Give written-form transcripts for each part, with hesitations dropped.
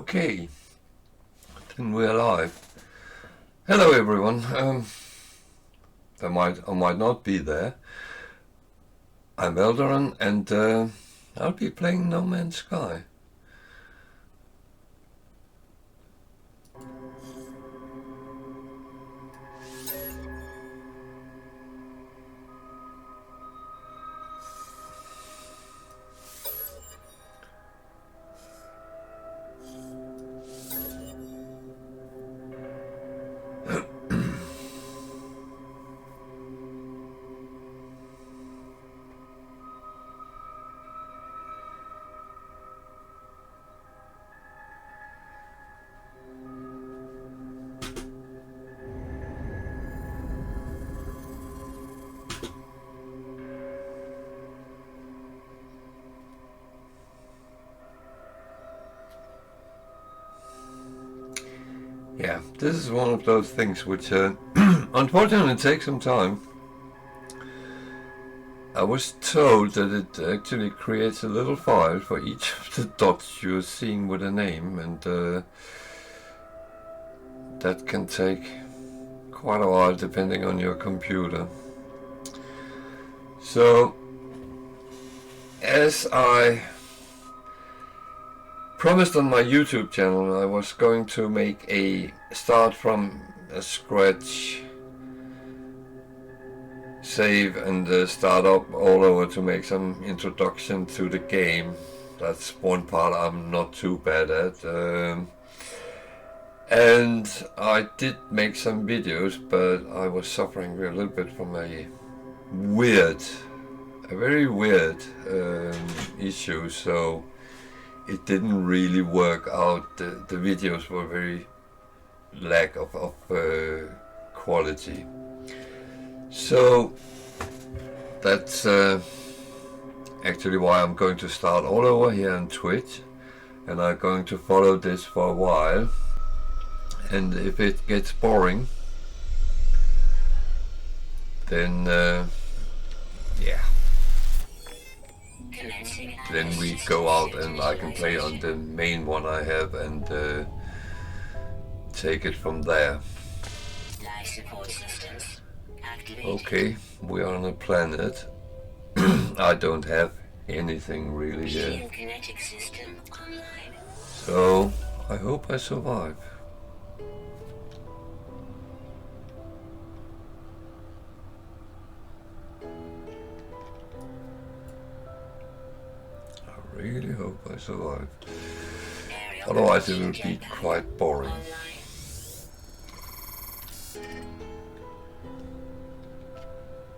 Okay, then we're live. Hello everyone. I might not be there. I'm Eldoran, and I'll be playing No Man's Sky. Yeah, this is one of those things which unfortunately takes some time. I was told that it actually creates a little file for each of the dots you're seeing with a name, and that can take quite a while depending on your computer. So, as I promised on my YouTube channel, I was going to make a start from a scratch save and start up all over to make some introduction to the game. That's one part I'm not too bad at. And I did make some videos, but I was suffering a little bit from a very weird issue, so it didn't really work out. The videos were very lack of quality. So that's actually why I'm going to start all over here on Twitch, and I'm going to follow this for a while. And if it gets boring, then yeah, then we go out and I can play on the main one I have and take it from there. Okay, we are on a planet. I don't have anything really yet, so I hope I survive. I really hope I survive. Otherwise it will be quite boring.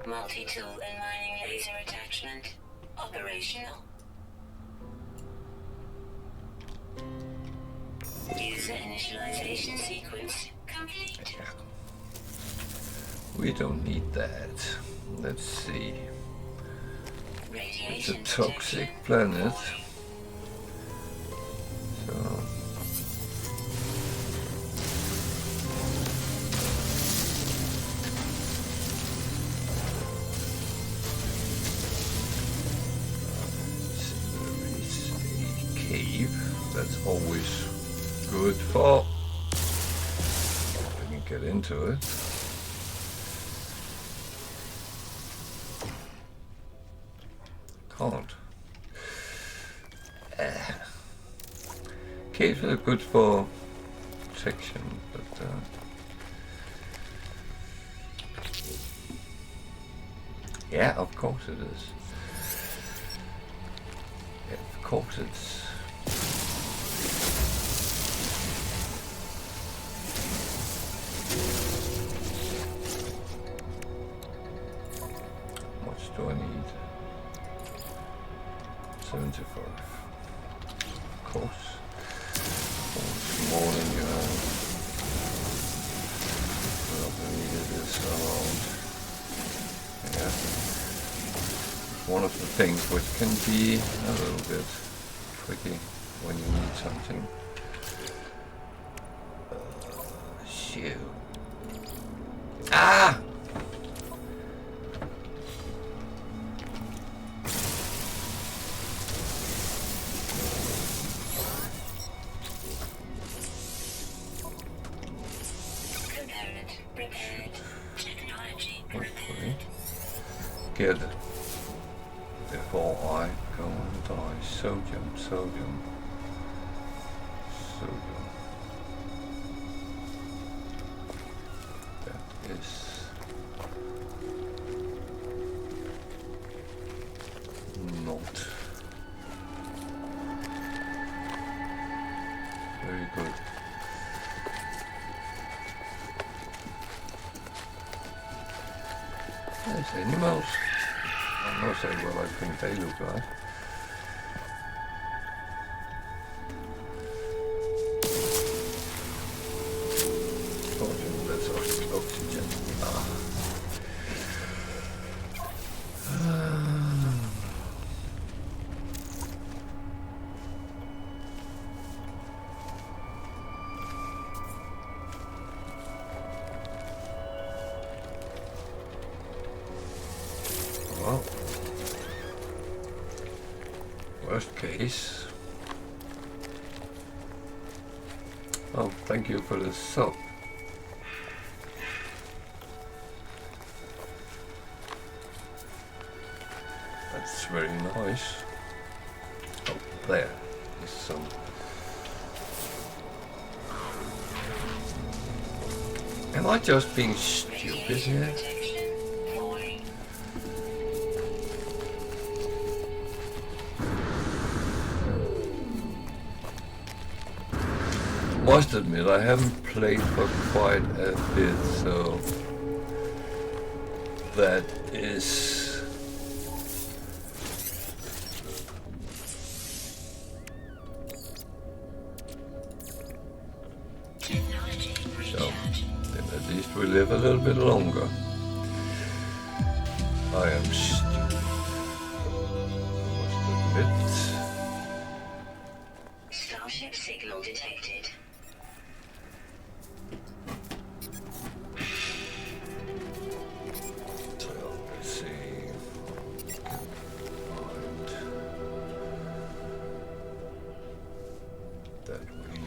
Multi-tool and mining laser attachment operational. User initialization sequence complete. We don't need that. Let's see. It's a toxic planet. So that's always good for. I can get into it. Can't. Caves are good for protection, but yeah, of course it is. Yeah, of course it's. do I need? 75. Of course. This morning, I needed this around. Yeah. One of the things which can be a little bit tricky when you need something. Shoot. Ah! Component prepared. Technology Hopefully get it before I go and die. Sodium, sodium, sodium. That is not very good. There's animals. I'm not saying what I think they look like. Oxygen, that's oxygen. Well, worst case. Oh, thank you for the sub. That's very nice. Oh, there is some. Am I just being stupid here? protection falling. Must admit, I haven't played for quite a bit, so that is Technology so. recharge. Then at least we live a little bit longer. I am stupid. Must admit. Starship signal detected. So let's see. Find that way.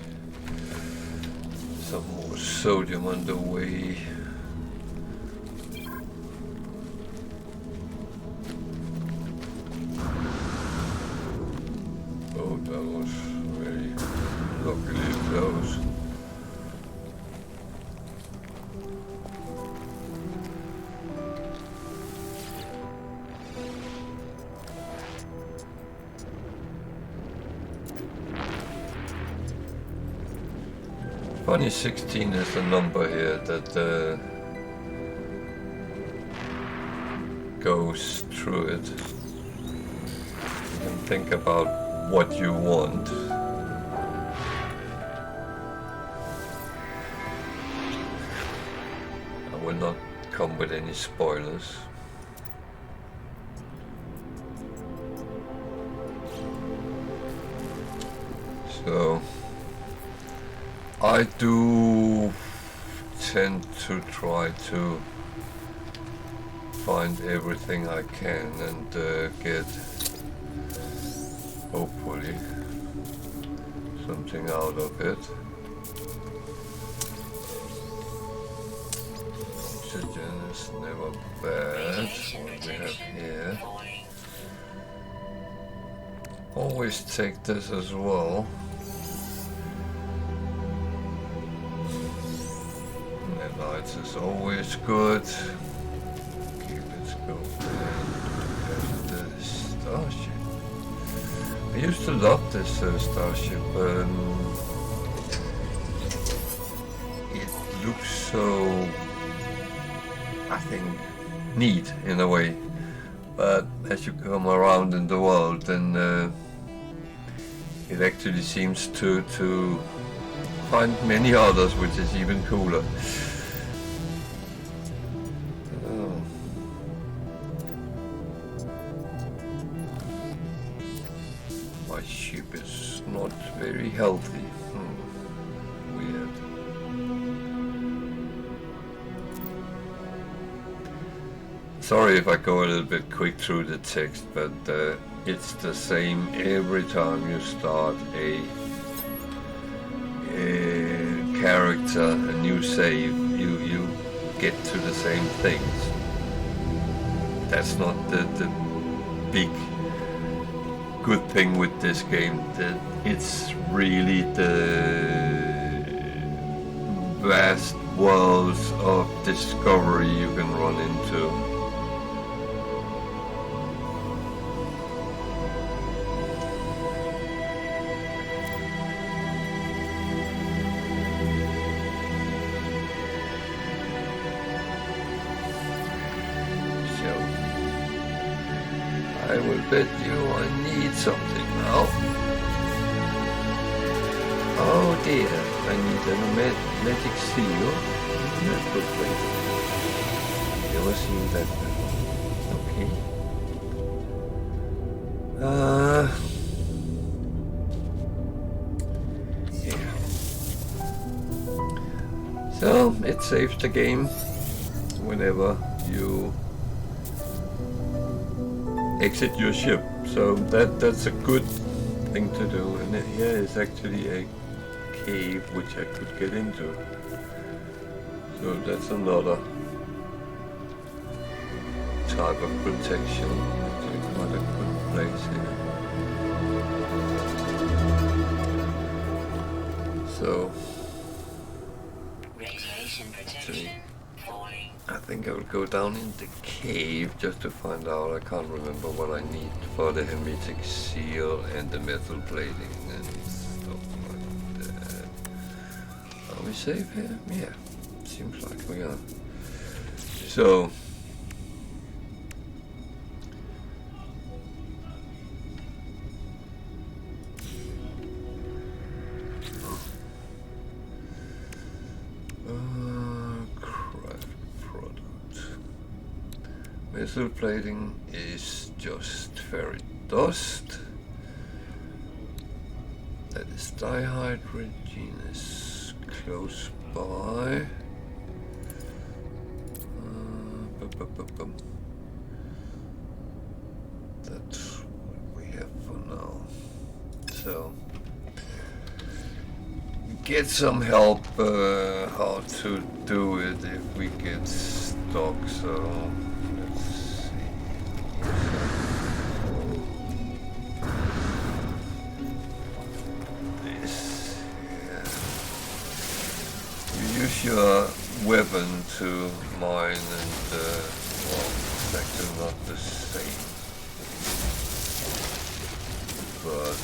Some more sodium on the way. Oh, that was very luckily close. Funny 16 is the number here that goes through it. You can think about what you want. I will not come with any spoilers. So I do tend to try to find everything I can and get hopefully something out of it. Oxygen is never bad. What we have here. Falling. Always take this as well. Lights is always good. Okay, let's go and the starship. I used to love this starship. It looks so, I think, neat in a way. But as you come around in the world, then it actually seems to find many others, which is even cooler. Oh. My ship is not very healthy. Weird. Sorry if I go a little bit quick through the text, but it's the same every time you start a character, a new save. You get to the same things. That's not the big good thing with this game. That it's really the vast worlds of discovery you can run into. I will bet you I need something now. Oh dear, I need a magnetic seal. That's good place. Never seen that before. Okay. Yeah. So it saves the game whenever you exit your ship, so that's a good thing to do. And here is actually a cave which I could get into, so that's another type of protection. Actually quite a good place here. So Radiation protection falling. I think I will go down in the cave just to find out. I can't remember what I need for the hermetic seal and the metal plating and stuff like that. Are we safe here? Yeah, seems like we are. So metal plating is just ferric dust. That is dihydrogen is close by. That's what we have for now. So get some help how to do it if we get stuck. So use your weapon to mine and well, it's actually not the same, but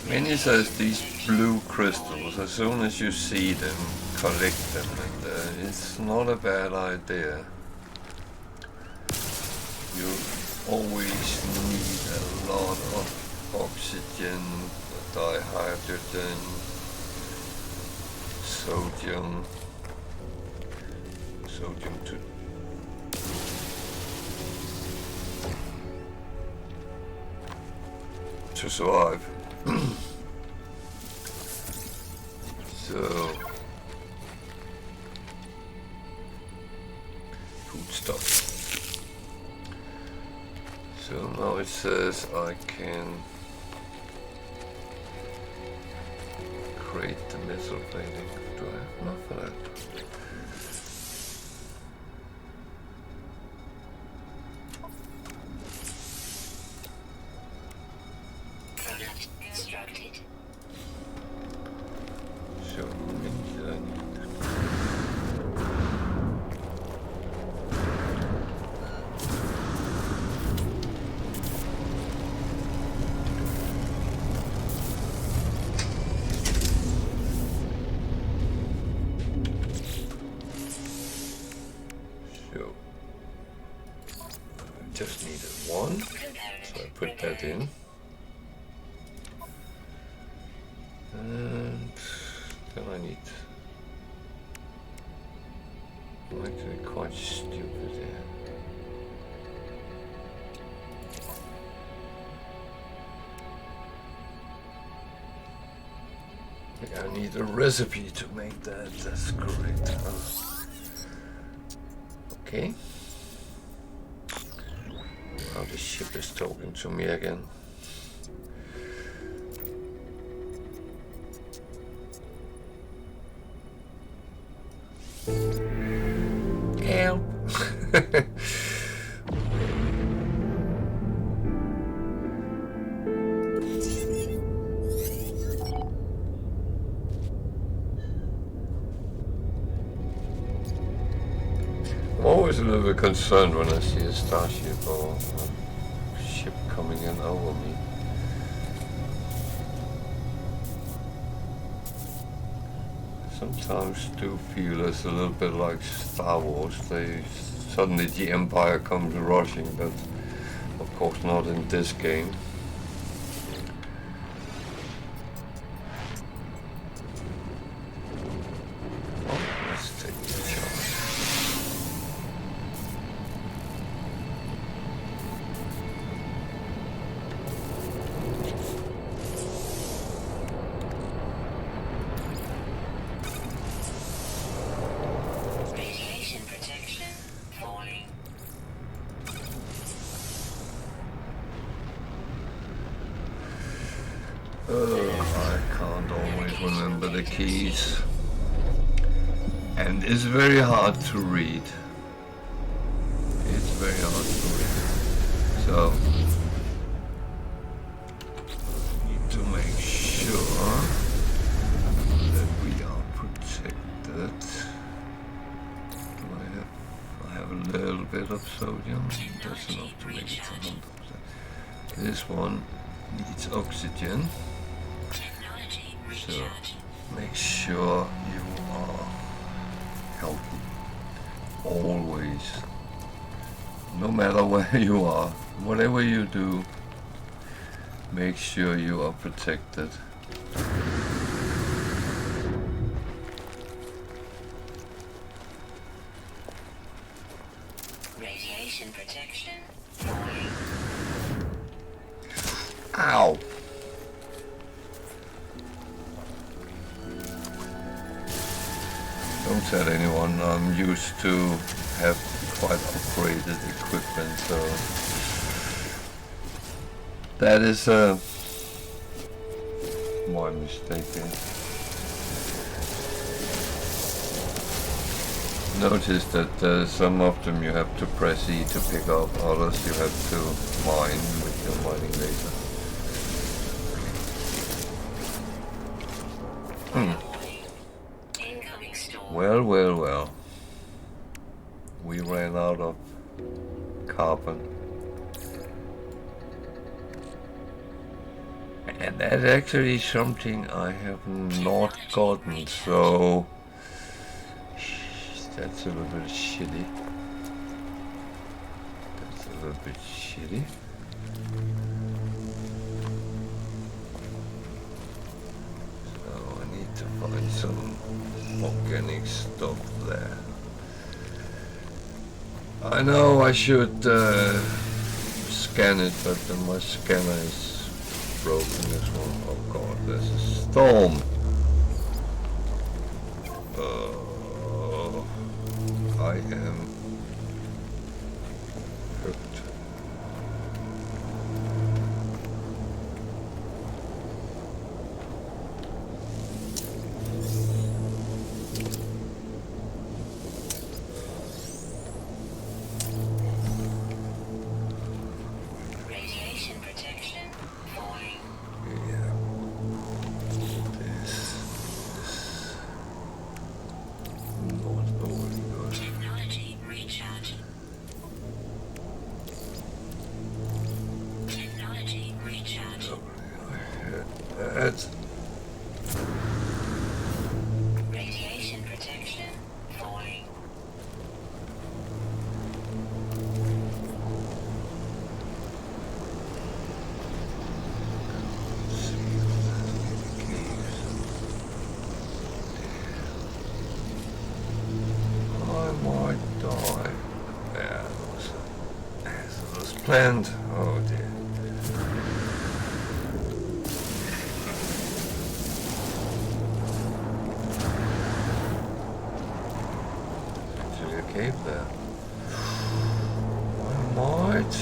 many says these blue crystals, as soon as you see them, collect them, and it's not a bad idea. You always need a lot of oxygen, dihydrogen, sodium to survive. So food stuff. So now it says I can create the metal plating. Do I have enough for that? Product constructed. So how many did I need? So I just needed one, so I put that in. And then I need, I'm actually quite stupid here. I need a recipe to make that, that's correct. Okay. Now the ship is talking to me again. Help! I'm always a little bit concerned when I see a starship or a ship coming in over me. Sometimes do feel it's a little bit like Star Wars. Suddenly the Empire comes rushing, but of course not in this game. Oh, let's take the chance. Radiation protection falling. I can't always remember the keys. And it's very hard to read. It's very hard to read. So, we need to make sure that we are protected. Do I have a little bit of sodium. That's enough to make it 100%. This one needs oxygen. Technology So recharging. make sure you are healthy. Always. No matter where you are, whatever you do, make sure you are protected. Radiation protection falling. Ow! Don't tell anyone, I'm used to have quite upgraded equipment, so that is my mistake here. Notice that some of them you have to press E to pick up, others you have to mine with your mining laser. Incoming storm. Well. We ran out of carbon. And that's actually something I have not gotten, so that's a little bit shitty. That's a little bit shitty. So I need to find some organic stuff there. I know I should scan it, but then my scanner is broken as well. Oh god, there's a storm. I am hooked. Radiation protection falling. Yeah. This is not going good. Technology plant. Oh dear. Actually a cave there. I might.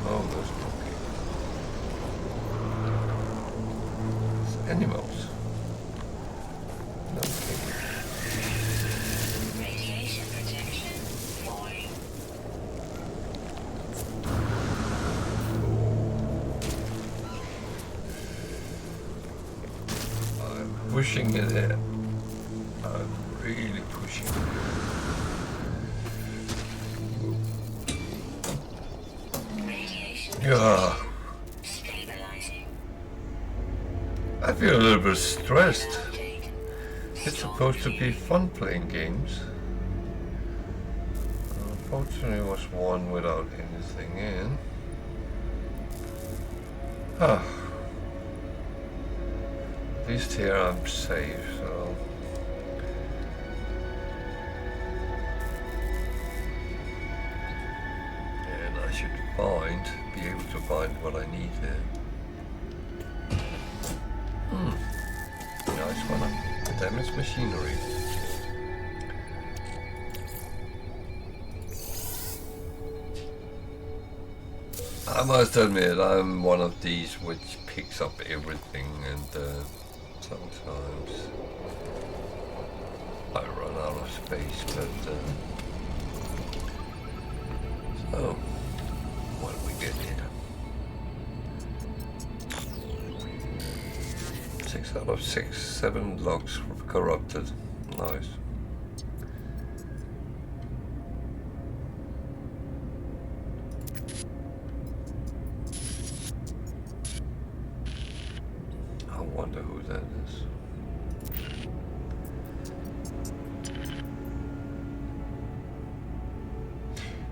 Oh, there's no cave. It's animals. No cave. Radiation protection falling. I'm pushing it in. I'm really pushing it Radiation in. Yeah. stabilizing. I feel a little bit stressed. Update. It's supposed to be fun playing games. Unfortunately, it was one without anything in. Ah. At least here I'm safe, so. And I should be able to find what I need here. Nice one. Damaged machinery. I must admit, I'm one of these which picks up everything, and sometimes I run out of space, but so what do we get here? 6 out of 6, 7 logs corrupted. Nice. I wonder who that is.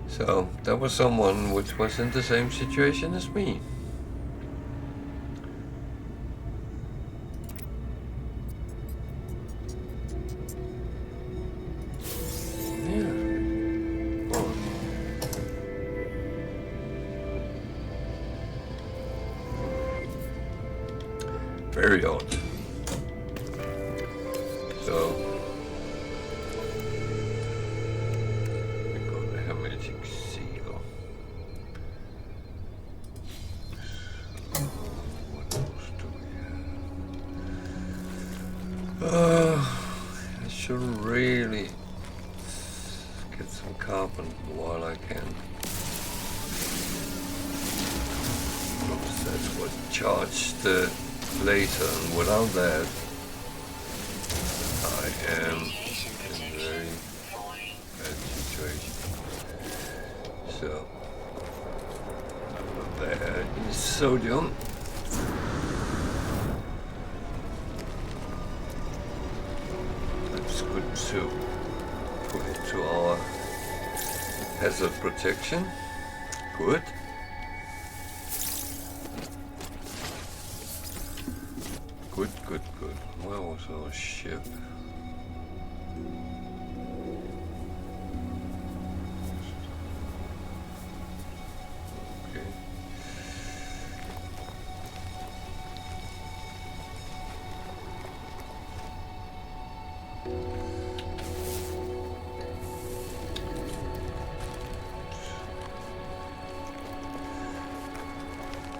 So, that was someone which was in the same situation as me. Yeah. Oh. Very odd. So, we got a hermetic seal. What else do we have? I should really get some carbon while I can. Oops, that's what charged later, and without that, I am in a very bad situation. So, there is sodium. That's good to put into our hazard protection. Good. Good. Where was our ship? Okay.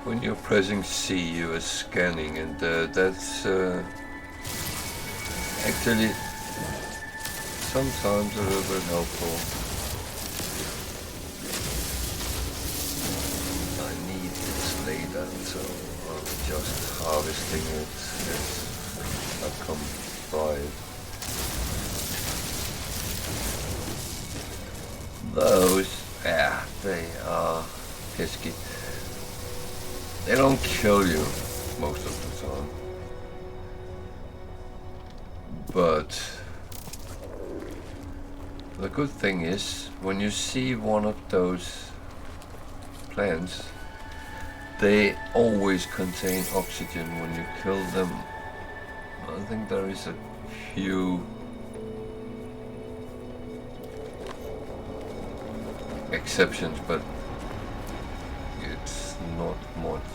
When you're pressing C, you are scanning, and that's actually sometimes a little bit helpful. I need this later, so I'm just harvesting it as I come by it. Those, yeah, they are pesky. They don't kill you most of the time. But the good thing is, when you see one of those plants, they always contain oxygen when you kill them. I think there is a few exceptions, but not much.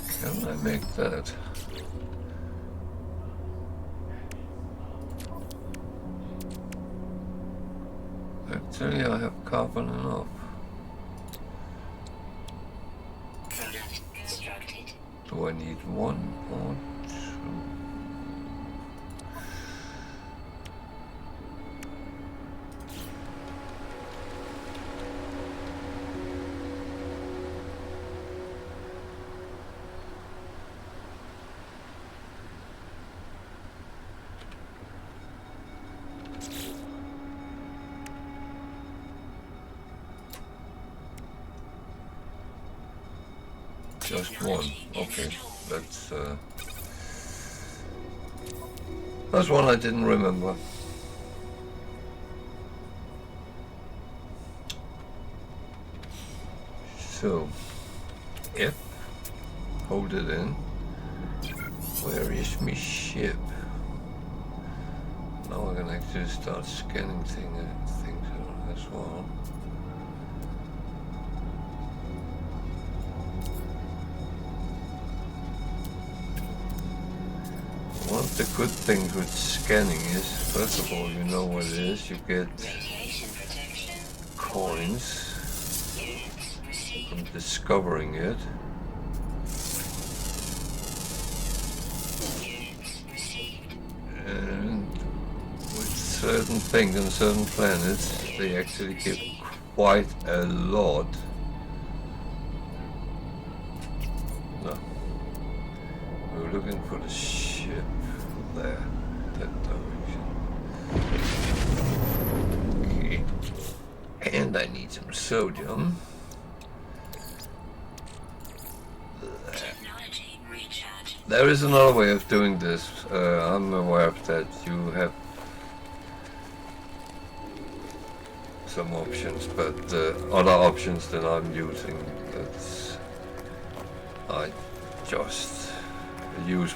So can I make that? Actually, I have carbon enough. Product constructed. Do I need one or two? Just one. Okay, that's one I didn't remember. So, F, hold it in. Where is my ship? Now I can actually start scanning things as well. One of the good things with scanning is, first of all, you know what it is. You get coins from discovering it. And with certain things on certain planets, they actually give quite a lot. No. We're looking for the ship there, that direction. Okay. And I need some sodium. There is another way of doing this. I'm aware of that. You have some options, but other options than I'm using. That's I just use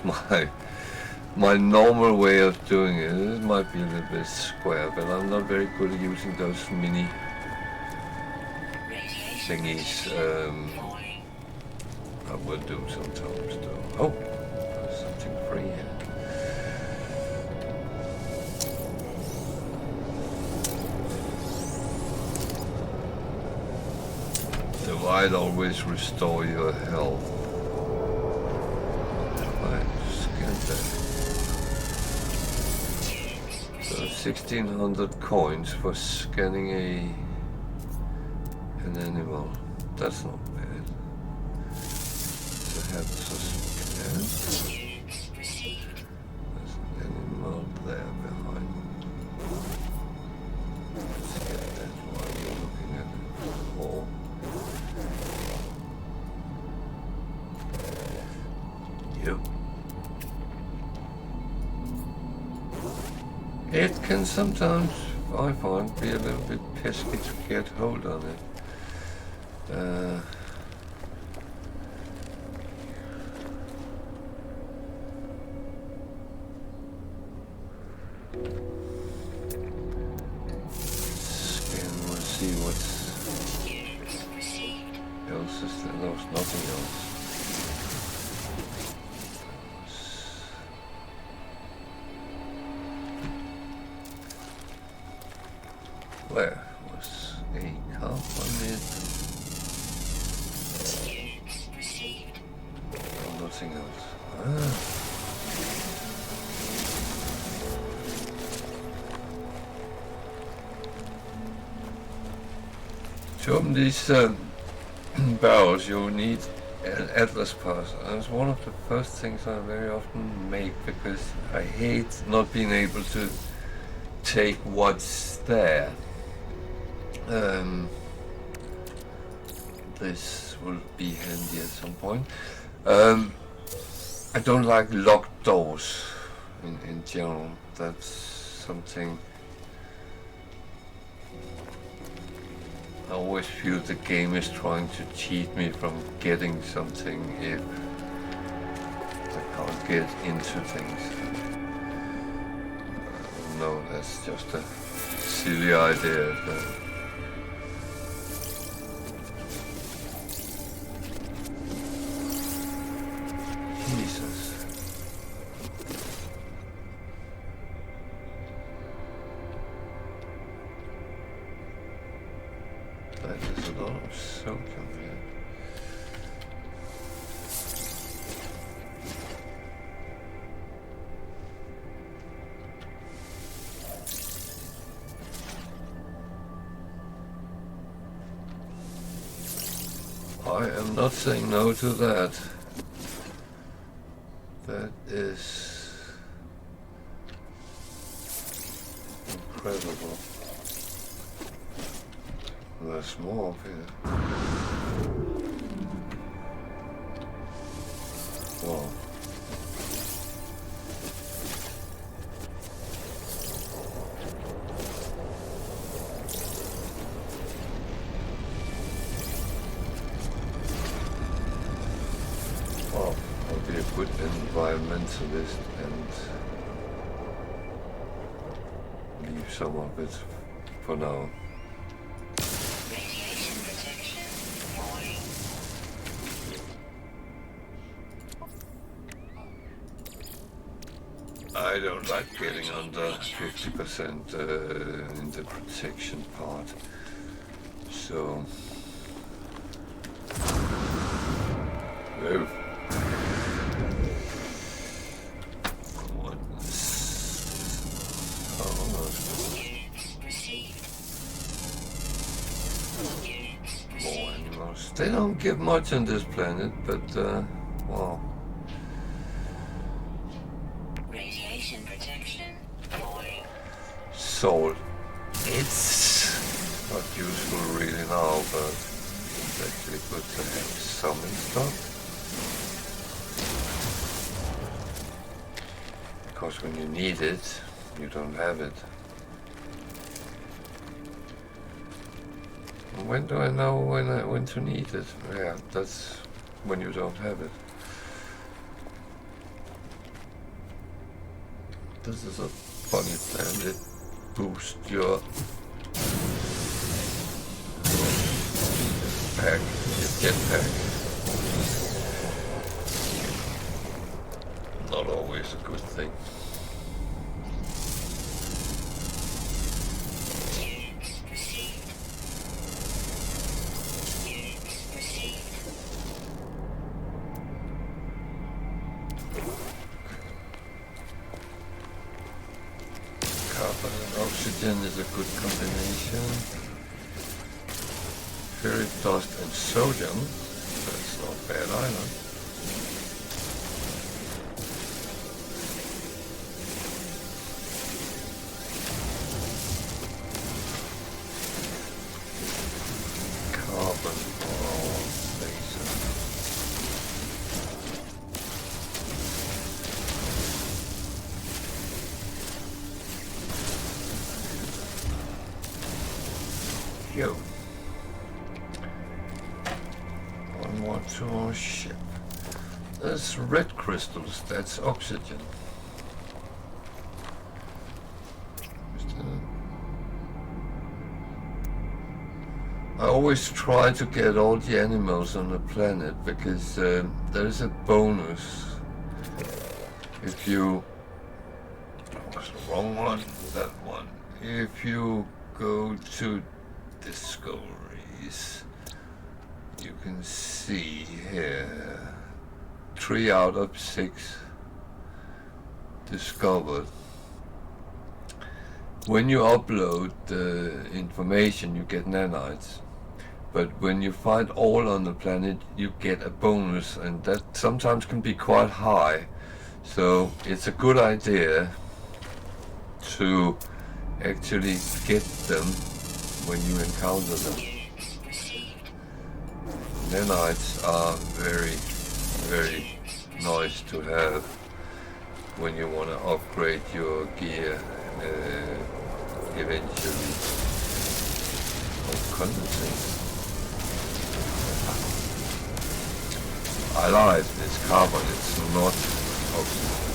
my normal way of doing it. It might be a little bit square, but I'm not very good at using those mini thingies. I will do sometimes though. Oh, there's something free here. The light always restore your health. Right, scan that. So 1600 coins for scanning an animal. That's not bad. Have to scan. There's an animal there behind. Let's get that while you're looking at it. Oh. Yep. It can sometimes, I find, be a little bit pesky to get hold on it. See what's else is there. There was nothing else. Where was a carbonate? Oh, nothing else. To open these barrels, you need an Atlas pass. That's one of the first things I very often make because I hate not being able to take what's there. This will be handy at some point. I don't like locked doors in general. That's something I always feel the game is trying to cheat me from getting something if I can't get into things. No, that's just a silly idea. Jesus. That is a lot of sodium here. I am not saying no to that. That is incredible. There's more up here. Wow. Well, I'll be a good environmentalist and leave some of it for now. Radiation protection. Warning. I don't like getting under 50% in the protection part. So, oh. Units received. Units More received. animals. They don't give much on this planet, but wow. Radiation protection. Warning. Salt. It's not useful really now, but it's actually good to have some in stock. Because when you need it, you don't have it. When do I know when to need it? Yeah, that's when you don't have it. This is a funny plan. It boosts your pack, your jetpack. Not always a good thing. Units received. Units received. Carbon and oxygen is a good combination. Ferric dust and sodium. That's not bad either. Carbon. Oh, laser. Yo. One more to our ship. There's red crystals, that's oxygen. I always try to get all the animals on the planet because there's a bonus if you... That was the wrong one, that one. If you go to discoveries, you can see here 3 out of 6 discovered. When you upload the information, you get nanites, but when you find all on the planet, you get a bonus, and that sometimes can be quite high. So it's a good idea to actually get them when you encounter them. Units received. Nanites are very, very nice to have when you want to upgrade your gear eventually. condensate. I lied, it's carbon, it's not oxygen.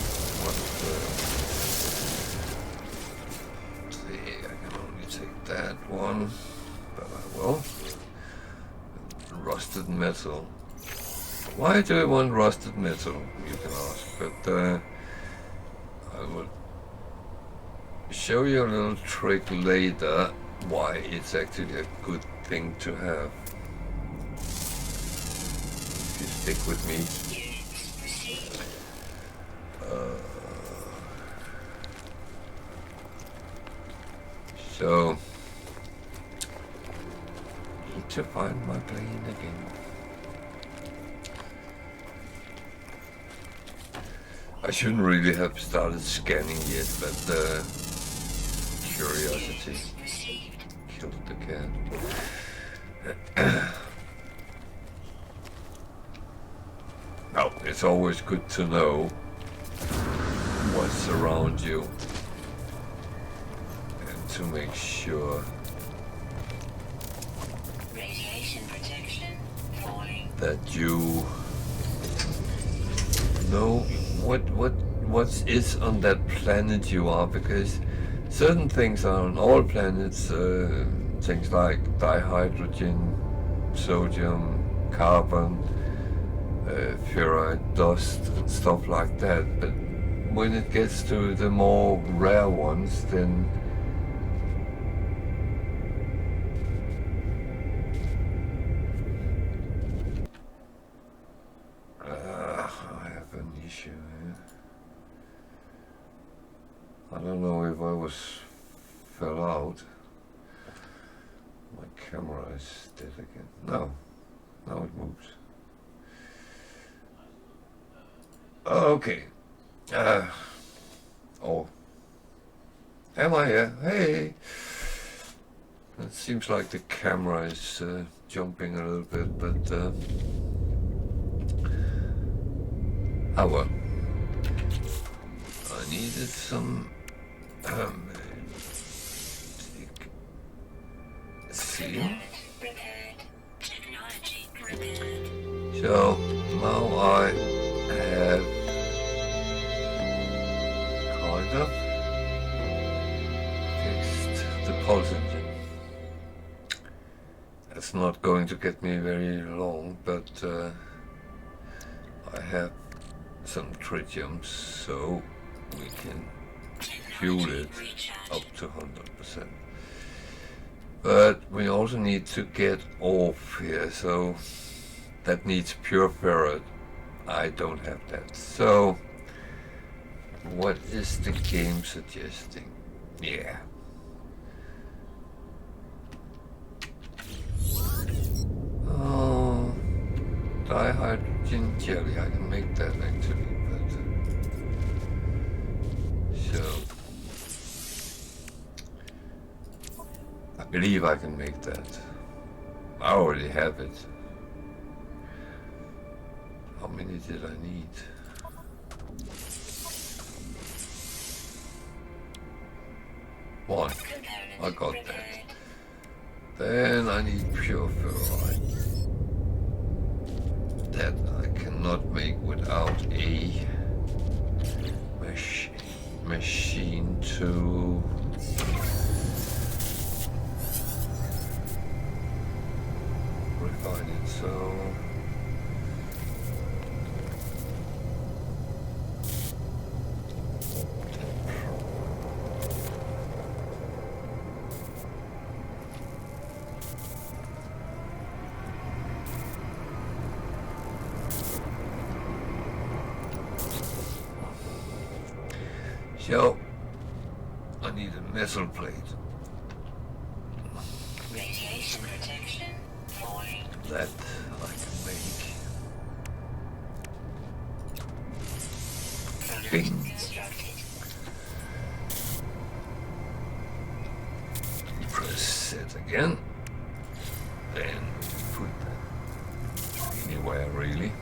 See, I can only take that one, but I will. Rusted metal. Why do I want rusted metal, you can ask, but I will show you a little trick later why it's actually a good thing to have. If you stick with me. So, need to find my plane again. I shouldn't really have started scanning yet, but curiosity killed the cat. No, it's always good to know what's around you and to make sure Radiation protection falling. that you know what is on that planet you are, because certain things are on all planets, things like dihydrogen, sodium, carbon, ferrite, dust and stuff like that, but when it gets to the more rare ones, then I have an issue here. I don't know if I fell out. My camera is dead again. No, now it moves. Okay. Oh. Am I here? Hey! It seems like the camera is jumping a little bit, but oh well. I needed some seal. So now I have kind of fixed the pulse engine. That's not going to get me very long, but I have some tritium, so we can fuel it up to 100%. But we also need to get off here, so that needs pure ferrite. I don't have that. So what is the game suggesting? Yeah. Oh, dihydrogen jelly. I can make that actually, but so I believe I can make that. I already have it. How many did I need? One. I got that. Then I need pure ferrite. That I cannot make without a machine to refine it. So So, I need a metal plate. Radiation protection falling. That I can make. Bing. Constructed. Press set again. Then put anywhere really.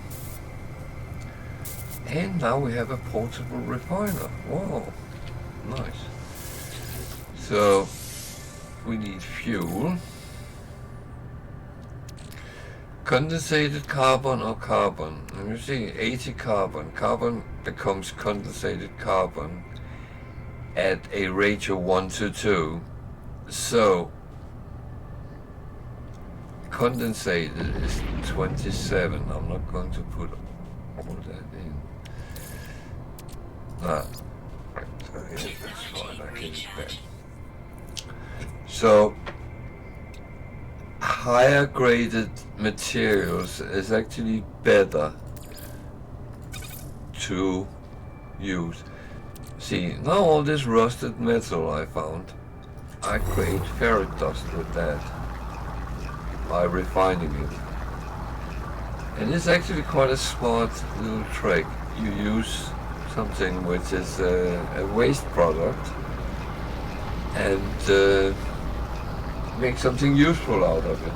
And now we have a portable refiner. Whoa, nice. So we need fuel. condensated carbon or carbon. And you see 80 carbon. Carbon becomes condensated carbon at a ratio 1 to 2. So condensated is 27. I'm not going to put all that in. That's fine, I can use that. So higher graded materials is actually better to use. See, now all this rusted metal I found, I create ferrite dust with that by refining it. And it's actually quite a smart little trick. You use something which is a waste product and make something useful out of it.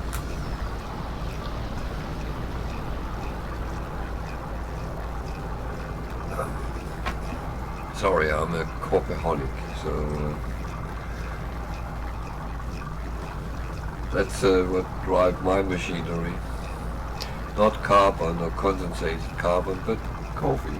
Sorry, I'm a coffeeholic, so that's what drives my machinery. Not carbon or condensated carbon, but coffee.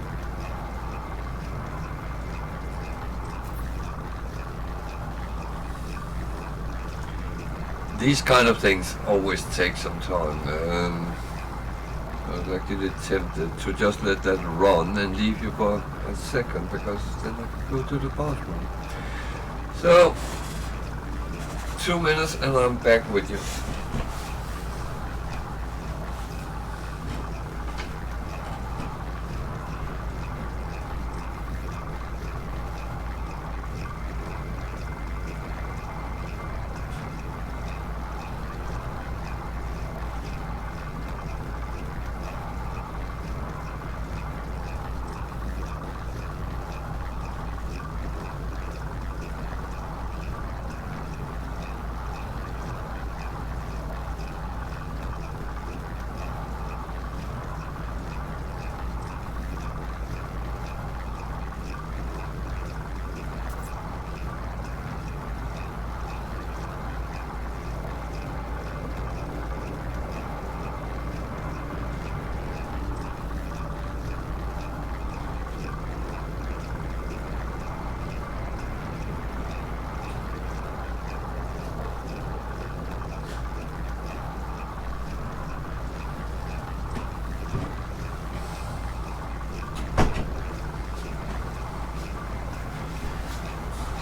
These kind of things always take some time. I was actually tempted to just let that run and leave you for a second, because then I could go to the bathroom. So, 2 minutes and I'm back with you.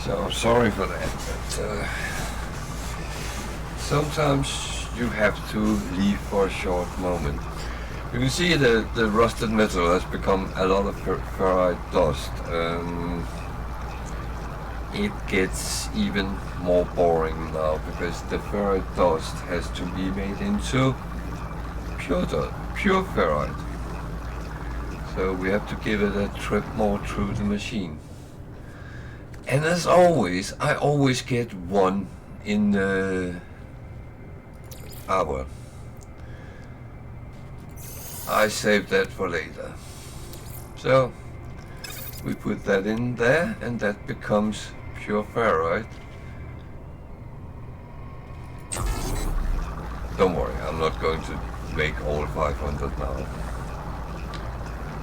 So I'm sorry for that, but sometimes you have to leave for a short moment. You can see that the rusted metal has become a lot of ferrite dust. It gets even more boring now because the ferrite dust has to be made into pure ferrite. So we have to give it a trip more through the machine. And as always, I always get one in the hour. I save that for later. So we put that in there and that becomes pure ferrite. Don't worry, I'm not going to make all 500 now.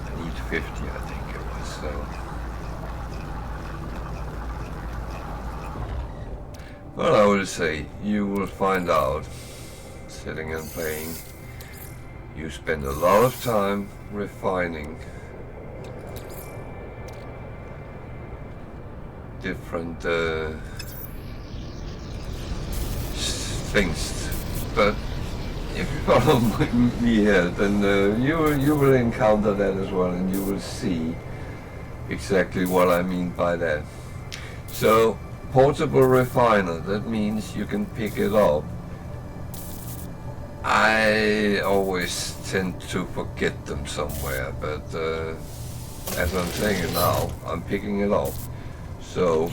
I need 50, I think it was, so. Well, I will say, you will find out, sitting and playing, you spend a lot of time refining different things, but if you follow me here, then you will encounter that as well, and you will see exactly what I mean by that. So, portable refiner, that means you can pick it up. I always tend to forget them somewhere, but as I'm saying it now, I'm picking it up. So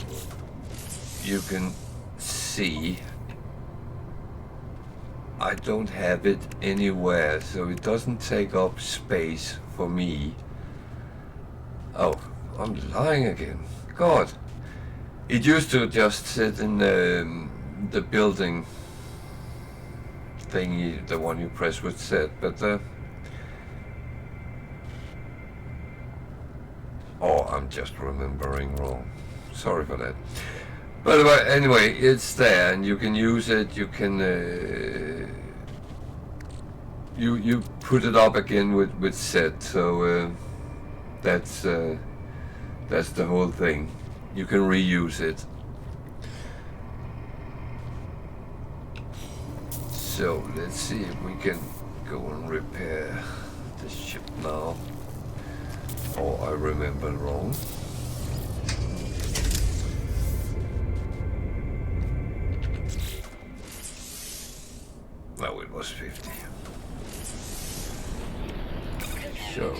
you can see I don't have it anywhere, so it doesn't take up space for me. Oh, I'm lying again. God. It used to just sit in the building thingy, the one you press with Z, but oh, I'm just remembering wrong. Sorry for that. But anyway, it's there, and you can use it. You can you put it up again with Z. So that's the whole thing. You can reuse it. So let's see if we can go and repair the ship now. Oh, I remember wrong. No, it was 50. So.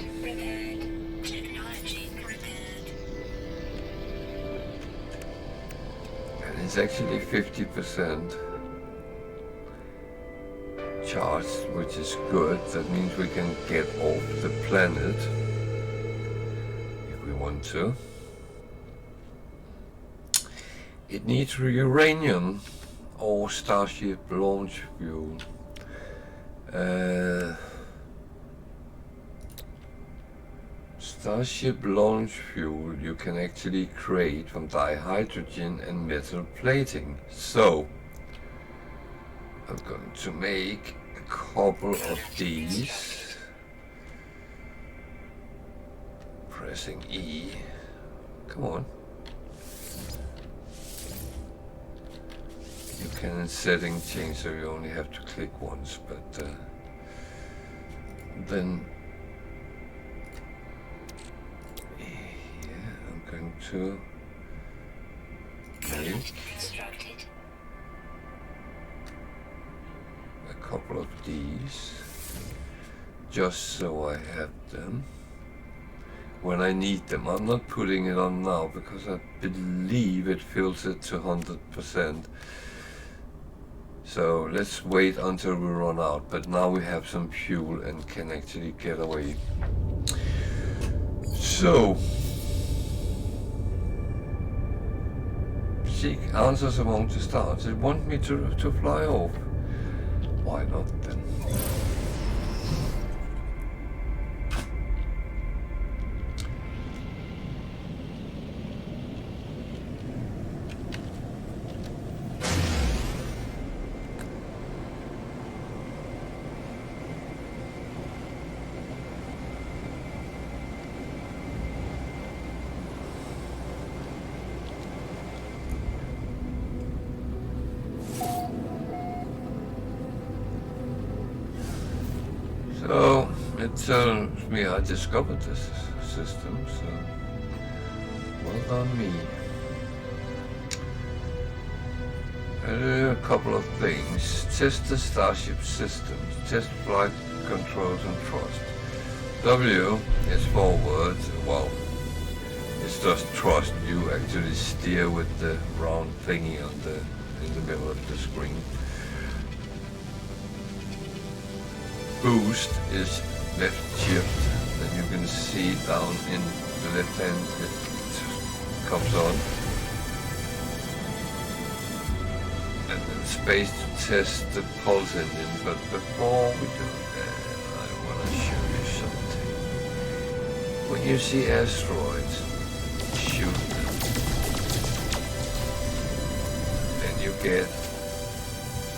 And it's actually 50% charged, which is good. That means we can get off the planet if we want to. It needs uranium or Starship launch fuel. Starship launch fuel you can actually create from dihydrogen and metal plating. So I'm going to make a couple of these. Pressing E. Come on. You can in setting change, so you only have to click once, but then yeah, I'm going to make a couple of these just so I have them when I need them. I'm not putting it on now because I believe it fills it to 100%. So let's wait until we run out, but now we have some fuel and can actually get away. So, seek answers among the stars. It want me to fly off. Why not then? So it tells me I discovered this system, so well done me. A couple of things. Test the Starship systems, test flight controls and thrust. W is forward, well, it's just thrust. You actually steer with the round thingy in the middle of the screen. Boost is left shift, and you can see down in the left hand it comes on. And then space to test the pulse engine, but before we do that, I want to show you something. When you see asteroids, shoot them. And you get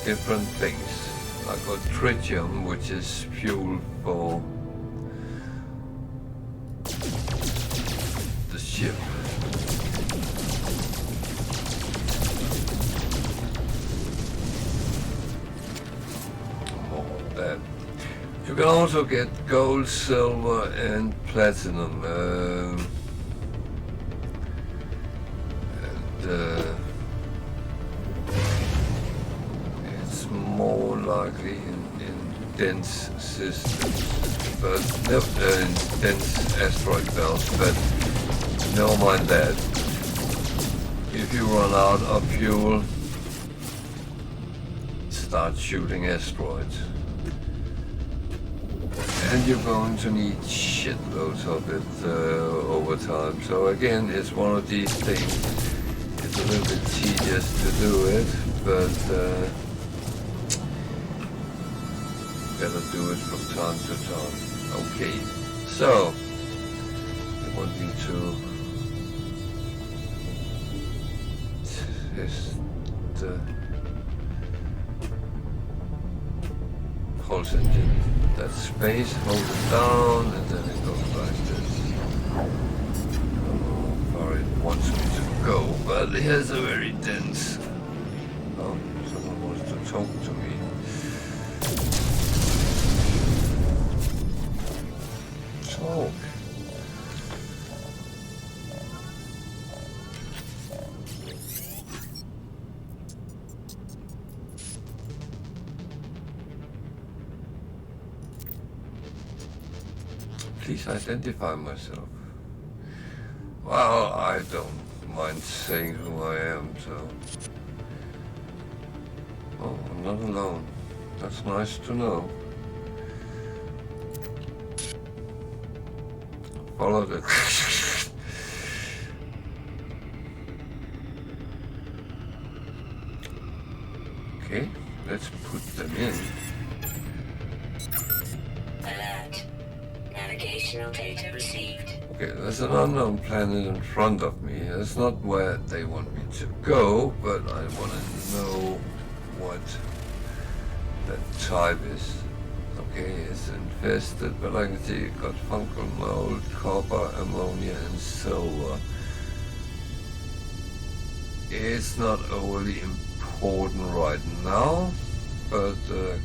different things. I got tritium, which is fuel for the ship. More of that. You can also get gold, silver, and platinum. It's more likely in dense systems, but in dense asteroid belts. But never mind that. If you run out of fuel, start shooting asteroids. And you're going to need shitloads of it over time. So again, it's one of these things. It's a little bit tedious to do it, but better do it from time to time. Okay, so I want me to test the pulse engine. That space, hold it down, and then it goes like this. I don't know how far it wants me to go, but here's a very dense. Oh, someone wants to talk to me. Talk. Please identify myself. Well, I don't mind saying who I am, so... Oh, I'm not alone. That's nice to know. Follow the... Okay, let's put them in. Alert. Navigational data received. Okay, there's an unknown planet in front of me. That's not where they want me to go, but I want to know what that type is. Okay, it's infested, but I can see it got fungal mold, copper, ammonia, and silver. It's not overly important right now, but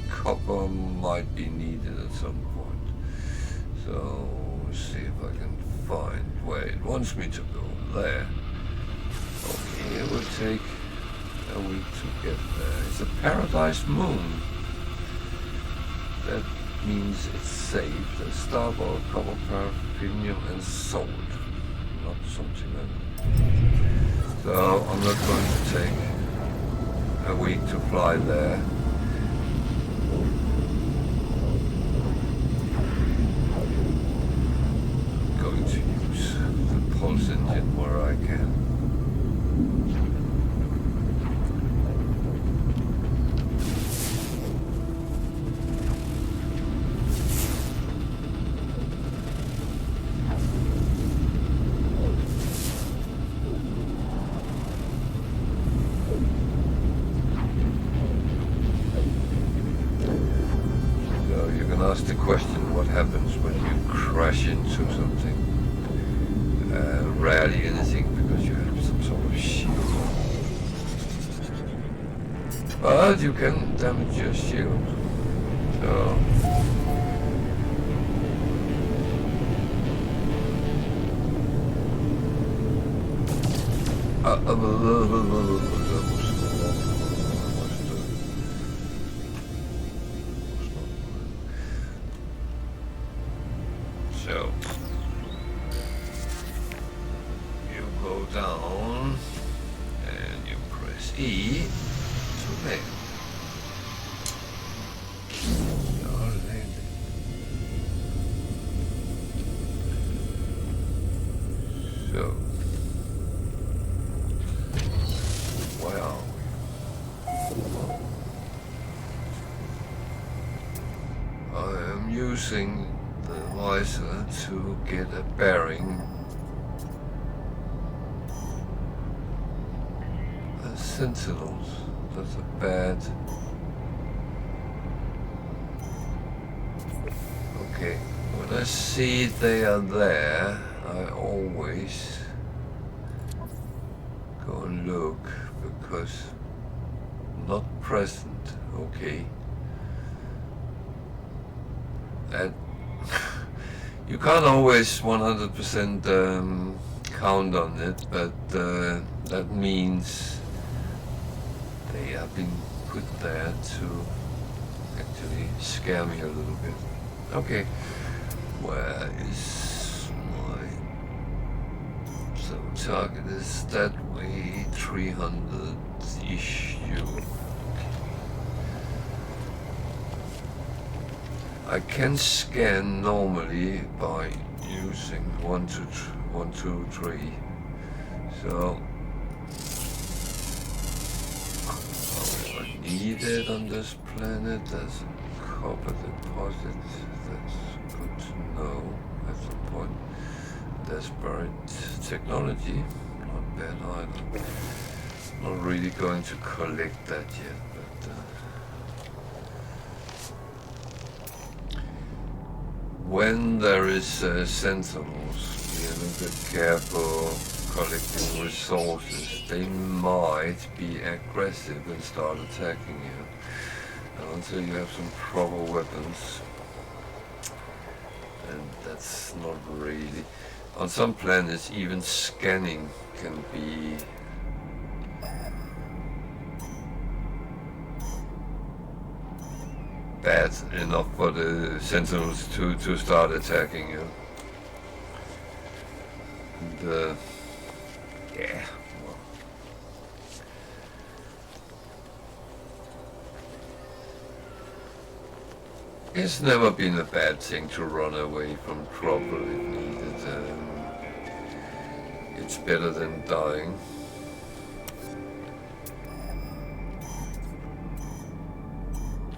copper might be needed at some point. So, let's see if I can find where it wants me to go. There. Okay, it will take a week to get there. It's a paradise moon. That means it's safe. There's starboard, copper, paraffinium, and salt. Not something like that. So I'm not going to take a week to fly there. I'm going to use the pulse engine where I can. Ask the question, what happens when you crash into something? Rarely anything, because you have some sort of shield. But you can damage your shield. So... So, you go down and you press E to land. You're landing. So, where are we? I am using the visor to get a bearing. The sentinels, that's a bad... Okay, when I see they are there, I always go and look, because not present, okay. That you can't always 100% count on it, but that means they have been put there to actually scare me a little bit. Okay, where is my... So target is that way, 300-ish. I can scan normally by using 1, 2, 3. So I need it on this planet. There's a copper deposit. That's good to know at some point. There's buried technology. Not bad either. Not really going to collect that yet, but when there is sentinels, be a little bit careful collecting resources. They might be aggressive and start attacking you. And until you have some proper weapons, and that's not really. On some planets, even scanning can be bad enough for the sentinels to start attacking you. And, yeah, well. It's never been a bad thing to run away from trouble if needed. It's better than dying.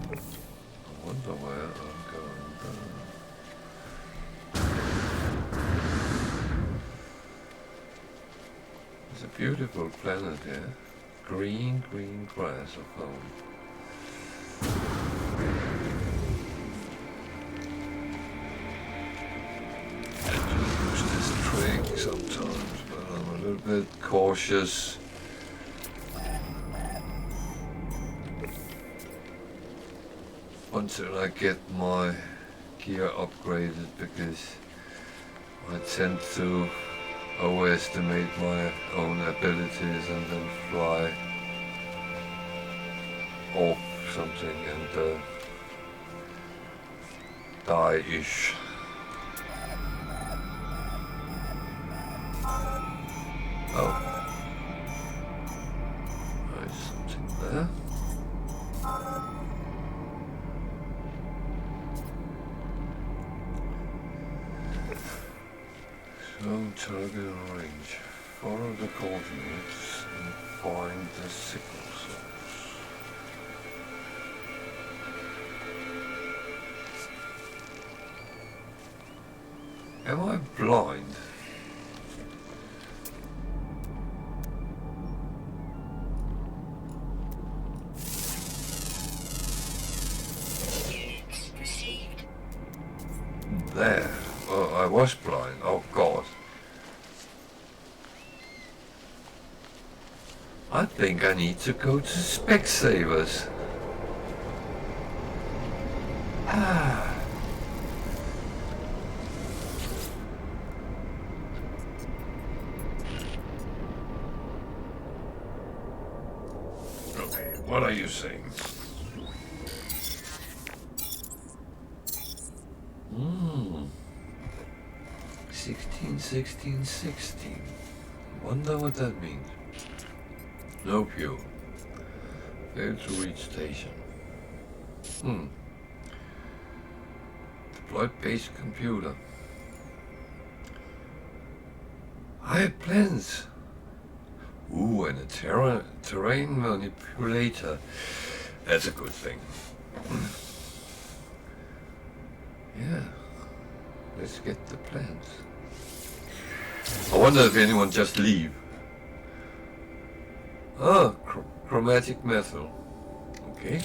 I wonder where I'm going. It's a beautiful planet here. Green grass of home. Sometimes, but I'm a little bit cautious. Until I get my gear upgraded, because I tend to overestimate my own abilities and then fly off something and die-ish. Oh, there's something there. So, target and range. Follow the coordinates and find the signal source. Am I blind? There. Oh, I was blind. Oh God. I think I need to go to Specsavers. Ah. Okay, what are you saying? 16. Wonder what that means. No fuel. Failed to reach station. Deployed base computer. I had plans. Ooh, and a terrain manipulator. That's a good thing. Yeah. Let's get the plans. I wonder if anyone just leave. Ah, chromatic metal. Okay.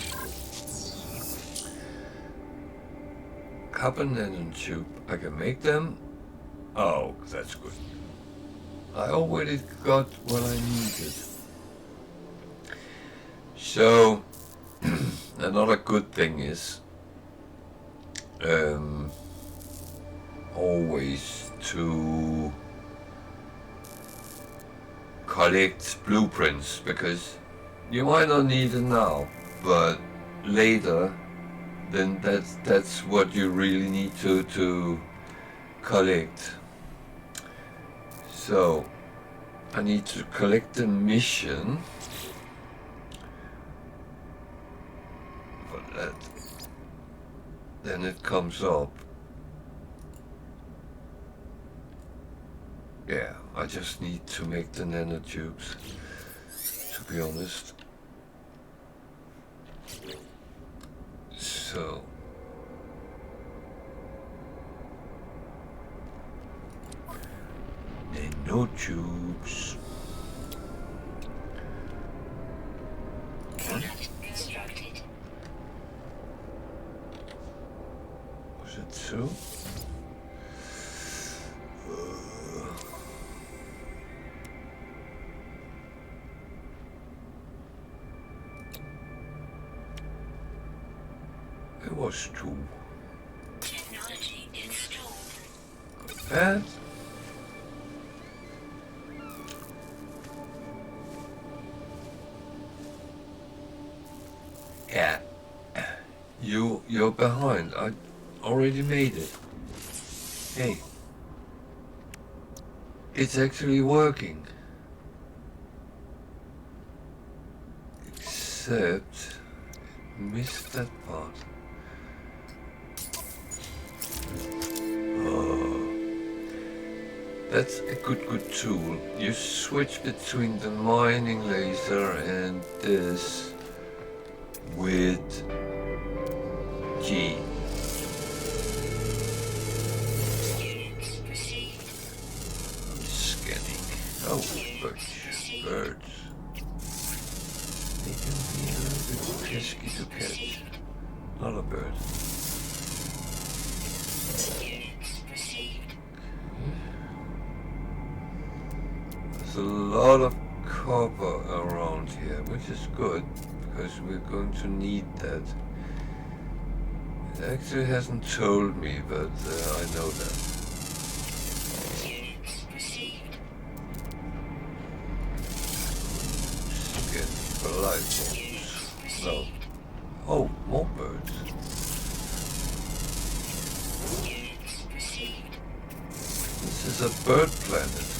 Carbon nanotube. I can make them. Oh, that's good. I already got what I needed. So, another good thing is always to collect blueprints, because you might not need it now, but later then that's what you really need to collect. So I need to collect the mission, but then it comes up. Yeah, I just need to make the nanotubes, to be honest. So, too. It was 2. Technology installed. And yeah, you're behind. I already made it. Hey, it's actually working. Except missed that part. That's a good tool. You switch between the mining laser and this with G. Units received. I'm scanning. Oh, birds. Birds. They can be a little bit pesky to catch. Not a bird. Units received. There's a lot of copper around here, which is good, because we're going to need that. It actually hasn't told me, but I know that. Units received. Scan for light bulbs. No. Oh, more birds. Units received. This is a bird planet.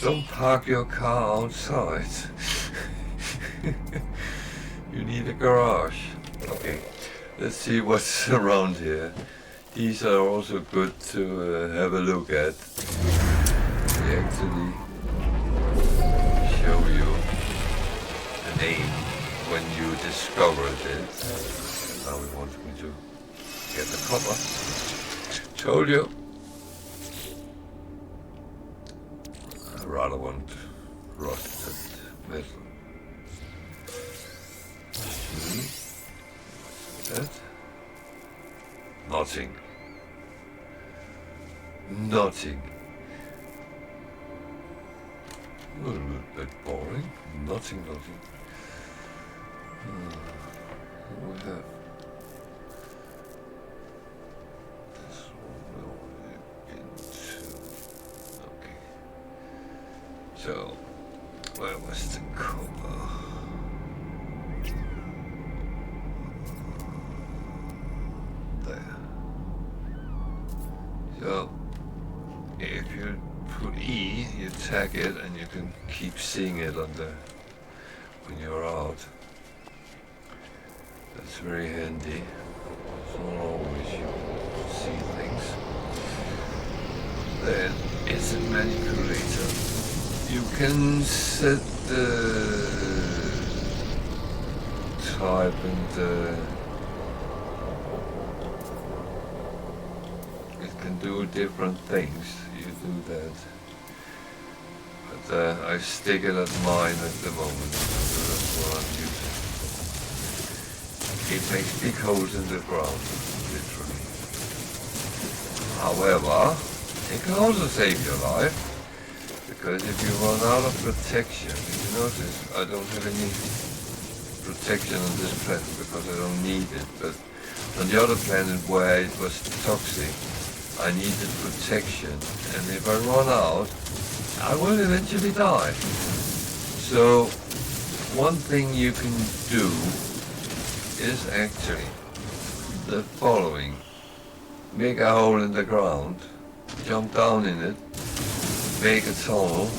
Don't park your car outside. You need a garage. Okay, let's see what's around here. These are also good to have a look at. They actually show you the name when you discovered it. Now we want me to get the copper. Told you. I rather want rusted metal. What's that? Nothing. Nothing. A little bit boring. Nothing. What do we have? This one will into. Okay. So, where was the copper? There. So, if you put E, you tag it, and you can keep seeing it on the when you're out. That's very handy. It's not always you see things. Then it's a manipulator. You can set the type and it can do different things. You do that. But I stick it at mine at the moment. So that's what I'm using. It makes big holes in the ground, literally. However, it can also save your life. Because if you run out of protection, you notice I don't have any protection on this planet because I don't need it, but on the other planet where it was toxic, I needed protection, and if I run out, I will eventually die. So one thing you can do is actually the following. Make a hole in the ground, jump down in it, make a tunnel,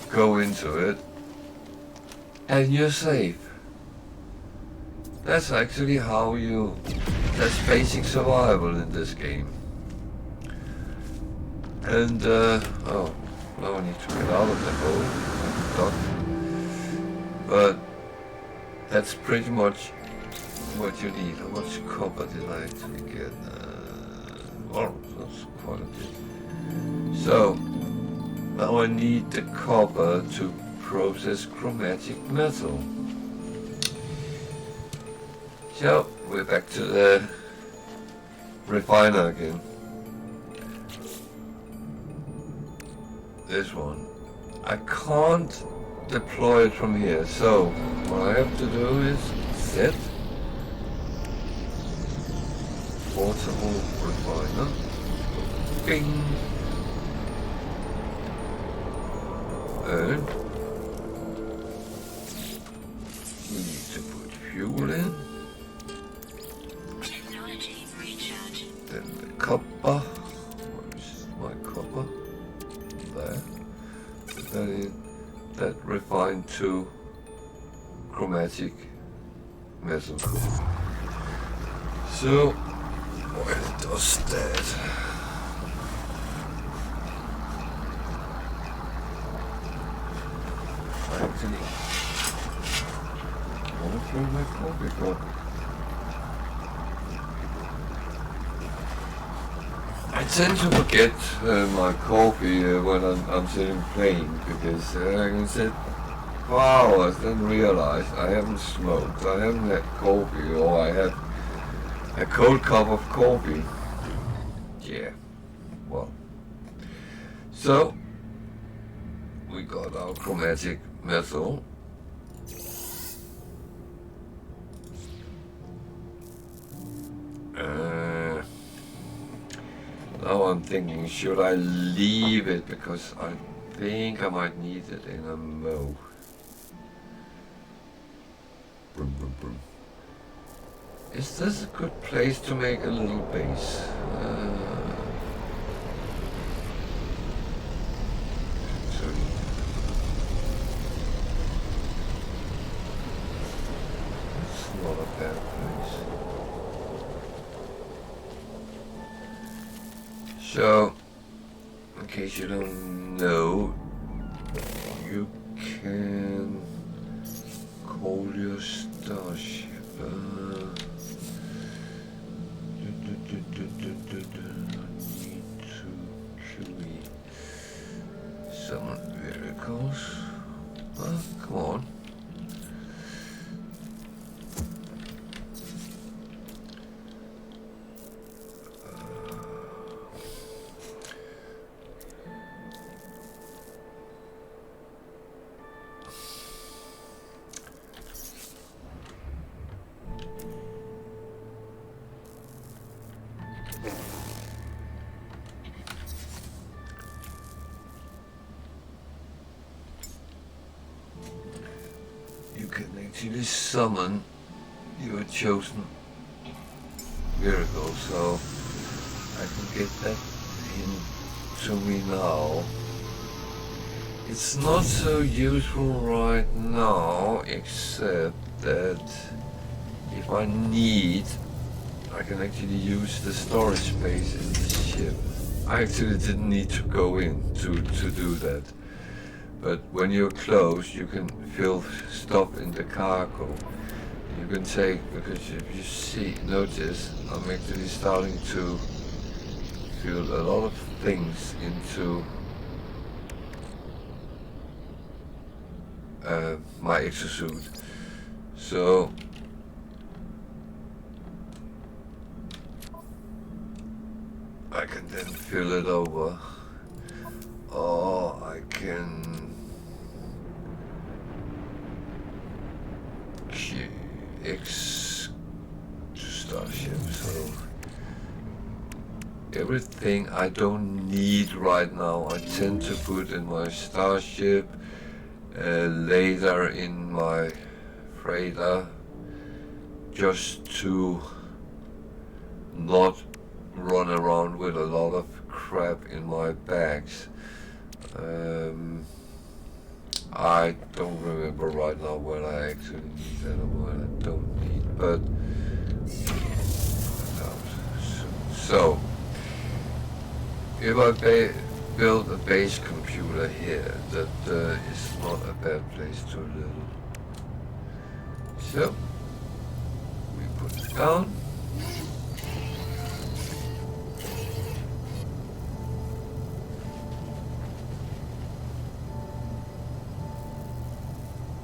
go into it, and you're safe. That's actually how that's basic survival in this game. And, oh, now I need to get out of the hole, duck. But that's pretty much what you need. How much copper did I actually get? Well, that's quite a bit. So, now I need the copper to process chromatic metal. So, we're back to the refiner again. This one. I can't deploy it from here, so what I have to do is set portable refiner. Bing. And we need to put fuel in. Technology recharge. Then the copper. Where is my copper? There. Put that in. That refined to chromatic metal. So, while it does that, I actually want to fill my coffee cup. I tend to forget my coffee when I'm sitting playing because I can sit for hours then realize I haven't smoked, I haven't had coffee, or I had a cold cup of coffee. Yeah, well. So, we got our chromatic metal. Now I'm thinking, should I leave it because I think I might need it in a mo. Boom, boom, boom. Is this a good place to make a little base? It's not a bad place. So, in case you don't know, you can call your starship. Need to QE summon vehicles. Come on. You can actually summon your chosen miracle, so I can get that into me now. It's not so useful right now, except that if I need, I can actually use the storage space in the ship. I actually didn't need to go in to do that. But when you're close, you can fill stuff in the cargo. You can take, because if you notice, I'm actually starting to fill a lot of things into my exosuit. So I can then fill it over, or I can X to starship. So everything I don't need right now, I tend to put in my starship, later in my freighter, just to not run around with a lot of crap in my bags. I don't remember right now what I actually need and what I don't need, but so if I build a base computer here, that is not a bad place to live. So we put it down.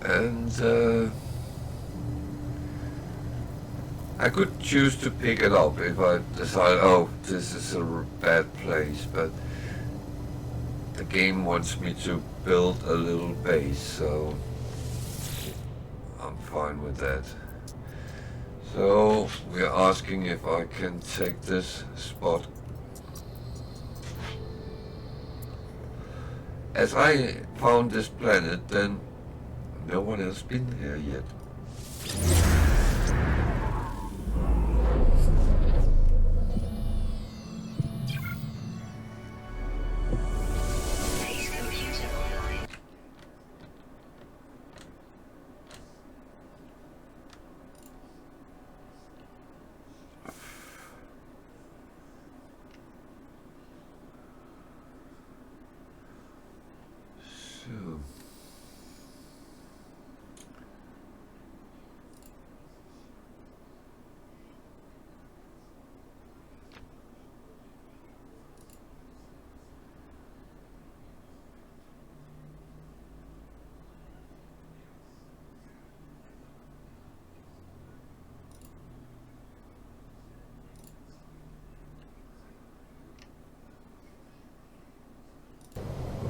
And I could choose to pick it up if I decide, oh, this is a bad place, but the game wants me to build a little base, so I'm fine with that. So we're asking if I can take this spot. As I found this planet, then no one has been here yet. Base computer online. So.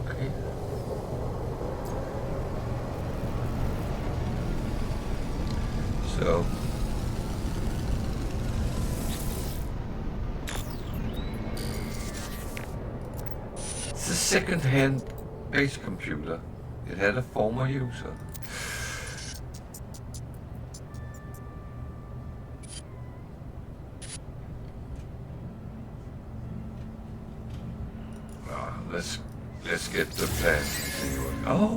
Okay. So it's a second-hand base computer. It had a former user. Let's get the plans and see what. Oh,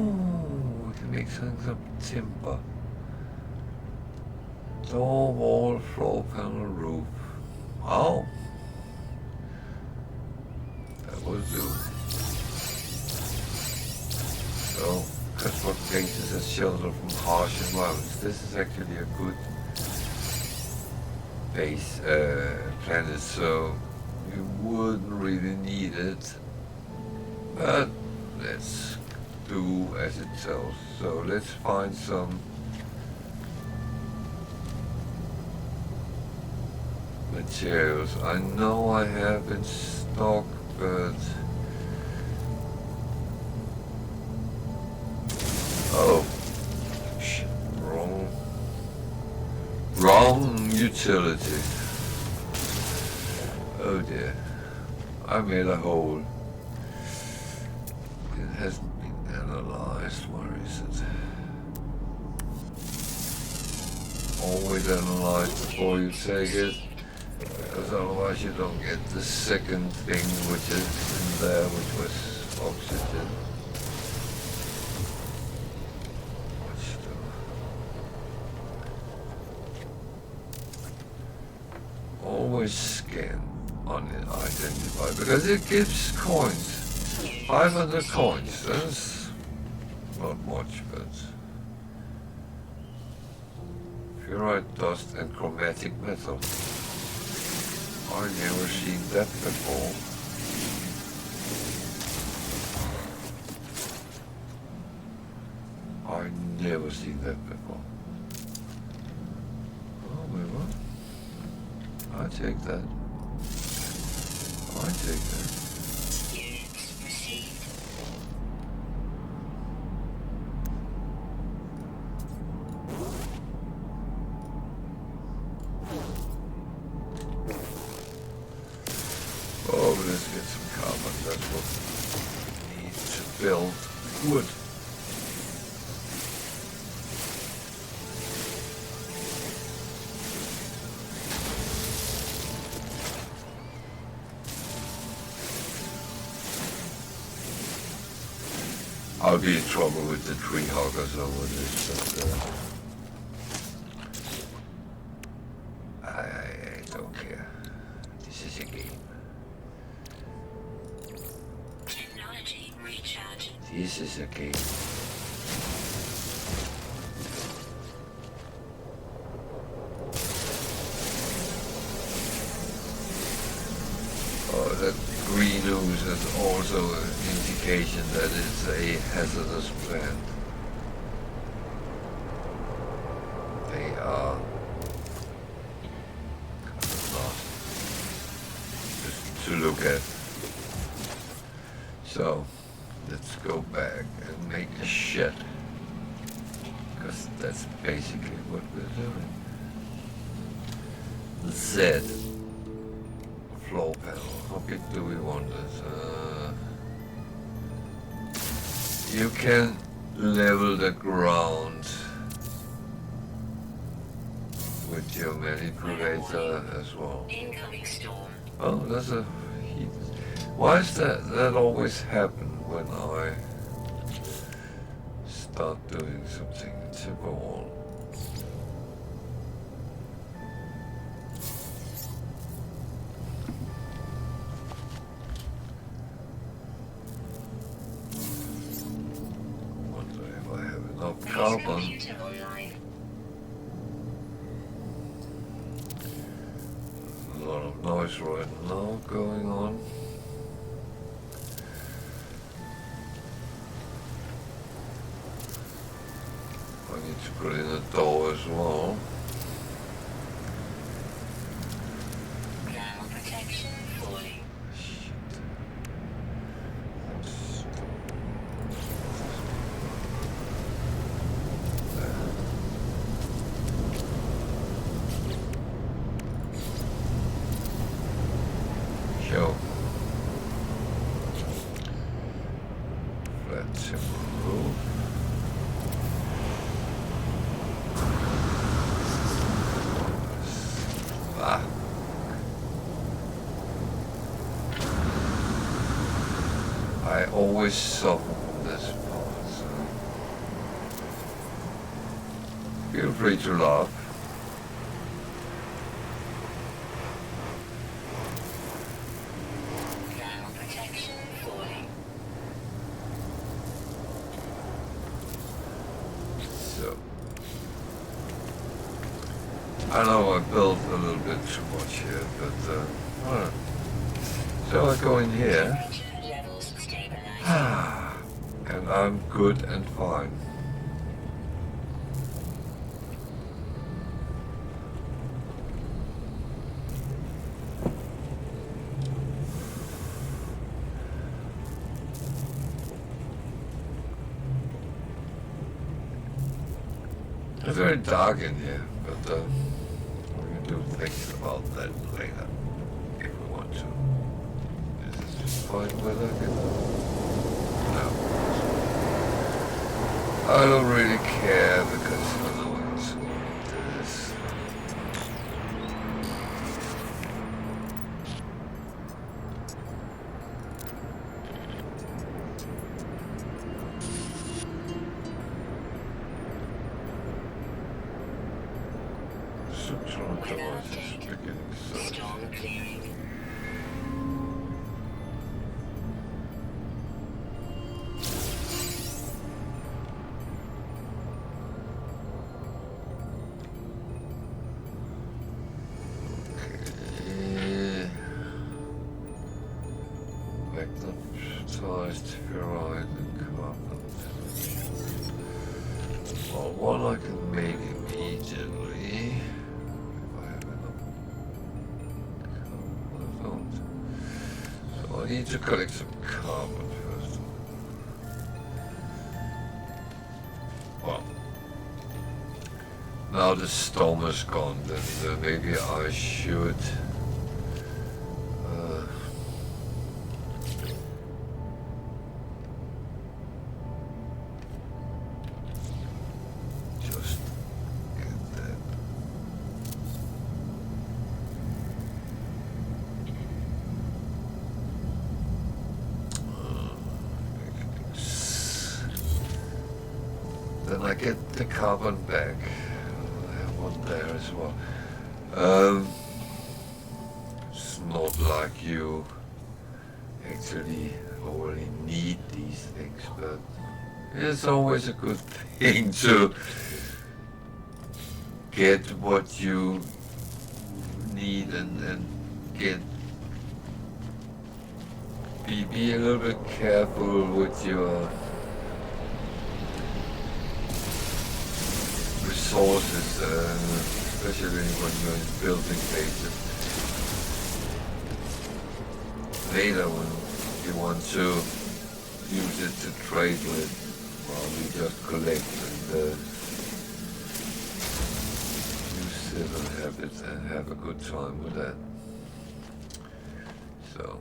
we can make some timber. Door, wall, floor panel, roof. Oh, that will do. So, customer places as shelter from harsh environments. This is actually a good base planet, so you wouldn't really need it. But let's do as it tells. So let's find some materials. I know I have in stock, but oh, wrong utility. Oh dear, I made a hole. It hasn't been analyzed. Where is it? Always analyze before you take it, because otherwise you don't get the second thing which is in there, which was oxygen. Which always scan on it, identify, because it gives coins. 500 coins, that's not much, but fluoride dust and chromatic metal. I've never seen that before. I've never seen that before. Oh, well, I take that. I take that. Units received. Oh, let's get some carbon. That's what we need to build wood. I'll be in trouble with the tree hoggers over this, but I don't care. This is a game. Technology recharge. This is a game. Oh, that green ooze is also an indication that it's a hazardous plant. They are look at. So let's go back and make a shed, because that's basically what we're doing. Z floor panel. How big do we want it? You can level the ground with your manipulator as well. Incoming storm. Oh, there's a heat. Why is that always happen when I start doing something simple? Wonder if I have enough carbon. Computer online. A lot of noise right now going on. I need to put in a door as well. Ground protection falling. Shit. Show. Flat simple roof. Ah. I always suffer from this part, so feel free to laugh. Ground protection falling. So I know I built a little bit too much here, but alright. So I go in here. Temperature levels stabilized. And I'm good and fine. It's very dark in here, but we can do things about that later if we want to. Is this fine weather? No. I don't really care because I know it's like this. Structural devices beginning search. Storm clearing. Okay. Magnetized ferrite and carbon. Well, one I can make immediately. If I have enough carbon, I don't. So I need to collect some carbon first. Well, now the storm is gone, then maybe I should just get that. Then I get the carbon back. I have one there as well. It's not like you actually already need these things, but it's always a good thing to get what you need and get be a little bit careful with your resources, especially when you're building bases. later when you want to use it to trade with, well, you just collect and you sit and have it and have a good time with that. So.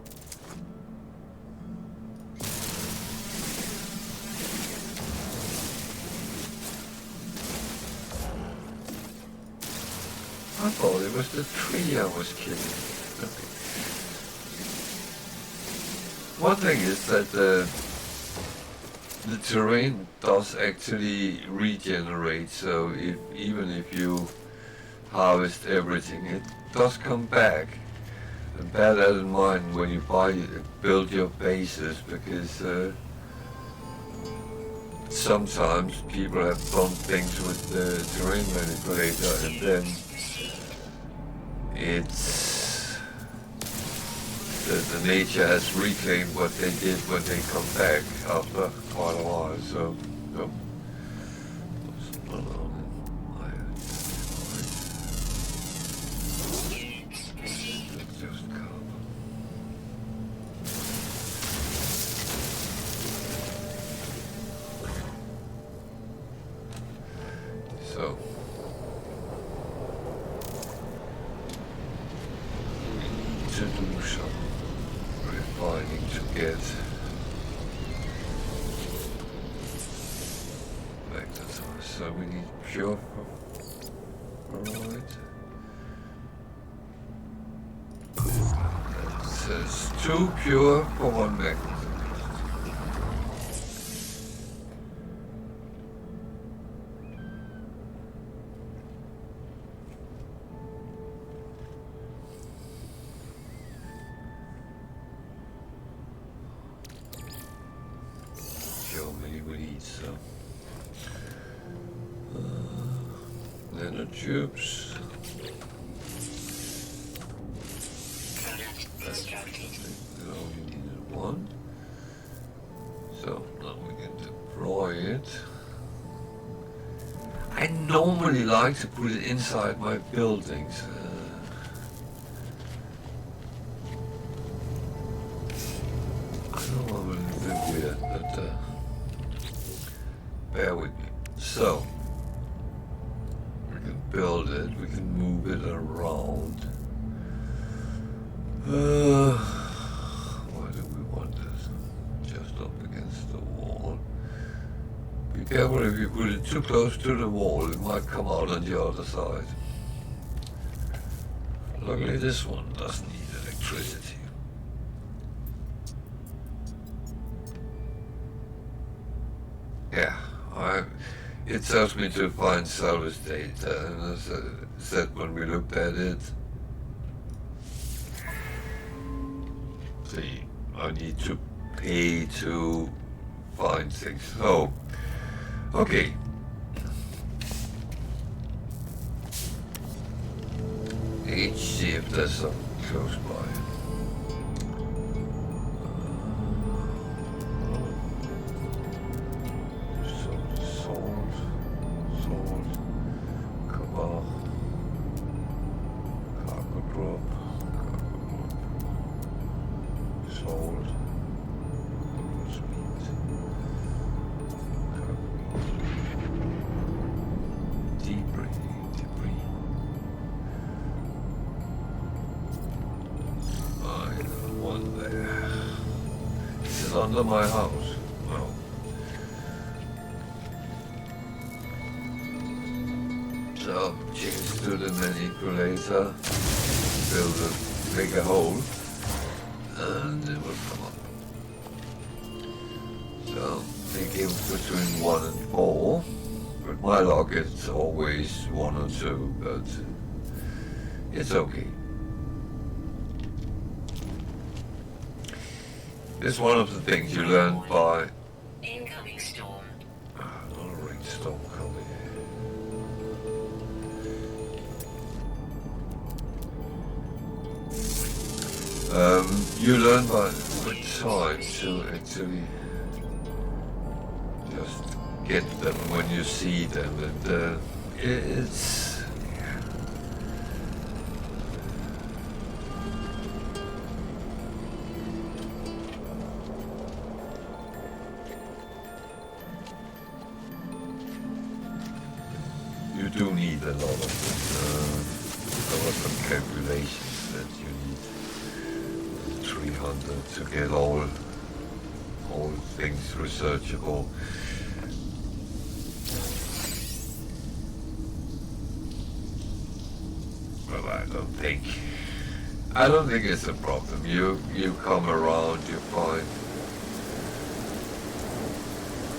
I thought it was the tree I was killing. Okay. One thing is that the terrain does actually regenerate, so even if you harvest everything, it does come back. And bear that in mind when you build your bases, because sometimes people have done things with the terrain manipulator and then it's the nature has reclaimed what they did when they come back after quite a while. So to do some refining to get back to time. So we need pure ferrite. It says 2 pure for 1 magnet. So, nanotubes. We only needed 1. So now we can deploy it. I normally like to put it inside my buildings. I know I'm a little bit weird, but bear with me. So, we can build it, we can move it around. Why do we want this? Just up against the wall. Be careful, if you put it too close to the wall, it might come out on the other side. Luckily this one doesn't need electricity. Yeah. It tells me to find salvage data, and as I said when we looked at it, see, I need to pay to find things. So, okay. See if there's something close by. Under my house. Well, so change to the manipulator, build a bigger hole, and it will come up. So they give between 1 and 4. With my luck it's always 1 or 2, but it's okay. This is one of the things you learn by... Incoming storm. Not a rainstorm coming. You learn by with time to actually just get them when you see them, and it's... lot of it. There were some calculations that you need 300 to get all things researchable. Well, I don't think it's a problem. You come around, you find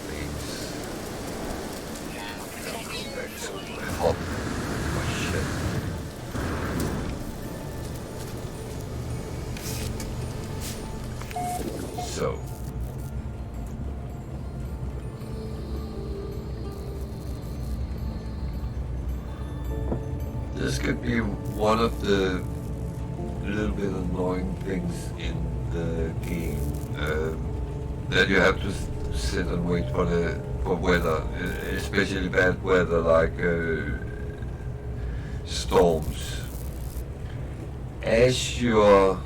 things. I'll go back to my hobby. My shit. So. This could be one of the little bit annoying things in the game, that you have to sit and wait for weather, especially bad weather like storms. As your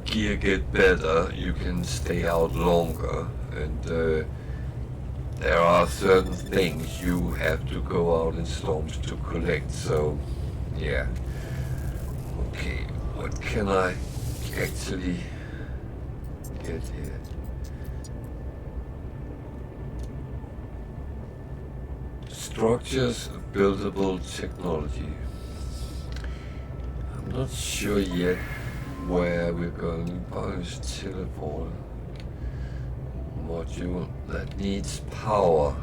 gear get better, you can stay out longer, and there are certain things you have to go out in storms to collect, so yeah. Okay, what can I actually get here? Structures of buildable technology. I'm not sure yet where we're going to buy this teleporter module that needs power.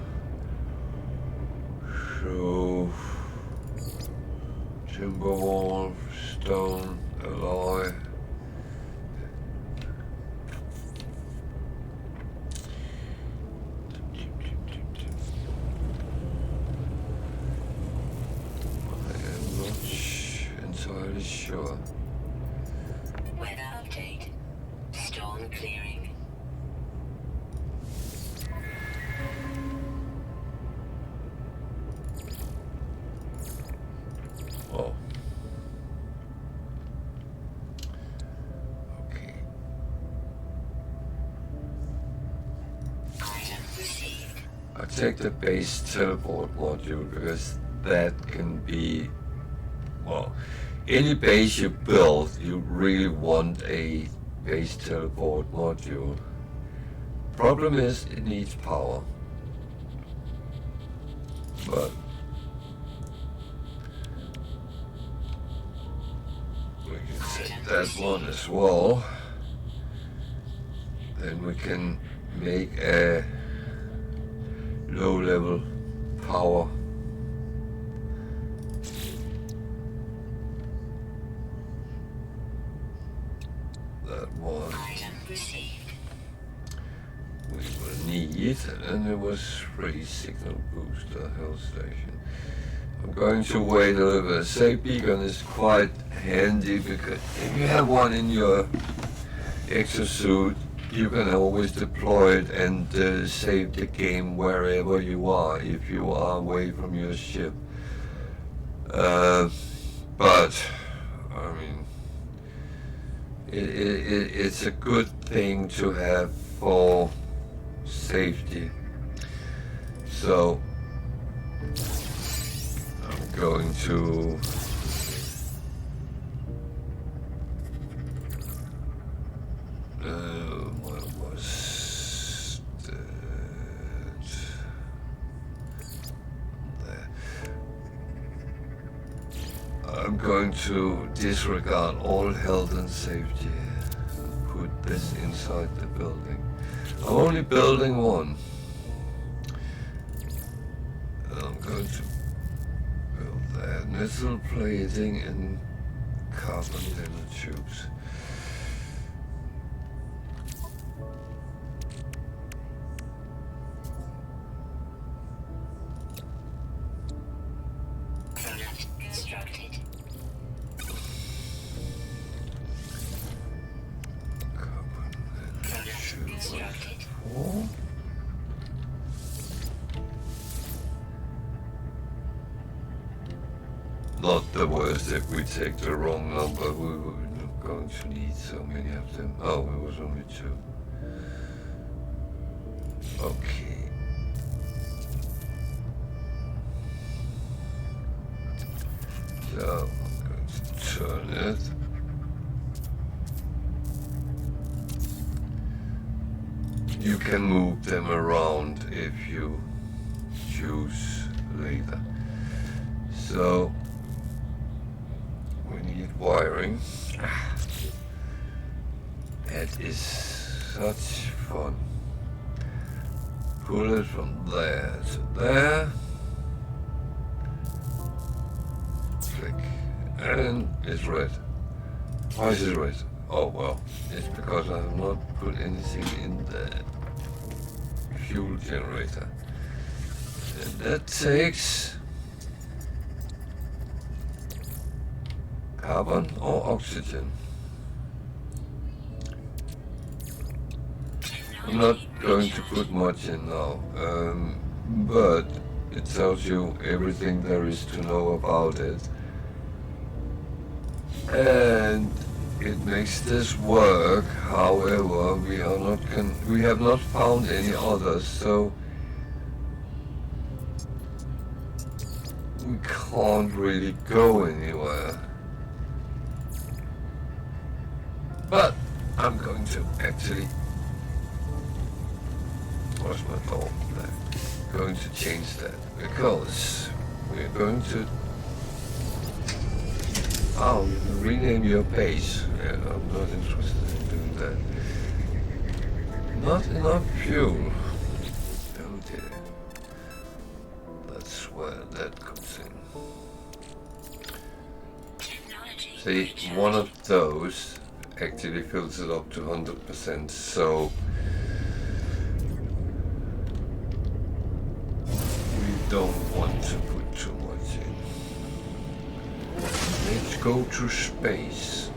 So timber wall, stone, alloy. I am not entirely sure. Weather update. Storm clearing. Oh. Okay. Item received. I take the base teleport module because that can be, well, any base you build, you really want a base teleport module. Problem is, it needs power. But we can take that one as well. Then we can make a low-level power. That one Item received. we will need, and it was free signal booster health station. I'm going to wait a little bit. Save beacon is quite handy because if you have one in your exosuit, you can always deploy it and save the game wherever you are if you are away from your ship. But I mean, it's a good thing to have for safety. So I'm going to what was that? There. I'm going to disregard all health and safety and put this inside the building. I'm only building one. And I'm going to build that metal plating and carbon nanotubes. Product constructed. Carbon Product nanotube. constructed. Four. Not the worst if we take the wrong number. We were not going to need so many of them. Oh, it was only two. Okay. So I'm going to turn it. You can move them around if you choose later. So we need wiring. It is such fun. Pull it from there to there. Click. And it's red. Why is it red? Oh well, it's because I have not put anything in the fuel generator. And that takes carbon or oxygen. I'm not going to put much in now, but it tells you everything there is to know about it. And it makes this work. However, we have not found any others, so we can't really go anywhere. But I'm going to actually where's my door there? Going to change that because we're going to rename your base. Yeah, I'm not interested in doing that. Not enough fuel. Oh dear. That's where that comes in. See, one of those actually fills it up to 100%, so we don't want to put too much in. Let's go to space,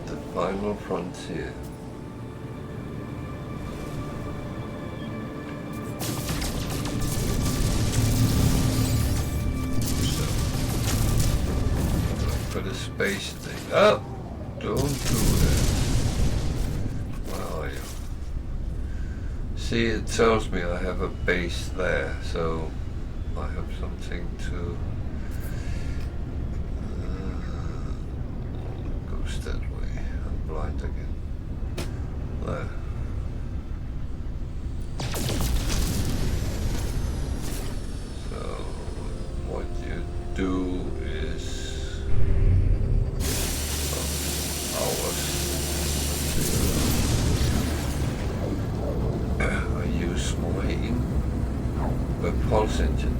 the final frontier. So, for the space thing. Oh, don't do that. Where are you? See, it tells me I have a base there, so I have something to. Goes that way. I'm blind again. There. So what you do is I use my pulse engine.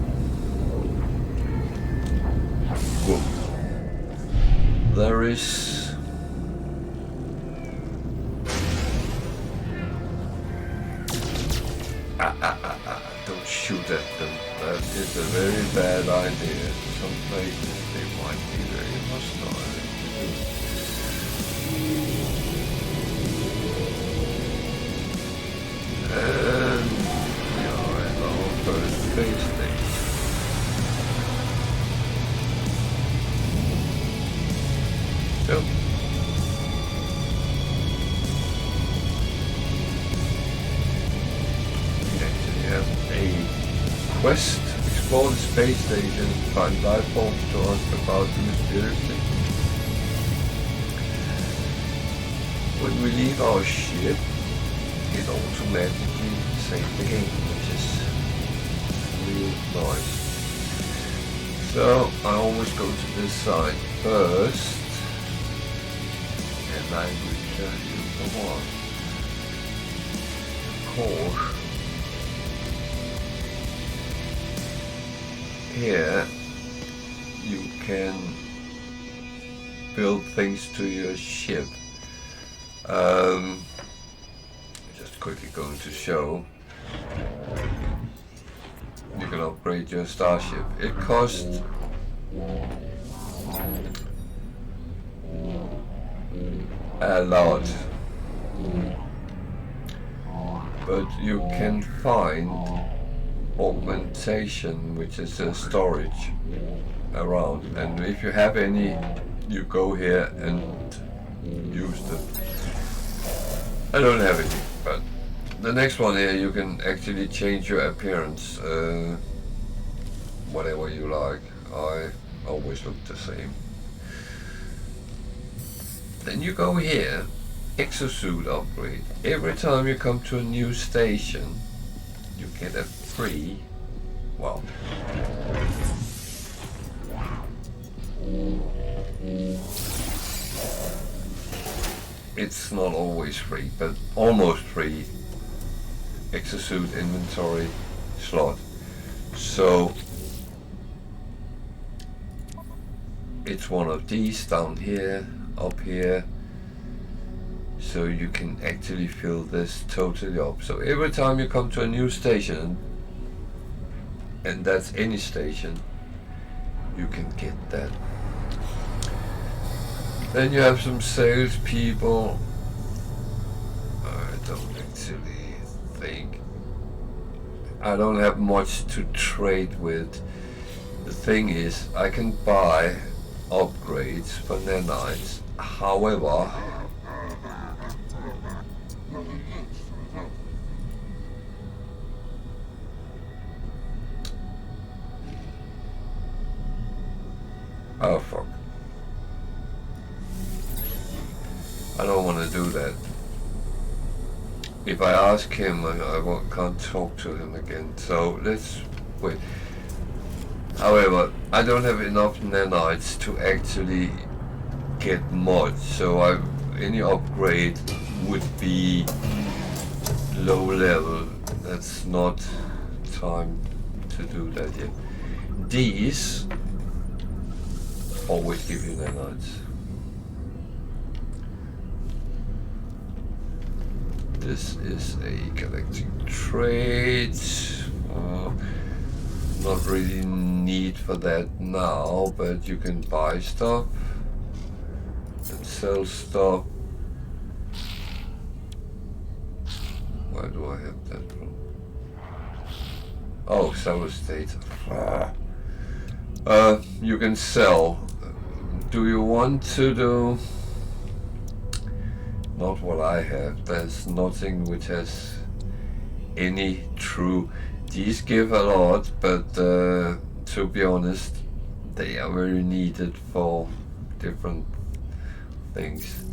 Boom. There is don't shoot at them. That is a very bad idea. Some places they might be very hostile. And we are at our first space station. So quest, explore the space station, find life forms to ask about the mysterious thing. When we leave our ship, it automatically saves the game, which is real nice. So I always go to this side first, and I will tell you the one. Of course. Here you can build things to your ship. Just quickly going to show. You can upgrade your starship. It costs a lot, but you can find augmentation, which is a storage around, and if you have any, you go here and use them. I don't have any, but the next one here you can actually change your appearance, whatever you like. I always look the same. Then you go here, exosuit upgrade. Every time you come to a new station, you get a free, well, it's not always free, but almost free exosuit inventory slot. So it's one of these down here, up here, so you can actually fill this totally up. So every time you come to a new station, and that's any station, you can get that. Then you have some salespeople. I don't actually think, I don't have much to trade with. The thing is, I can buy upgrades for nanites. However, oh fuck, I don't want to do that. If I ask him, I can't talk to him again, so let's wait. However, I don't have enough nanites to actually get much, so any upgrade would be low level. That's not time to do that yet. These always give you nanites. This is a collecting trade. Not really need for that now, but you can buy stuff and sell stuff. Where do I have that from? Oh, sell data. You can sell. Do you want to do? Not what I have. There's nothing which has any true. These give a lot, but to be honest, they are very needed for different things.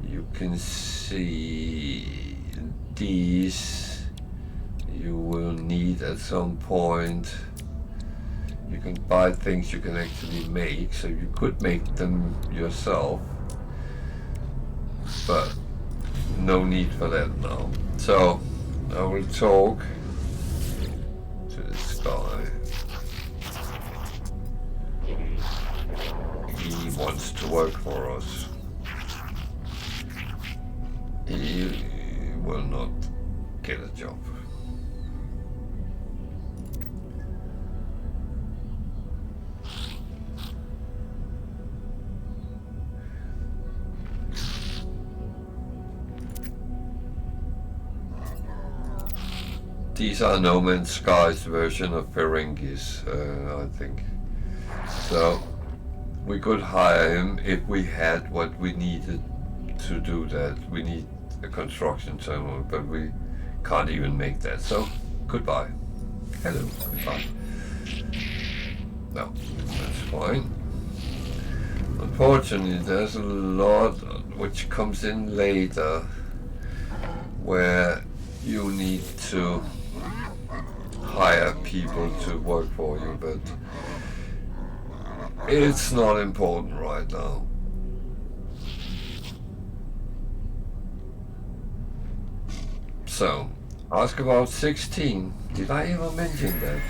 You can see these you will need at some point. You can buy things you can actually make, so you could make them yourself, but no need for that now. So I will talk to this guy. He wants to work for us. He will not get a job. These are No Man's Sky's version of Ferengis, I think. So we could hire him if we had what we needed to do that. We need a construction terminal, but we can't even make that. So goodbye. Hello, goodbye. No, that's fine. Unfortunately, there's a lot which comes in later where you need to hire people to work for you, but it's not important right now. So, ask about 16. Did I ever mention that?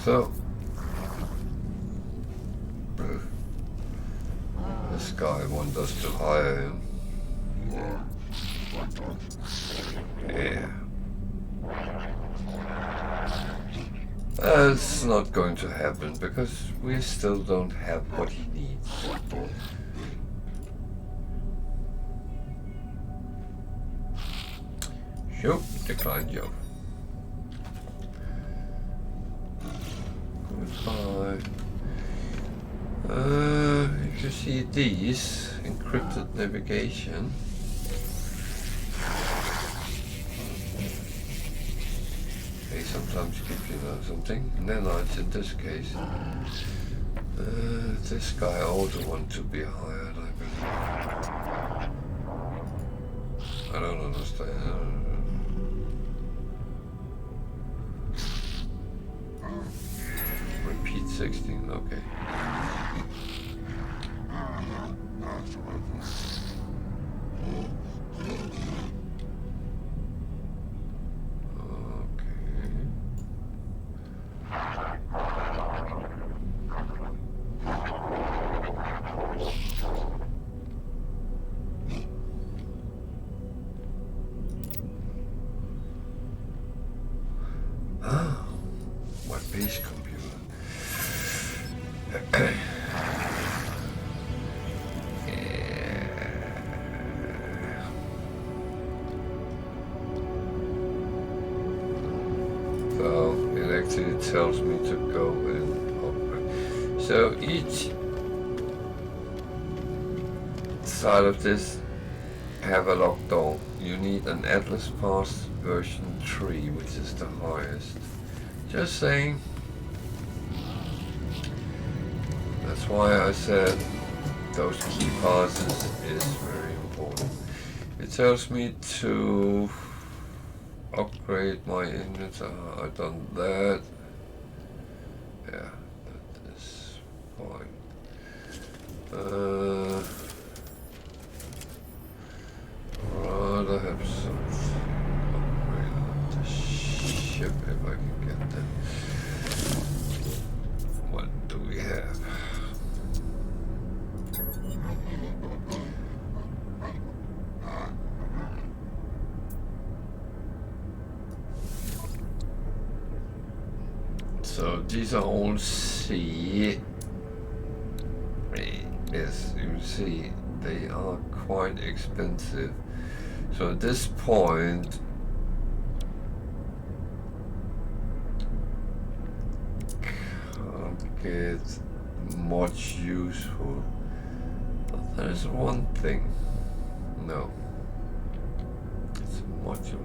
So, this guy wants us to hire him. Yeah. It's not going to happen because we still don't have what he needs. Sure, decline job. Goodbye. If you see these, encrypted navigation. They sometimes give you something. Nanites in this case. This guy also wants to be hired, I believe. I don't understand. Repeat 16, okay. My base computer. So it actually tells me to go and open. So each side of this have a locked door. You need an Atlas Pass version 3, which is the highest. Just saying. That's why I said those key passes is very important. It tells me to upgrade my inventory. I've done that. Yeah, that is fine. Rather have something upgraded on the ship if I can get that. What do we have? So these are all C. Yes, you see, they are quite expensive. So at this point, can't get much useful. But there's one thing. No. It's modular.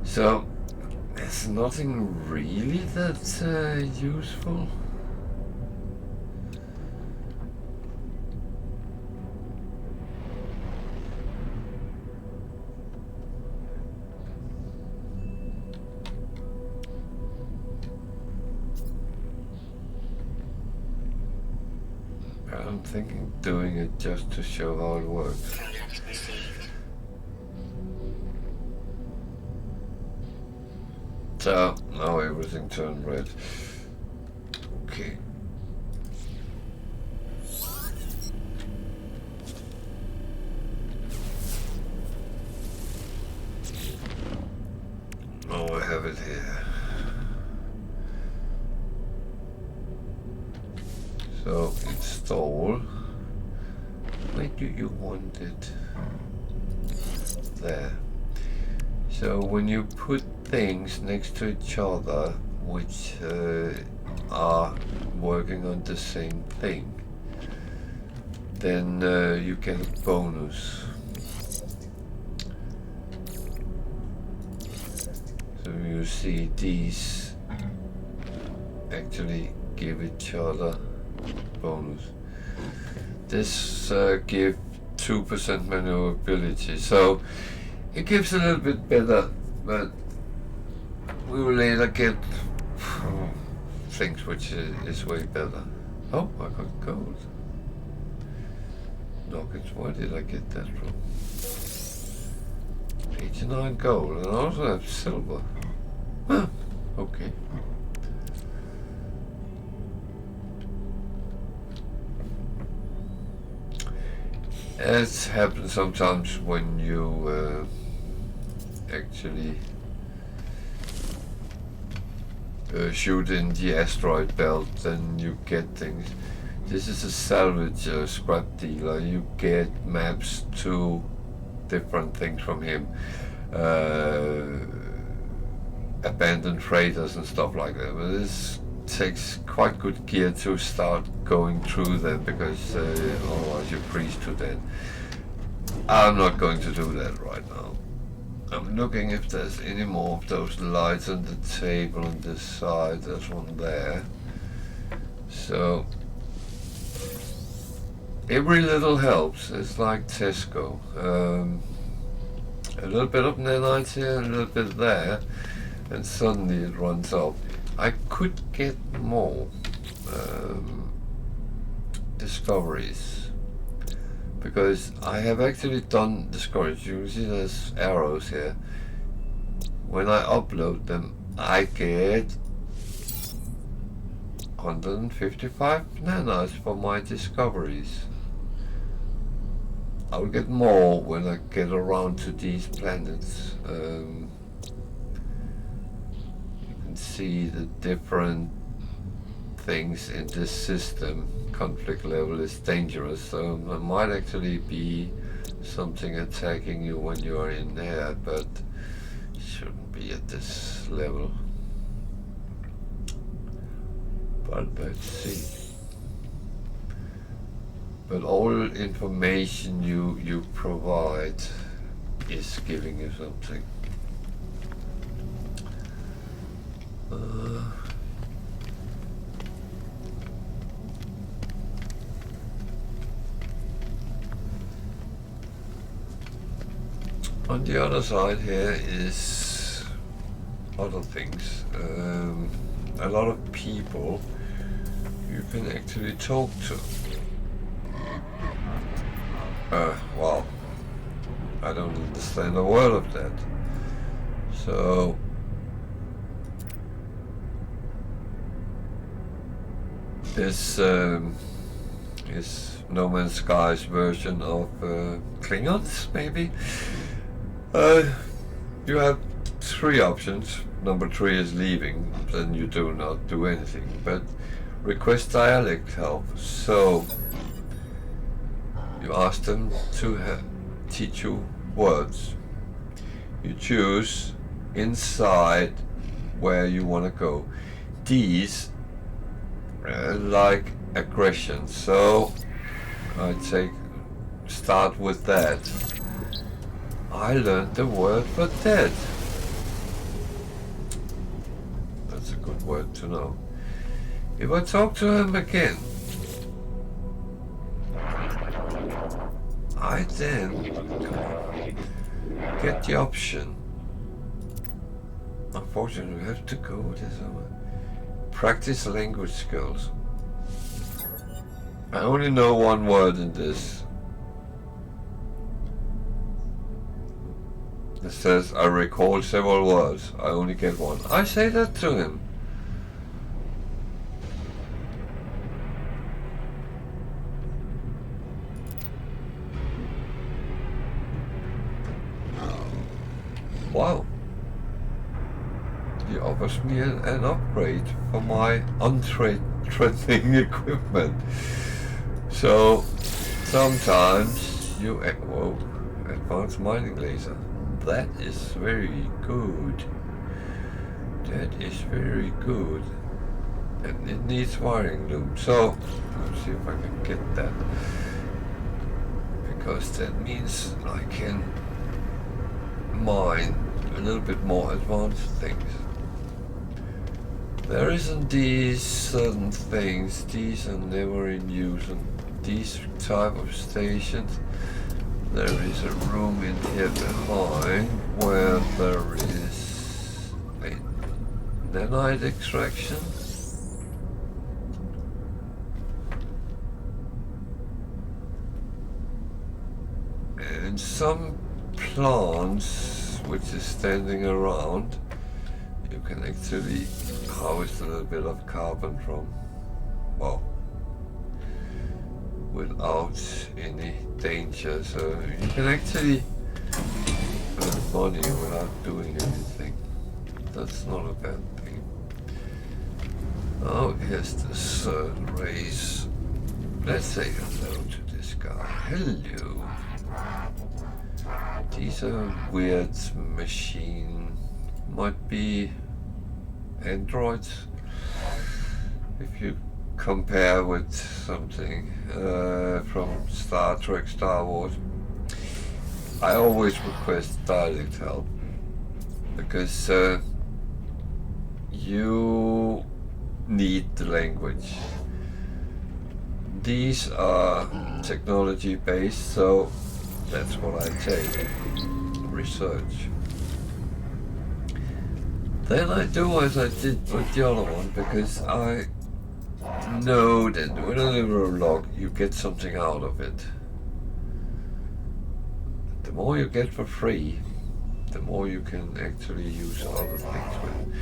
So there's nothing really that's useful. I'm thinking doing it just to show how it works. Product received. So now everything turned red. Okay. Now I have it here. So install. Where do you want it? There. So when you put things next to each other which are working on the same thing, then you get a bonus. So you see these actually give each other bonus. This gives 2% maneuverability, so it gives a little bit better, but we will later get things which is way better. Oh, I got gold. Nuggets, where did I get that from? 89 gold, and I also have silver. Huh, okay. It happens sometimes when you actually shoot in the asteroid belt, then you get things. This is a salvage scrap dealer. You get maps to different things from him. Abandoned freighters and stuff like that. But it's takes quite good gear to start going through them, because otherwise you freeze to death. I'm not going to do that right now. I'm looking if there's any more of those lights on the table on this side. There's one there. So every little helps. It's like Tesco. A little bit of nanites here, a little bit there, and suddenly it runs out. I could get more discoveries, because I have actually done discoveries. You see there's arrows here. When I upload them, I get 155 nanites for my discoveries. I'll get more when I get around to these planets. You can see the different things in this system. Conflict level is dangerous, so there might actually be something attacking you when you are in there, but it shouldn't be at this level. But let's see. But all information you provide is giving you something. On the other side here is other things. A lot of people you can actually talk to. Wow, I don't understand a word of that. So this is No Man's Sky's version of Klingons, maybe. You have 3 options. Number 3 is leaving, then you do not do anything, but request dialect help. So you ask them to teach you words. You choose inside where you want to go. These like aggression, so I start with that. I learned the word for dead. That's a good word to know. If I talk to him again, I then get the option. Unfortunately, we have to go this way. Practice language skills. I only know one word in this. It says, I recall several words. I only get one. I say that to him. Wow. He offers me an upgrade for my unthreatening equipment. So sometimes you whoa, advanced mining laser. That is very good. That is very good. And it needs wiring loom. So let's see if I can get that. Because that means I can mine a little bit more advanced things. There isn't these certain things, these are never in use on these type of stations. There is a room in here behind where there is a nanite extraction. And some plants which is standing around, you can actually harvest a little bit of carbon from, well, without any danger. So you can actually earn money without doing anything. That's not a bad thing. Oh, here's the third race. Let's say hello to this guy. Hello. These are weird machine, might be androids. if you compare with something from Star Trek, Star Wars, I always request dialect help because you need the language. These are technology based, so that's what I take. Research. Then I do as I did with the other one, because I know that with a liberal log you get something out of it. The more you get for free, the more you can actually use other things with.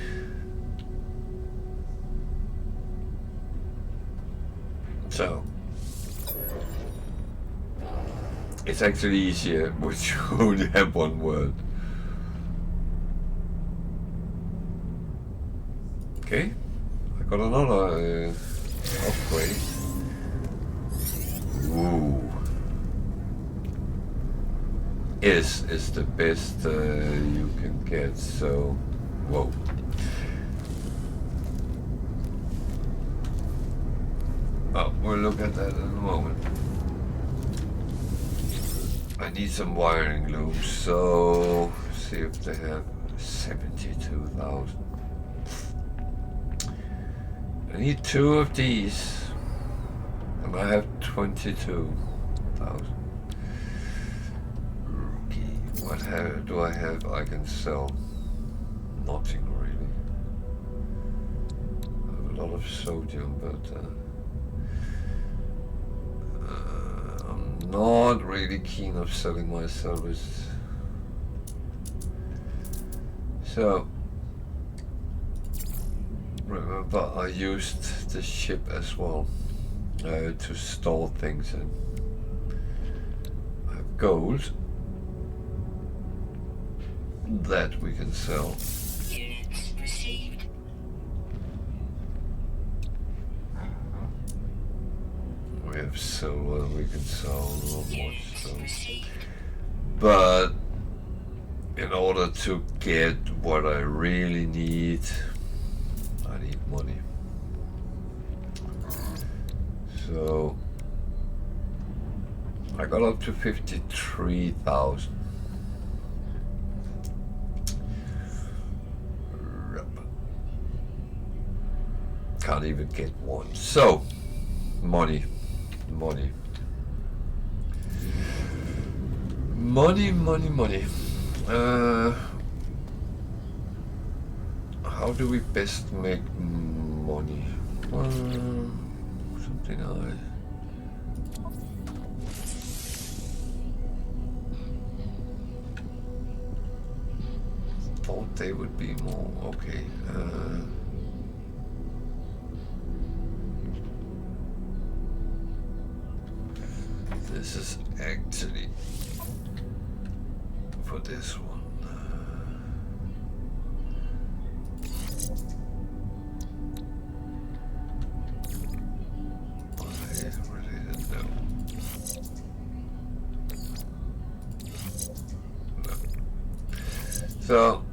So it's actually easier when you only have one word. Okay, I got another upgrade. Ooh. S is the best you can get, so whoa. Oh, we'll look at that in a moment. I need some wiring loops, so see if they have 72,000. I need 2 of these, and I have 22,000. Okay, what do I have I can sell? Nothing really. I have a lot of sodium, but I'm not really keen of selling my service. So remember, I used the ship as well to store things in. I have gold that we can sell. Units received. We have silver we can sell, not much. Units So. received. But in order to get what I really need, I need money. So I got up to 53,000. Can't even get one. So money. How do we best make money? Something I thought they would be more okay. This is actually for this one. I really didn't know. No. So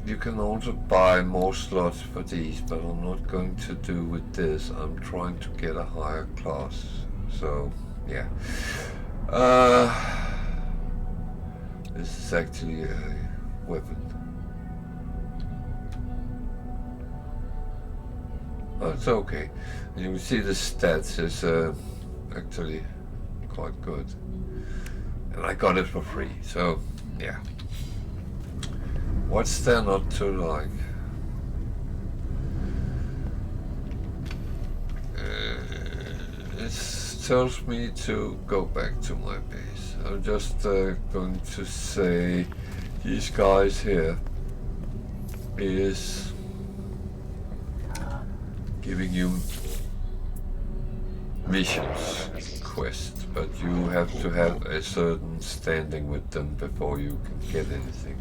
you can also buy more slots for these, but I'm not going to do with this. I'm trying to get a higher class. So yeah, this is actually a weapon. Oh, it's okay. And you can see the stats is actually quite good, and I got it for free. So yeah, what's there not to like? It tells me to go back to my base. I'm just going to say these guys here is giving you missions, quests, but you have to have a certain standing with them before you can get anything.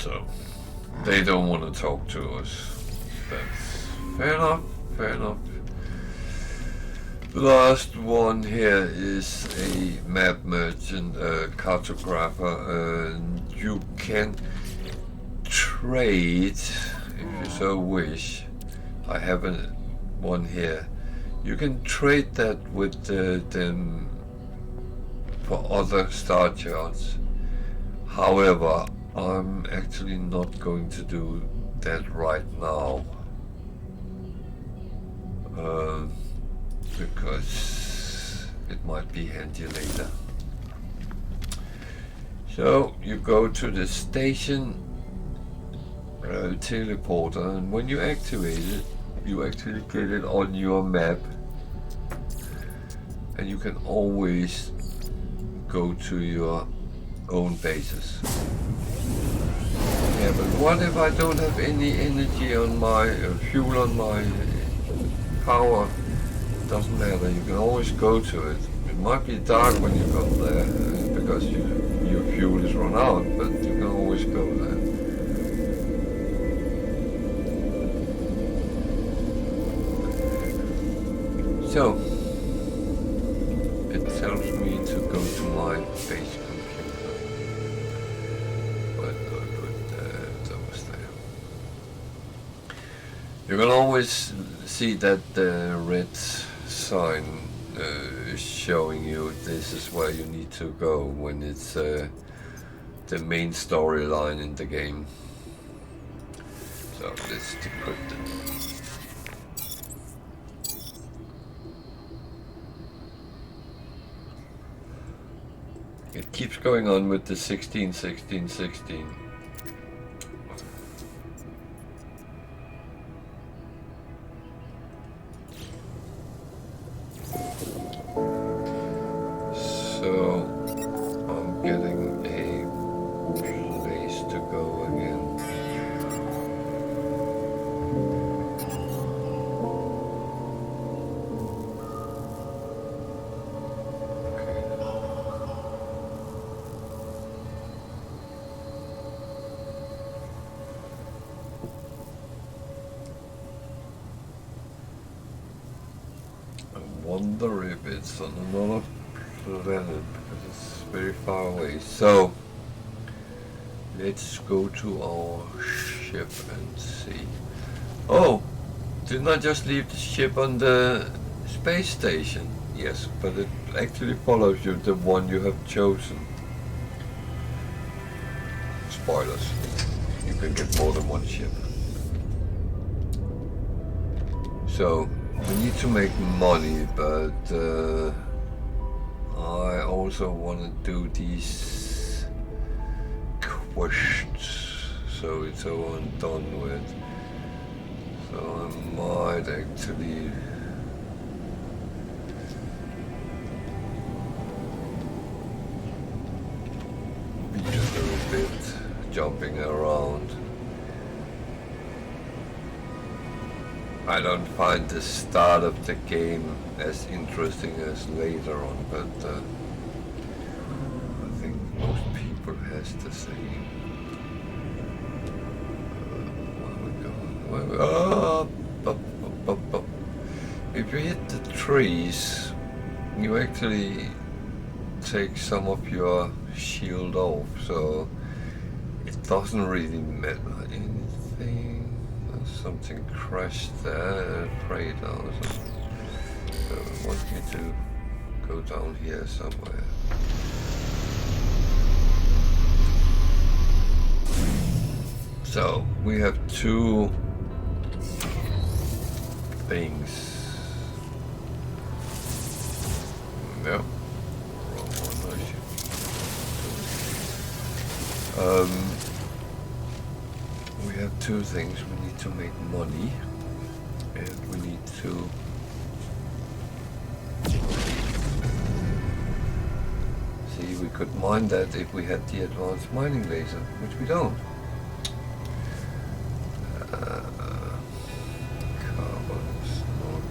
So they don't want to talk to us. That's fair enough, fair enough. The last one here is a map merchant, cartographer, and you can trade if you so wish. I have one here. You can trade that with them for other star charts. However, I'm actually not going to do that right now. Because it might be handy later. So you go to the station teleporter, and when you activate it, you actually get it on your map, and you can always go to your own bases. Yeah, but what if I don't have any energy on my fuel on my power? Doesn't matter, you can always go to it. It might be dark when you go there because your fuel is run out, but you can always go there. So it tells me to go to my base computer, but I put those there. You can always see that the red sign is showing you this is where you need to go when it's the main storyline in the game. So let's decrypt it. It keeps going on with the 16, 16, 16. So I'm getting a place to go again. I wonder if it's on another planet because it's very far away. So let's go to our ship and see. Oh, didn't I just leave the ship on the space station? Yes, but it actually follows you the one you have chosen. Spoilers. You can get more than one ship. So we need to make money, but I also want to do these quests so it's over and done with. So I might actually be a little bit jumping around. I don't find the start of the game as interesting as later on, but I think most people has the same. Where we going? If you hit the trees, you actually take some of your shield off, so it doesn't really matter anything. Something crashed there, prayed or something. So I want me to go down here somewhere. So we have two things. No, wrong one. We have two things. We need to make money, and we need to see. We could mine that if we had the advanced mining laser, which we don't. Carbons, not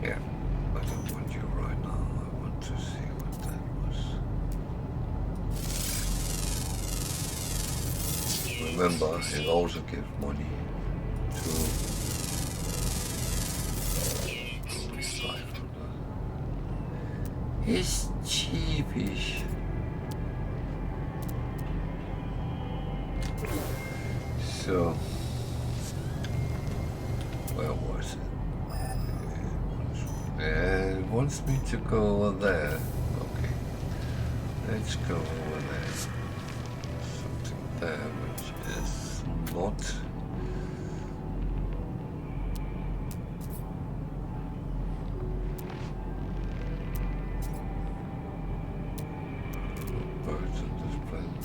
yeah, I don't want you right now. I want to see what that was. remember it also gives money to 500. It's cheapish. So, where was it? It wants me to go over there. Okay, let's go over there. Something there which is not. Birds on this planet.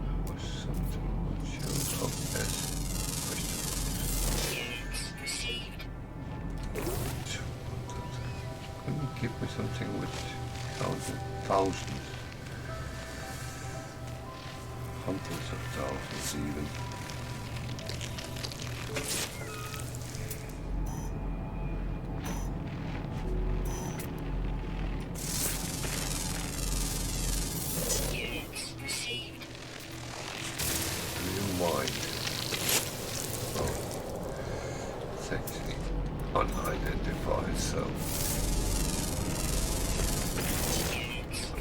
There was something which shows up as vegetables. Couldn't you give me something which counts in thousands? Hundreds of thousands even. It's actually unidentified, so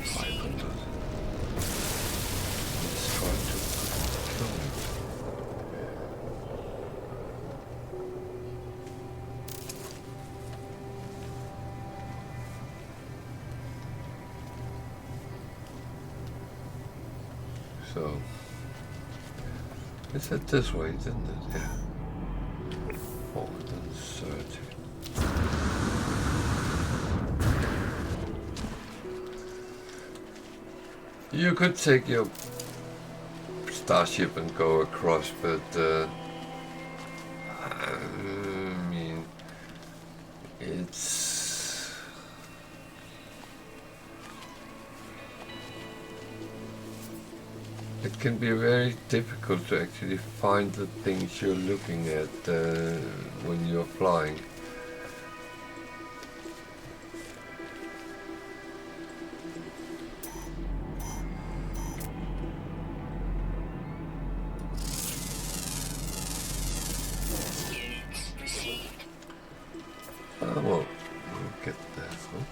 500. Let's try to kill it. So it's it this way, didn't it? Yeah. 430. You could take your starship and go across, but I mean, it can be very difficult to actually find the things you're looking at when you're flying. Well, we'll get there. Huh?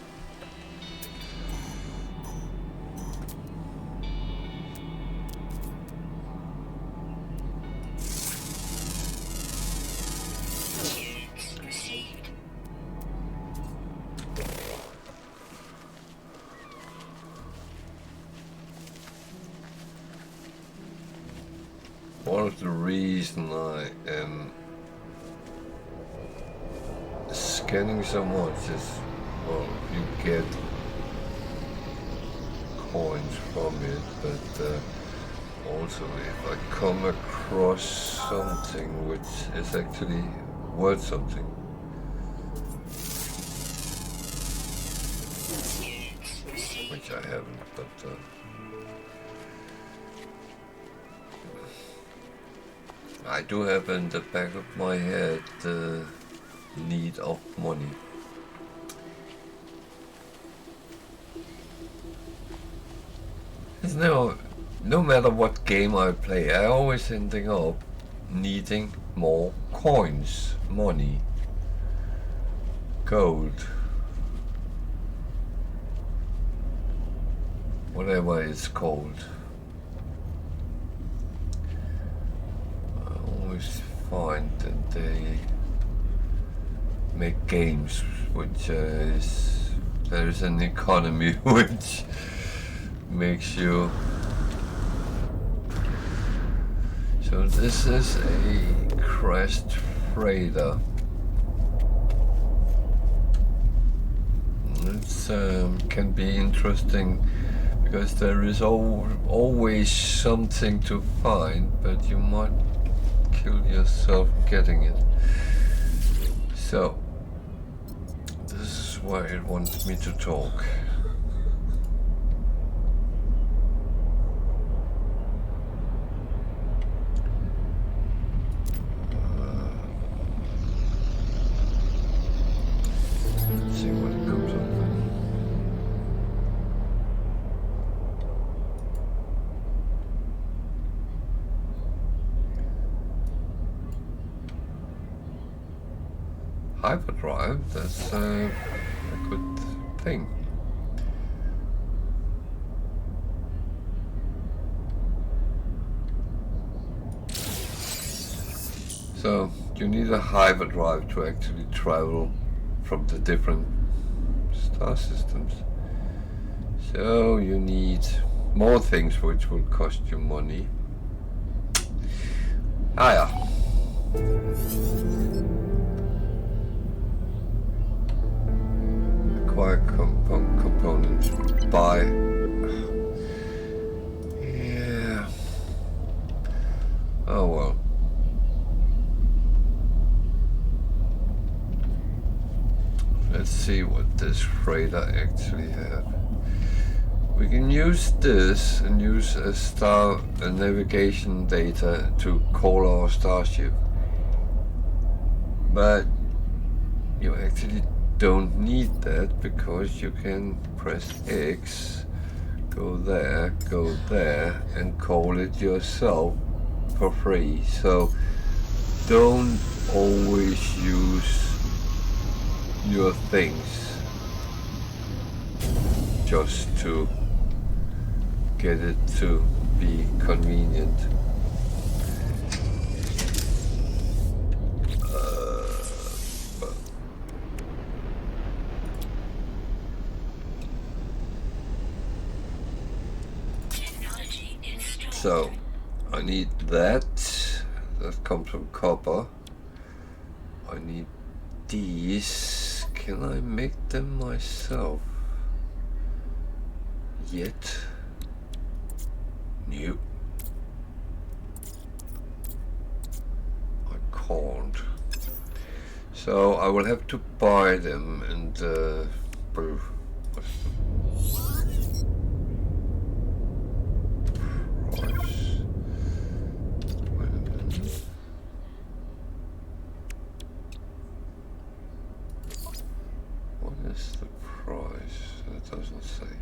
One of the reasons I am scanning so much is, well, you get coins from it, but also if I come across something which is actually worth something. Which I haven't, but I do have in the back of my head the need of money. It's no matter what game I play, I always ending up needing more coins, money, gold, whatever it's called. Find that they make games which there is an economy which makes you. So this is a crashed freighter. It can be interesting because there is always something to find, but you might kill yourself getting it. So this is why it wants me to talk. Let's see what it comes up with. hyperdrive, that's a good thing. So you need a hyperdrive to actually travel from the different star systems. So you need more things which will cost you money. Ah yeah. Acquire components. Buy. Yeah. Oh well. Let's see what this freighter actually have. We can use this and use a navigation data to call our starship, but you actually don't need that because you can press X, go there, and call it yourself for free. So don't always use your things just to get it to be convenient. Technology installed. So I need that comes from copper. I need these. Can I make them myself yet? Nope. I can't. So I will have to buy them and what's the price? Wait a minute. What is the price? It doesn't say.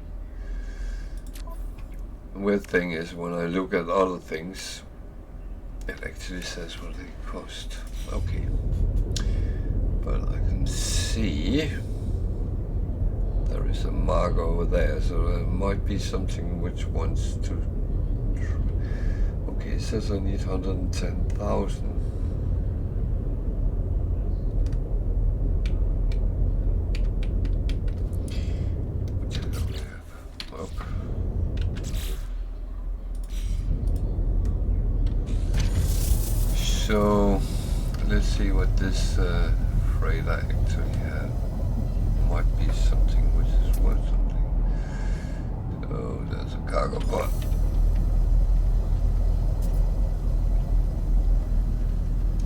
The weird thing is when I look at other things, it actually says what they cost. Okay. But I can see there is a mark over there, so there might be something which wants to. Okay, it says I need 110,000. Which I don't have. Well. So let's see what this freighter actually has. Might be something which is worth something. So there's a cargo bot.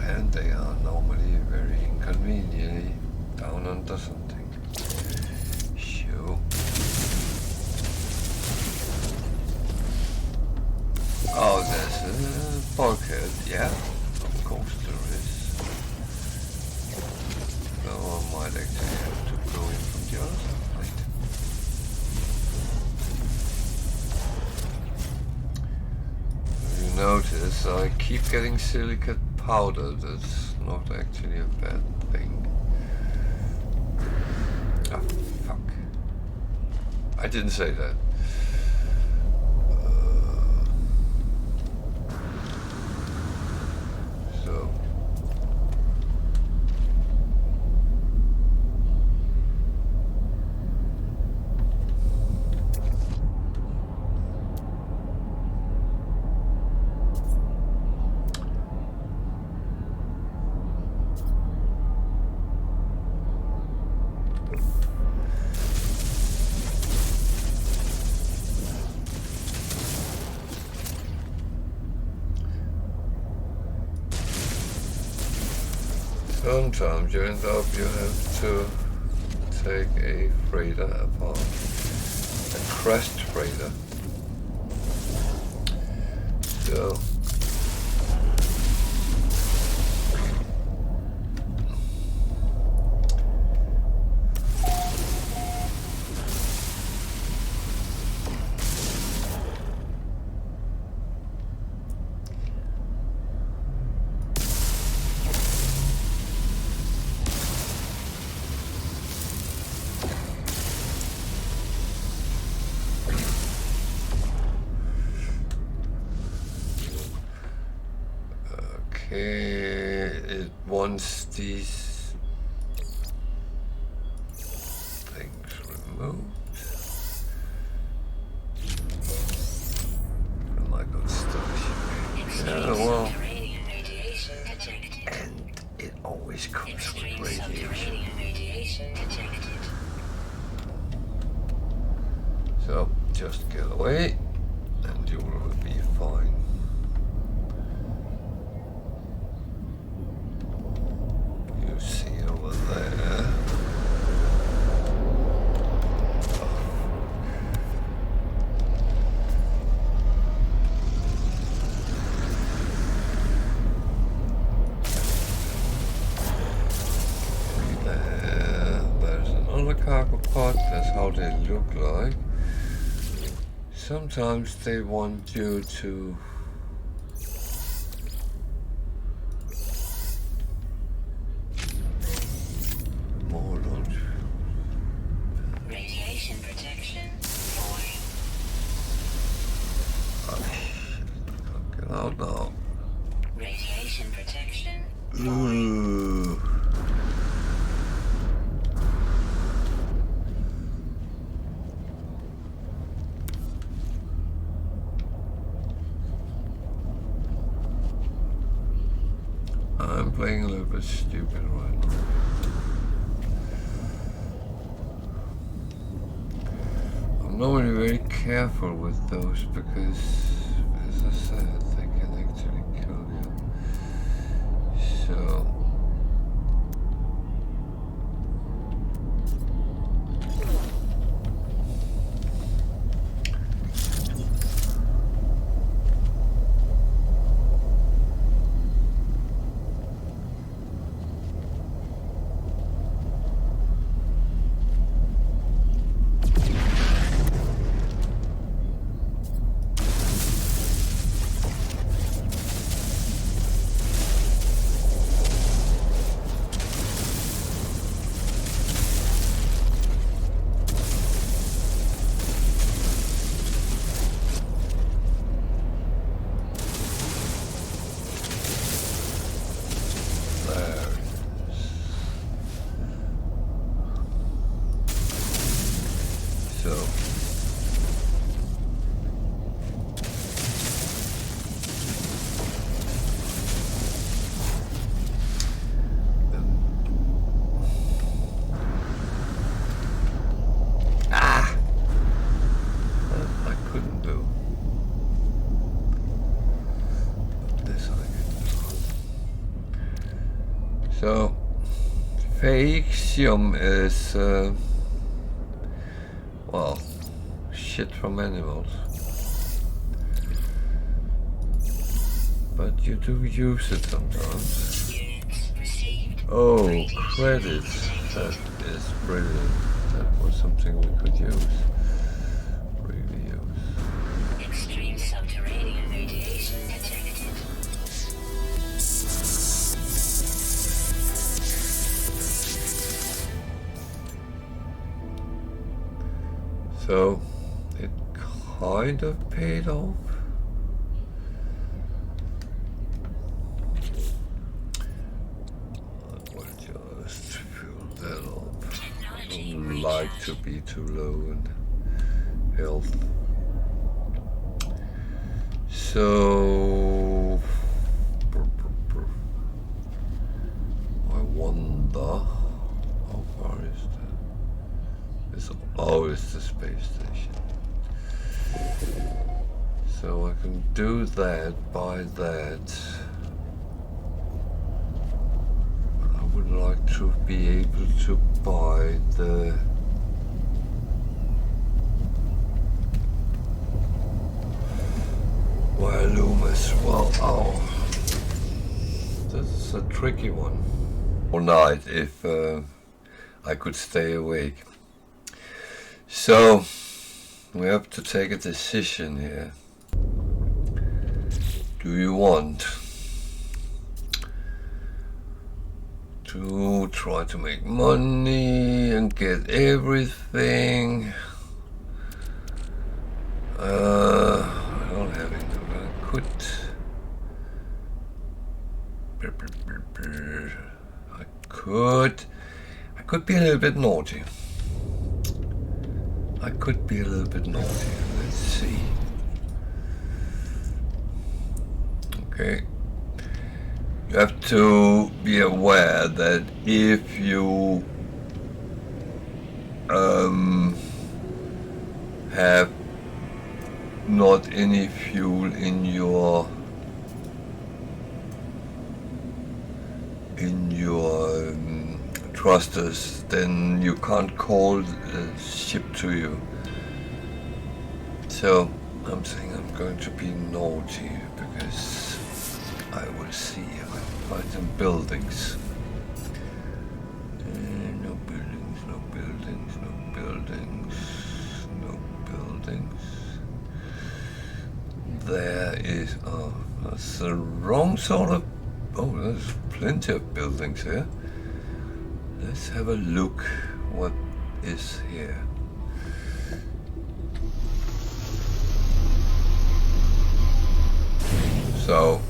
And they are normally very inconveniently down under something. Sure. Oh, there's a bulkhead, yeah. Of course there is. So I might actually have to go in from the other side. You notice I keep getting silicate powder. That's not actually a bad thing. Ah, fuck. I didn't say that. So sometimes you end up, you have to take a freighter apart, a crashed freighter. So Okay, it wants these things removed. And I got stuck. Yeah, well, and it always comes with radiation. So just get away and you will be fine. You see over there. There's another cargo pod. That's how they look like. Sometimes they want you to more launch. Radiation protection. Oh shit, I can't get out now. Radiation protection. Ooh. I'm playing a little bit stupid right now. I'm normally very careful with those because, as I said, they can actually kill you. So. So, Phaeaxium is, well, shit from animals. But you do use it sometimes. Oh, credits. That is brilliant. That was something we could use. Really use. Extreme subterranean radiation detected. So, it kind of paid off. I will just fill that up. I don't like to be too low in health. So, I wonder, how far is that? It's always the space station. So I can do that, buy that. But I would like to be able to buy the Loom as well. Oh, this is a tricky one. All night if I could stay awake. So we have to take a decision here. Do you want to try to make money and get everything? I don't have it. I could I could be a little bit naughty. Let's see. Okay. You have to be aware that if you have not any fuel in your thrusters, then you can't call the ship to you. So I'm saying I'm going to be naughty because I will see if I can find some buildings. No buildings, no buildings, no buildings, no buildings. There is, oh, that's the wrong sort of, oh, there's plenty of buildings here. Let's have a look what is here. So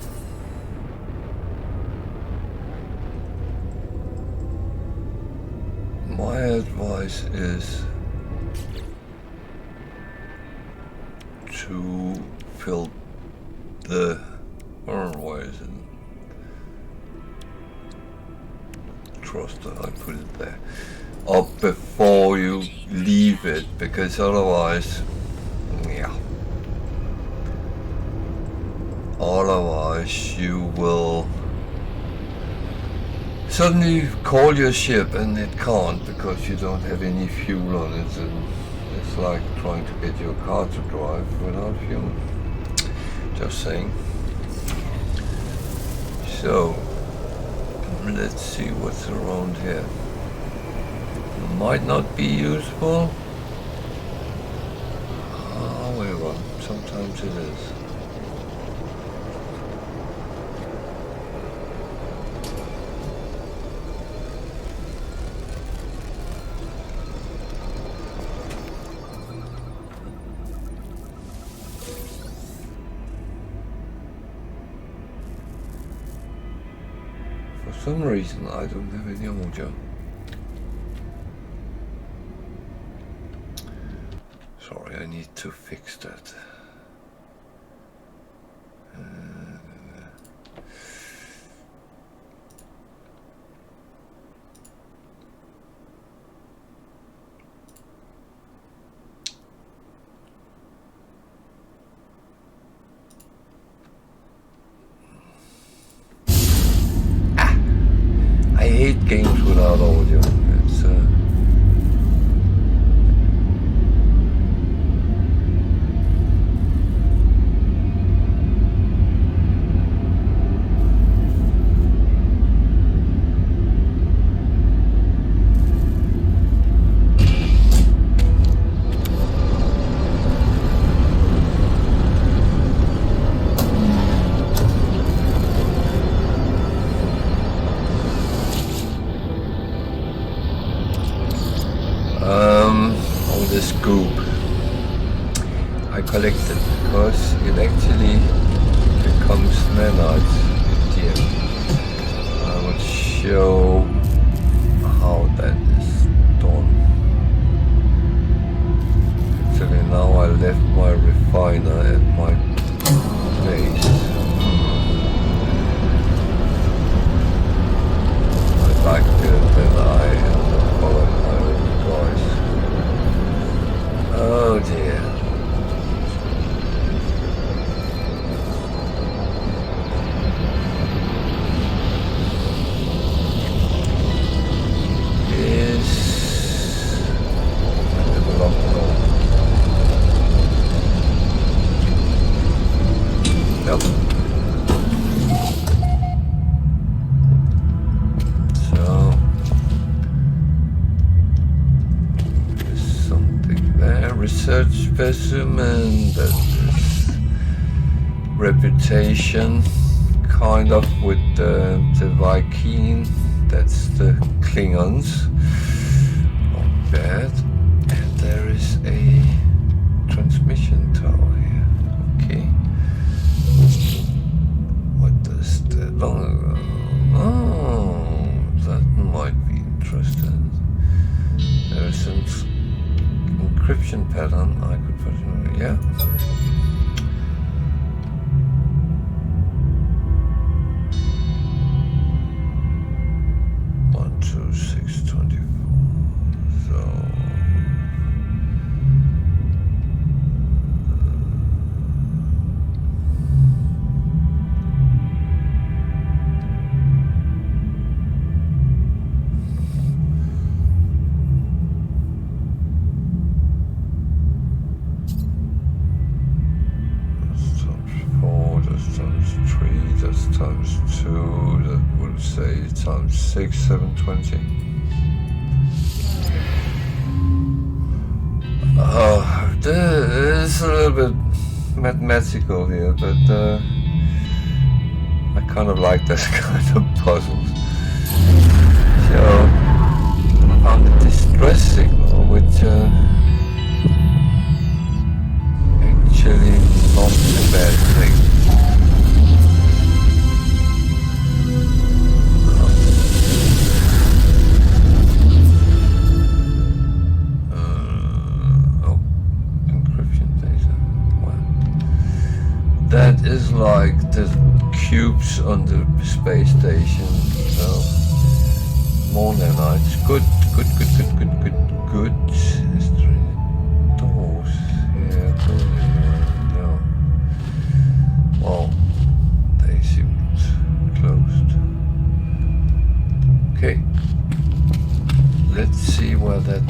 my advice is to fill the, where is it? Thruster, I put it there, up before you leave it, because otherwise, you will suddenly call your ship and it can't because you don't have any fuel on it, and it's like trying to get your car to drive without fuel. Just saying. So let's see what's around here. Might not be useful, however, sometimes it is. For some reason I don't have any audio. Sorry, I need to fix that. I hate games without audio. It's all this goop I collected because it actually becomes nanites at the end. I will show how that is done. Actually now I left my refiner at my place. I liked it and I followed my advice. Oh dear. Yep. So there's something there. Research specimen. That is reputation, kind of with the Viking. That's the Klingons. Not bad. And there is a transmission tower here. Okay. What does that? Oh, encryption pattern. I could put it, yeah. 0624. So that's times 4, that's times 3, that's times 2, that will say times 6, 720. This is a little bit mathematical here, but I kind of like this kind of puzzles. So I found a distress signal, which actually not a bad thing. That is like the cubes on the space station. So more nanites. Good. Is there any doors? Yeah, no. Well, they seemed closed. Okay. Let's see where that.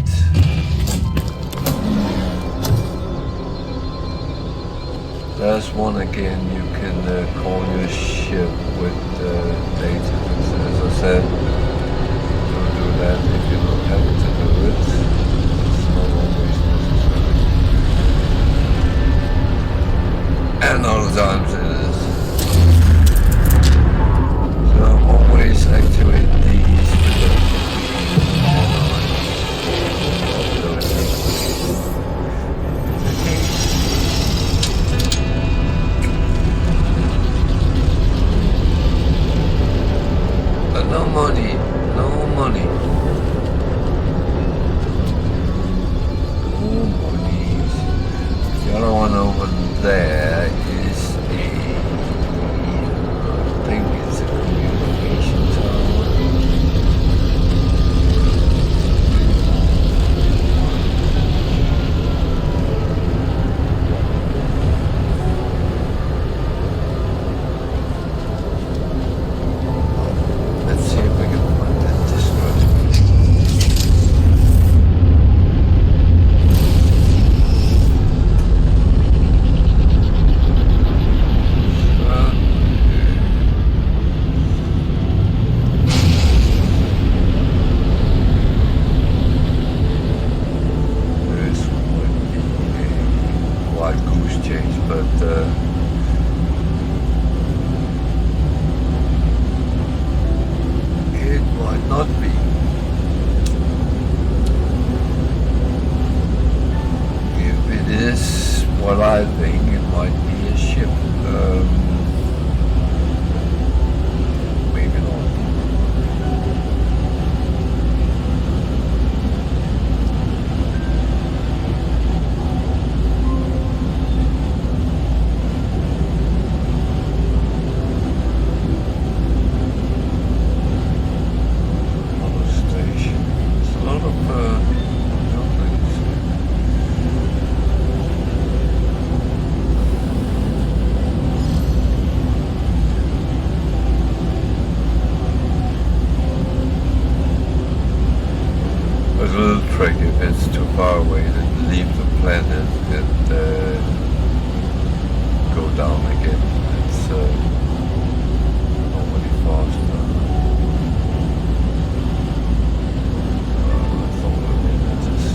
There's one again, you can call your ship with data. As I said, don't do that if you don't have to do it. It's not always necessary. And other times it is. So always activate these no money. No money. The other one over there is I think it's a communication tower. Let's see if we can find that destroyed. This would be a wild goose chase, but it might not be. If it is what I think, it might be a ship. Maybe not. Another station. There's a lot of buildings. It's a little tricky if it's too far away, then leave the planet and go down again. It's normally faster. I thought a minute is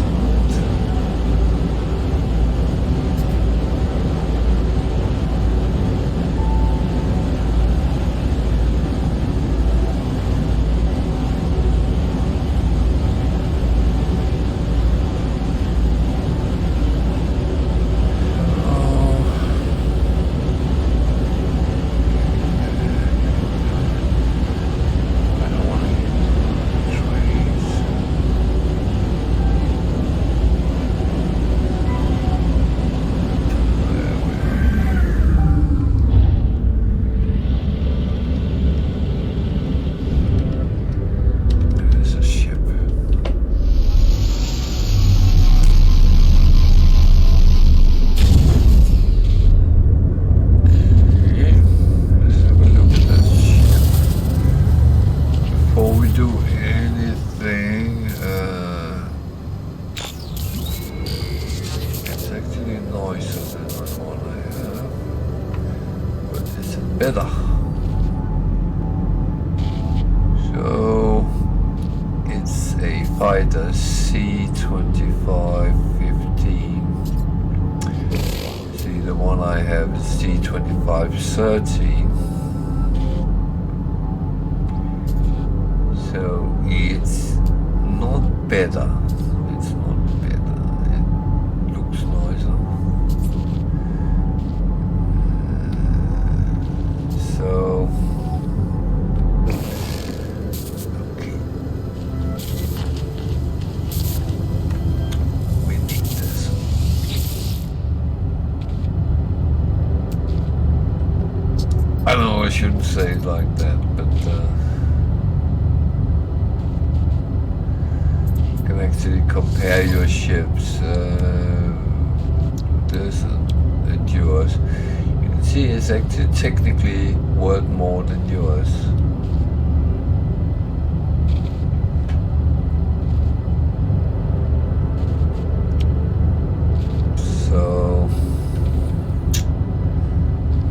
So it's a fighter C-2515. See, the one I have is C-2513. So it's not better. It's not better. It looks nicer. So okay. We need this. I know I shouldn't say it like that, but actually compare your ships, this and yours. You can see it's actually technically worth more than yours. So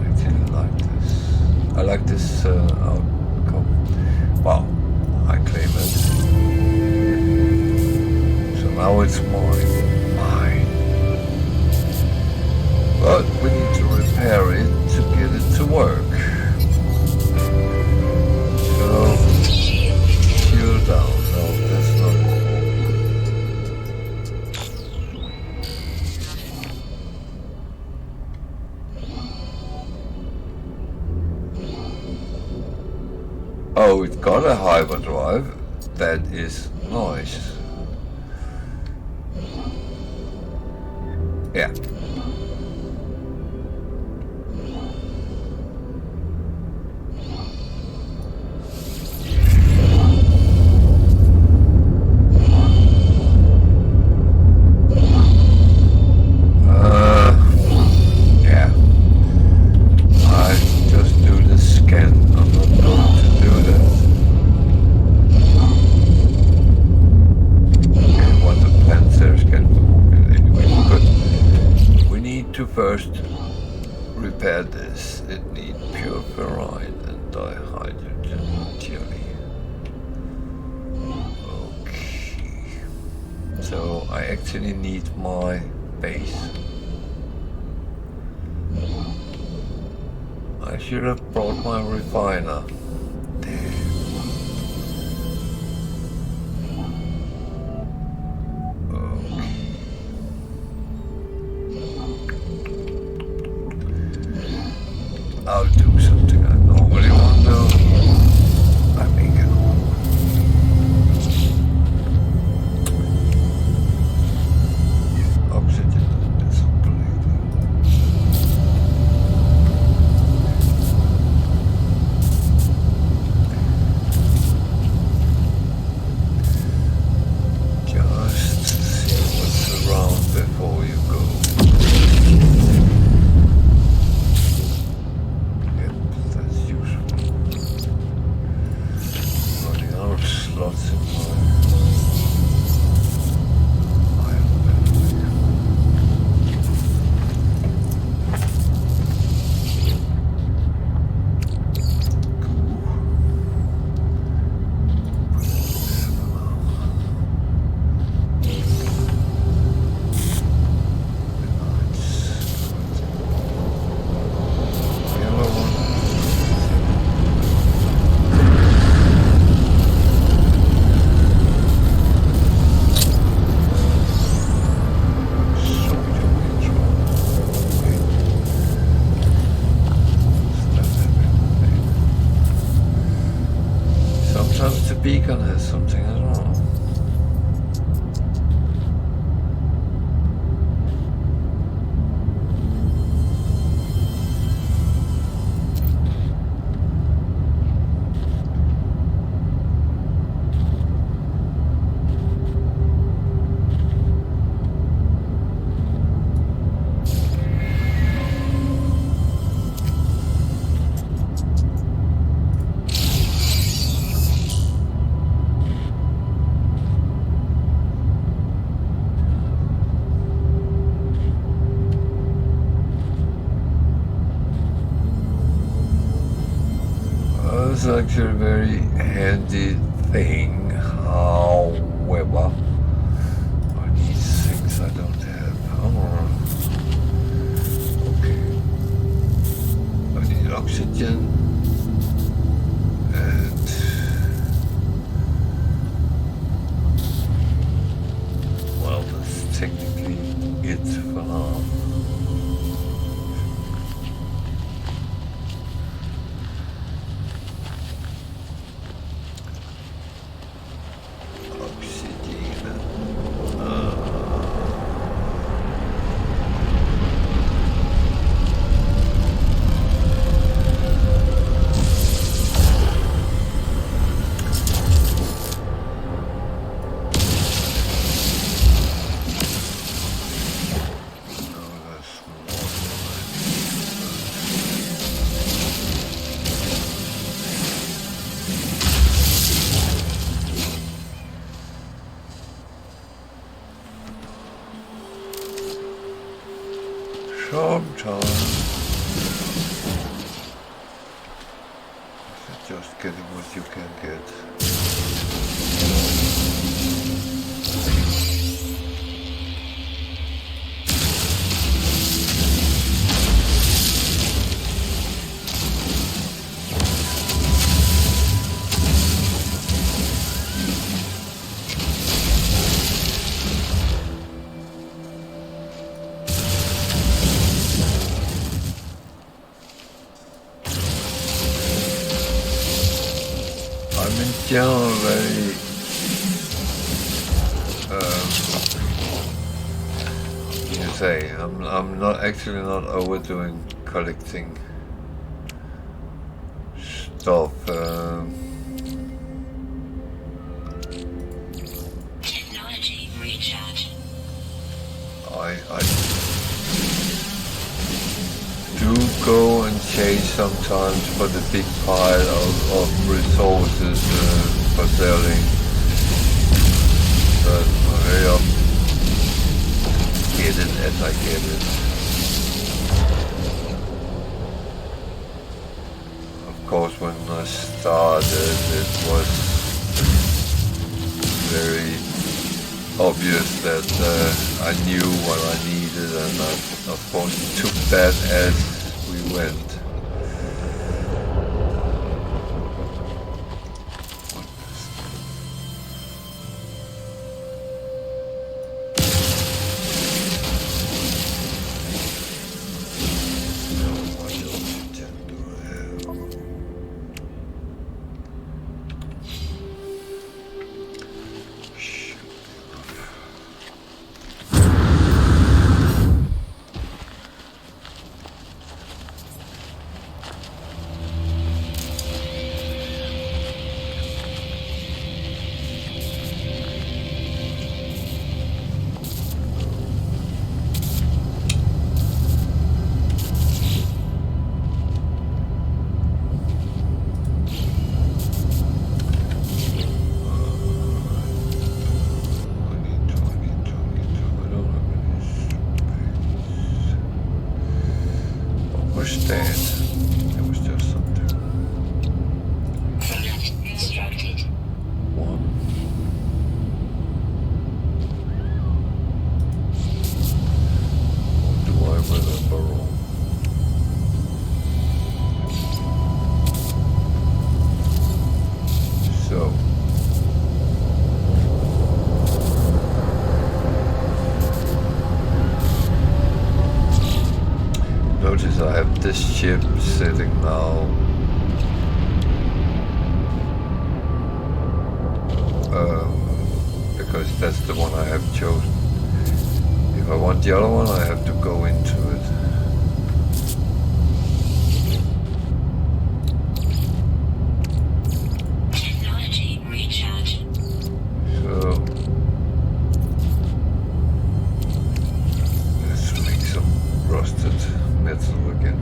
I actually like this. I like this outcome. Wow, I claim it. Now it's mine. But we need to repair it to get it to work. So, fuel down. No, that's not cool. Oh, it got a hyperdrive. That is nice. Yeah. Yeah. I just do the scan. I'm not going to do that. Okay, what the Panzer scan anyway, but we need to first repair this. It needs pure ferrite and dihydrogen jelly. Okay. So I actually need my base. I should have brought my refiner. Damn. I'll do something I normally won't do. I make it all. Oxygen is bleeding. Just see what's around before you go. Slots in my iron battery. Sometimes the beacon has something as well. is actually a very handy thing. However, I need things I don't have. Oh, okay. I need oxygen and well, that's technically it for now. Sometimes it's just getting what you can get. General very you say I'm not actually not overdoing collecting stuff. Technology recharge. I do go and chase sometimes for the big pile of resources for selling, but I get it as I get it. Of course, when I started, it was very obvious that I knew what I needed, and I, of course, took that as we went. It was just something. Product instructed. One. What do I remember wrong? So. Notice I have this ship sitting now because that's the one I have chosen. If I want the other one, I have to go into it. Technology recharge. So let's make some rusted metal again.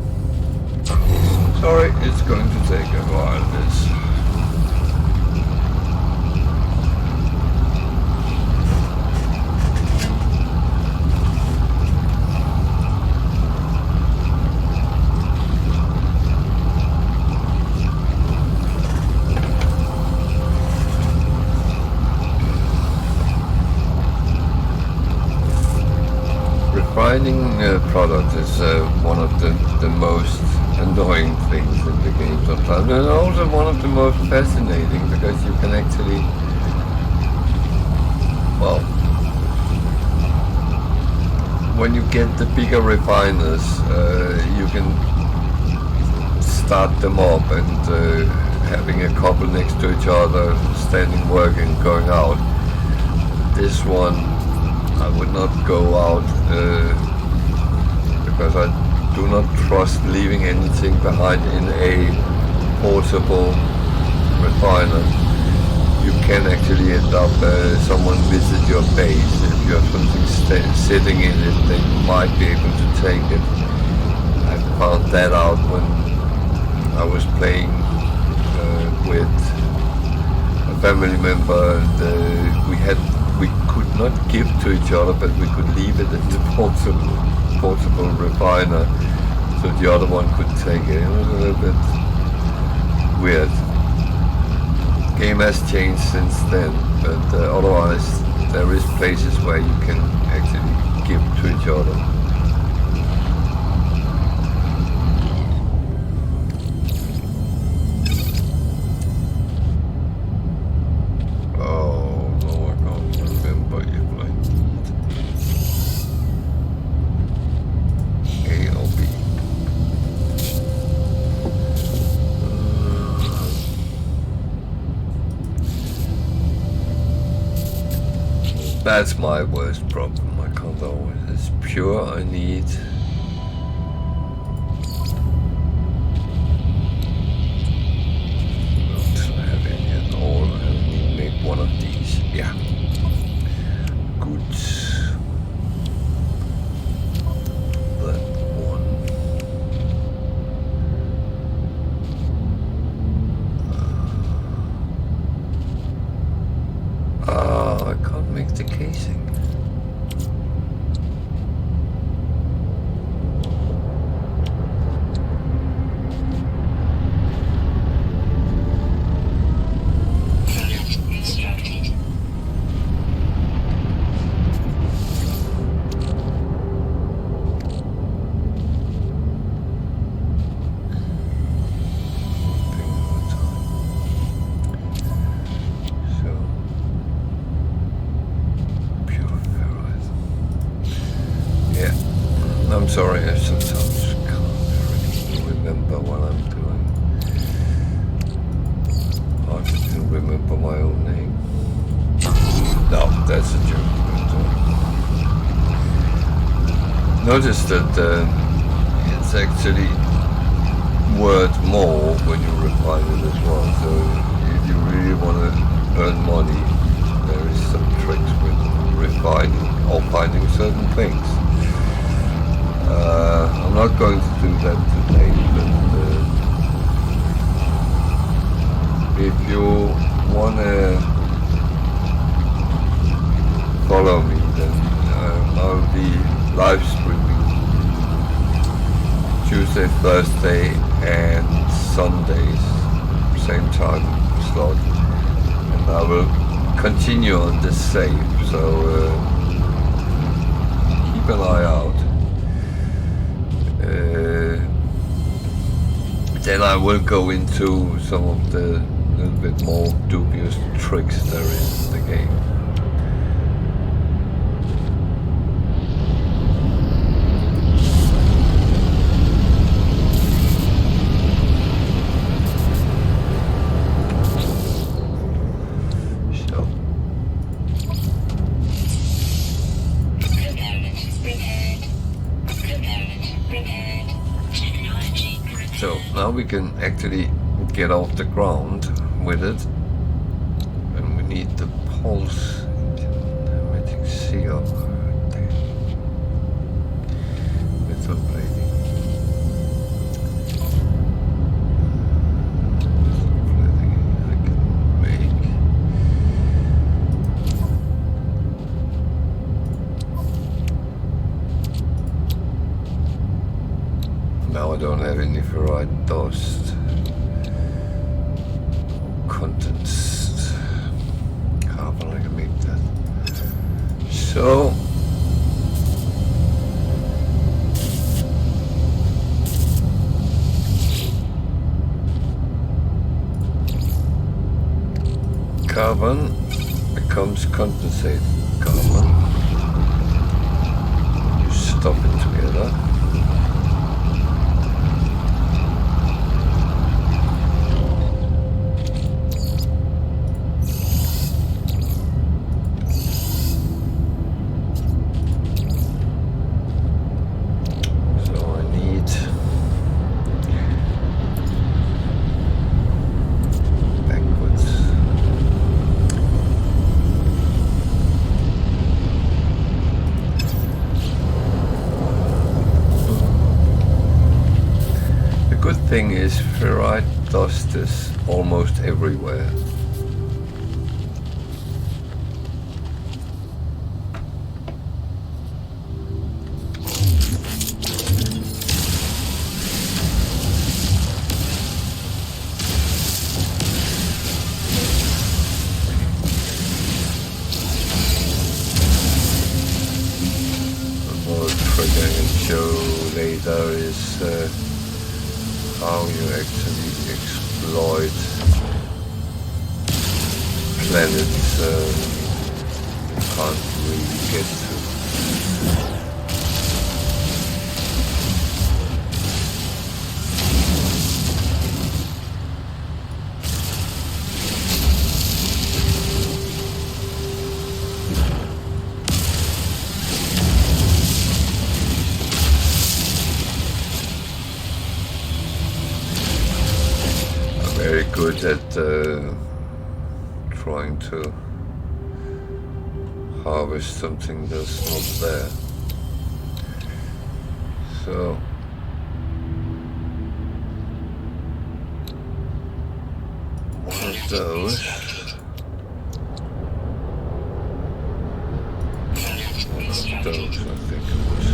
Sorry, it's going to take a while, this. product is one of the most annoying things in the game sometimes, and also one of the most fascinating, because you can actually, well, when you get the bigger refiners, you can start them up and having a couple next to each other, standing working, going out. This one I would not go out because I do not trust leaving anything behind in a portable refiner. You can actually end up someone visit your base. If you have something sitting in it, they might be able to take it. I found that out when I was playing with a family member, and we could not give to each other, but we could leave it in the portable refiner, so the other one could take it. It was a little bit weird. Game has changed since then, but otherwise there is places where you can actually give to each other. That's my worst problem. I can't always. It's pure. I need. Don't have any at all. I need to make one of these. Yeah. Good. That one. I can't make the casing. I'm sorry, I sometimes can't really remember what I'm doing. I can remember my own name. No, that's a joke. But, notice that it's actually worth more when you refine it as well. So if you really want to earn money, there is some tricks with refining or finding certain things. I'm not going to do that today, but if you want to follow me, then I'll be live streaming Tuesday, Thursday and Sundays, same time slot, and I will continue on this save, so keep an eye out. Then I will go into some of the little bit more dubious tricks there is in the game. So now we can actually get off the ground with it, and we need the pulse emitting seal. Metal plating. I can make. Now I don't have any ferrite dust. Condensed carbon, I can make that. So carbon becomes condensate carbon. You stop it together. Thing is, ferrite does this almost everywhere. Another trick I can show later is how you actually exploit planets you can't really get to. Very good at trying to harvest something that's not there. So one of those. One of those, I think it was.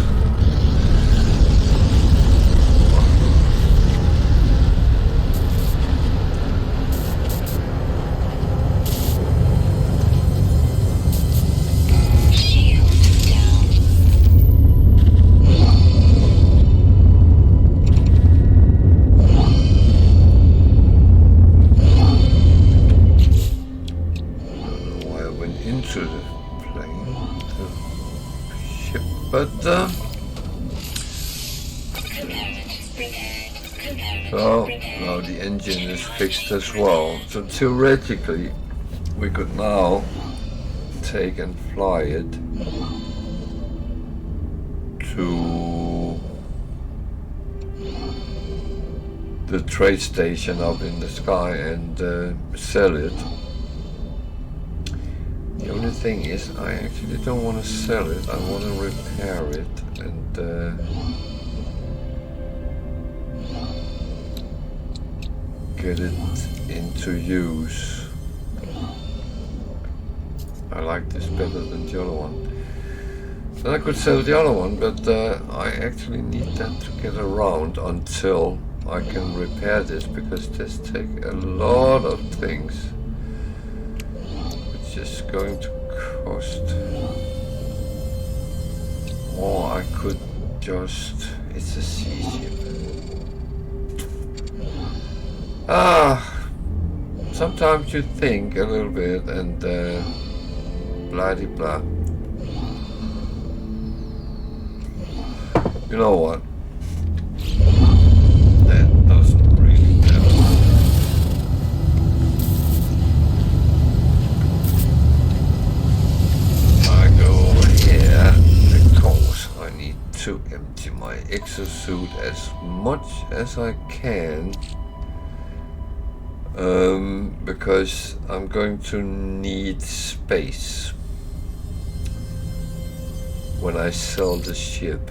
But so now the engine is fixed as well. So theoretically, we could now take and fly it to the trade station up in the sky and sell it. The only thing is, I actually don't want to sell it, I want to repair it and get it into use. I like this better than the other one. Then I could sell the other one, but I actually need that to get around until I can repair this, because this takes a lot of things. Just going to cost, or I could just, it's a sea ship. Sometimes you think a little bit and blah de blah. You know what? That doesn't really matter. To empty my exosuit as much as I can, because I'm going to need space when I sell the ship.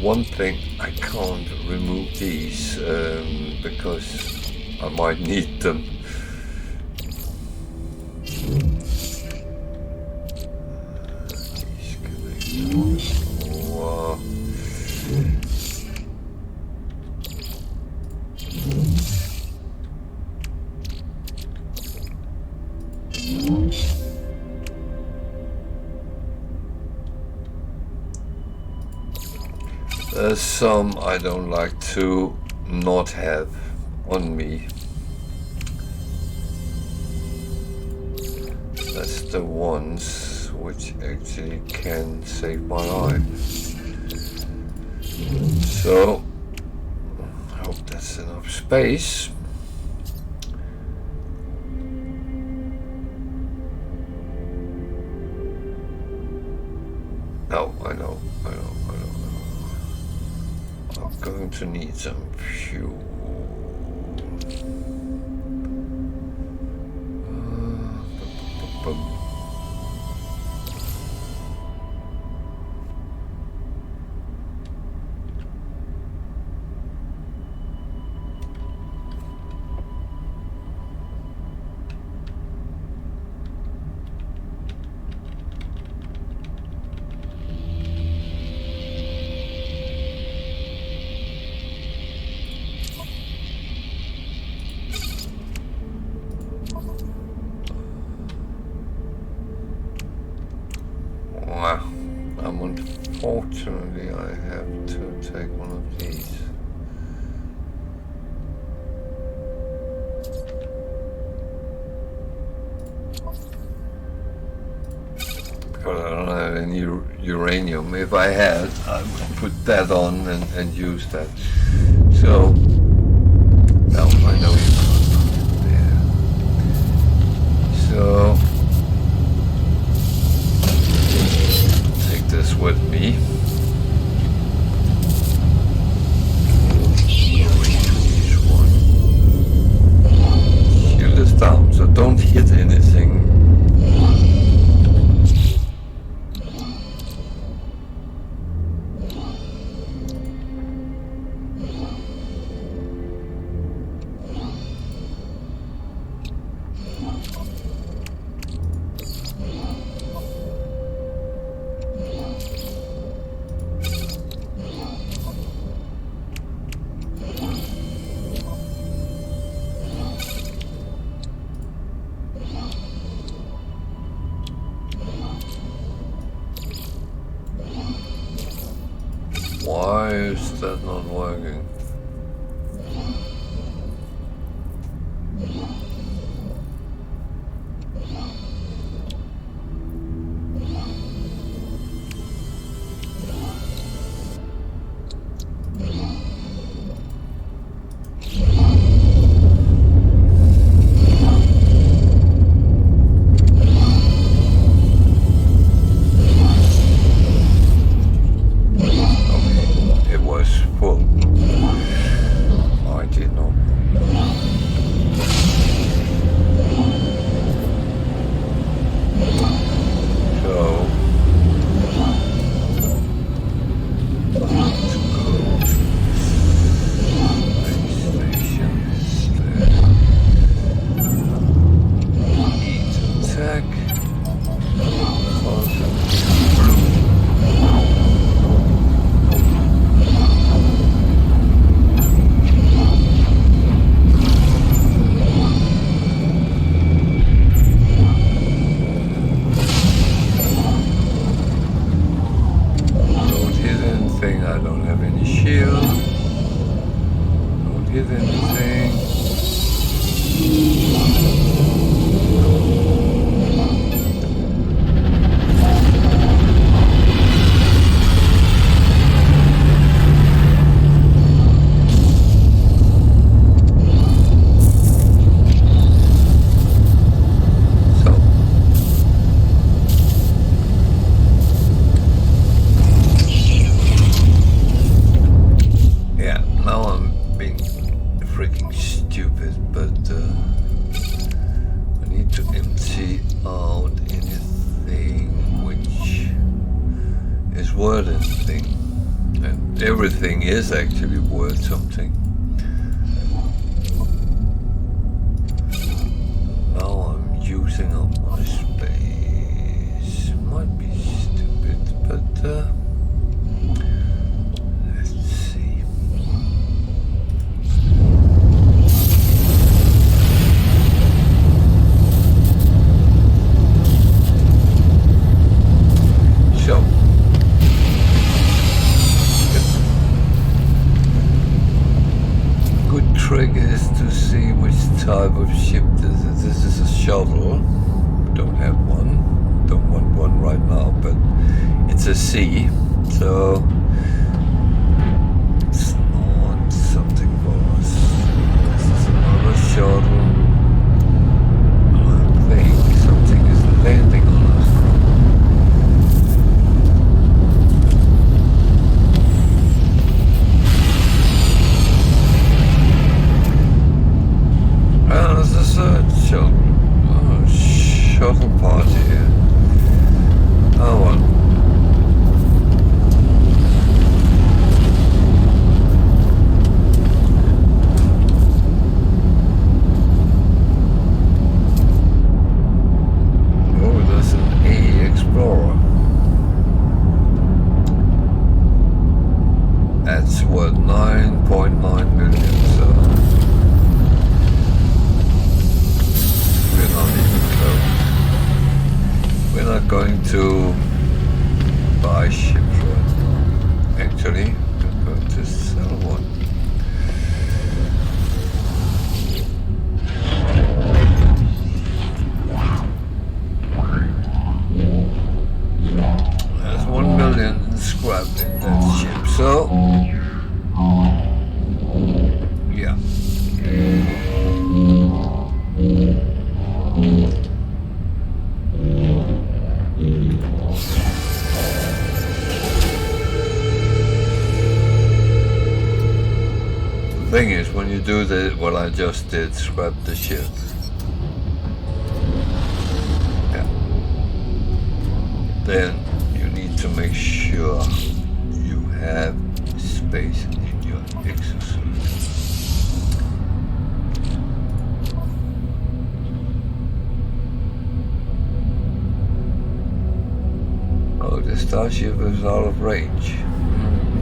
One thing, I can't remove these because I might need them. there's some I don't like to not have on me. That's the ones which actually can save my life. So, I hope that's enough space. No, I know. I'm going to need some fuel. Unfortunately, I have to take one of these. Because I don't have any uranium. If I had, I would put that on and use that. So, now I know you can't put it there. So, take this with me. Shield is down, so don't hit anything. Why is that not working? I don't have any shield. Don't hit anything. Worth anything, and everything is actually worth something. Now I'm using up my space. Might be stupid, but let's see. So trick is to see which type of ship this is. This is a shuttle. Don't have one. Don't want one right now, but it's a C, so it's not something for us. This is another shuttle. I think something is landing on us. And this is a shuttle party here. Oh well. Oh, there's an A Explorer. That's worth 9.9 million, so we're not even close. We're not going to buy ships right now. Actually, we're going to sell one. There's 1 million in scrap in that ship, so yeah. The thing is, when you do what I just did, scrap the ship. Yeah. Then you need to make sure you have space in your exosuit. Oh, the starship is out of range.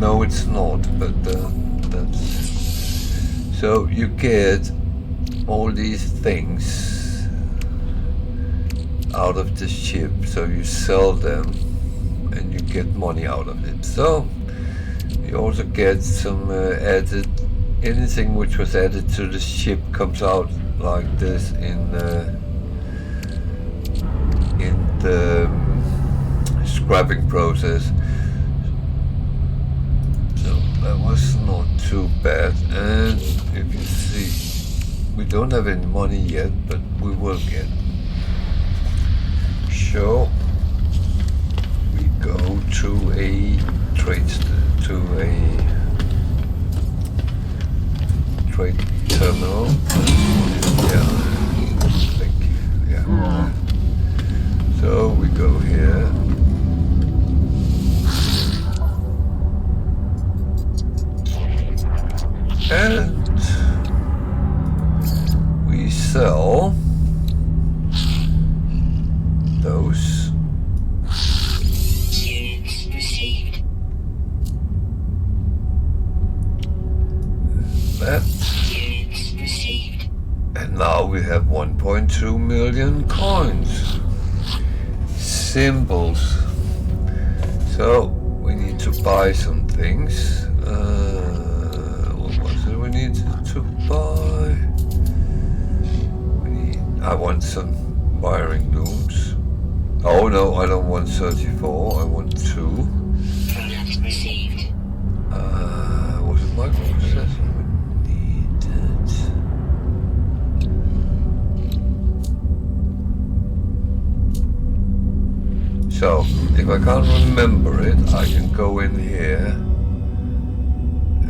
No, it's not, but that's... So you get all these things out of the ship, so you sell them and you get money out of it. So you also get some added, anything which was added to the ship comes out like this in the scrapping process. So that was not too bad. And if you see, we don't have any money yet, but we will get. So we go to a trade terminal. Yeah, yeah. So we go here. And we sell those. Units received. That. Units received. And now we have 1.2 million coins. Symbols. So we need to buy some things. What was it we need to buy? I want some wiring looms. Oh no, I don't want 34, I want 2. Product received. Was it microprocessor we needed? So, if I can't remember it, I can go in here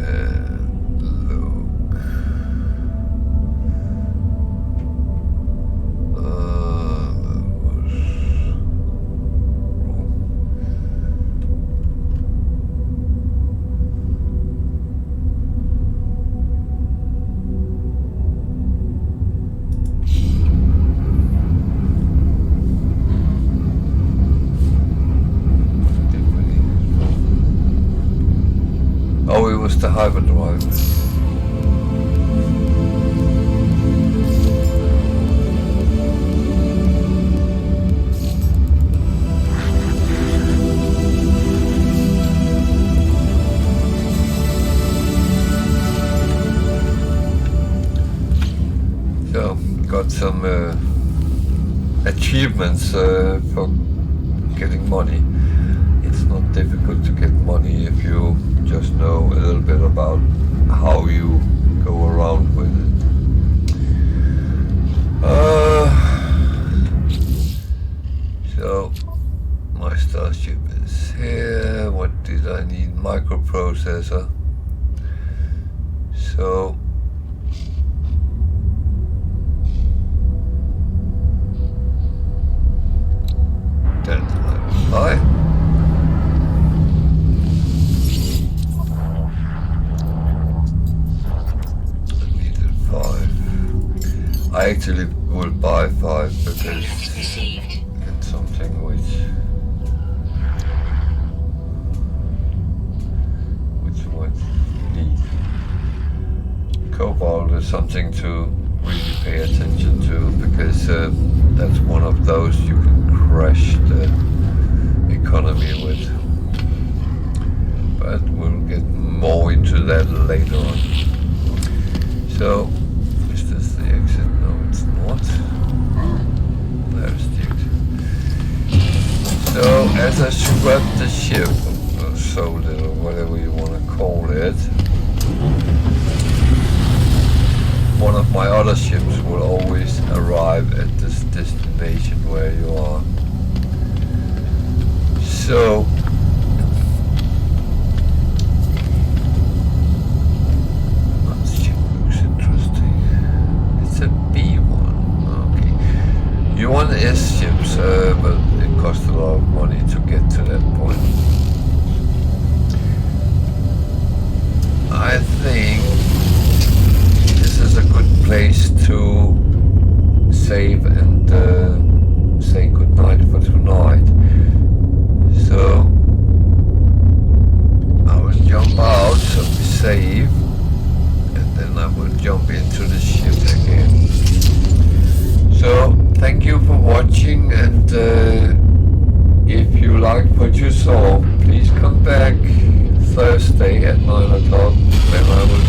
and look. That was wrong. Oh, it was the hyperdrive. got some achievements for getting money. It's not difficult to get money if you just know a little bit about how you go around with it. So my starship is here. What did I need? Microprocessor. So then I will buy. I needed 5. I actually will buy 5 because it's something which might need. Cobalt is something to really pay attention to because that's one of those you can crash the economy with. But we'll get more into that later on. So, is this the exit? No, it's not. There's the exit. So, as I scrap the ship, or sold it, or whatever you want to call it, one of my other ships will always arrive at this destination where you are. So that ship looks interesting. It's a B1. Okay. You want S ships, but it costs a lot of money to get to that point. I think this is a good place to save and say goodnight for tonight. So I will jump out, so we save, and then I will jump into the ship again. So thank you for watching, and if you liked what you saw, please come back Thursday at 9 o'clock when I will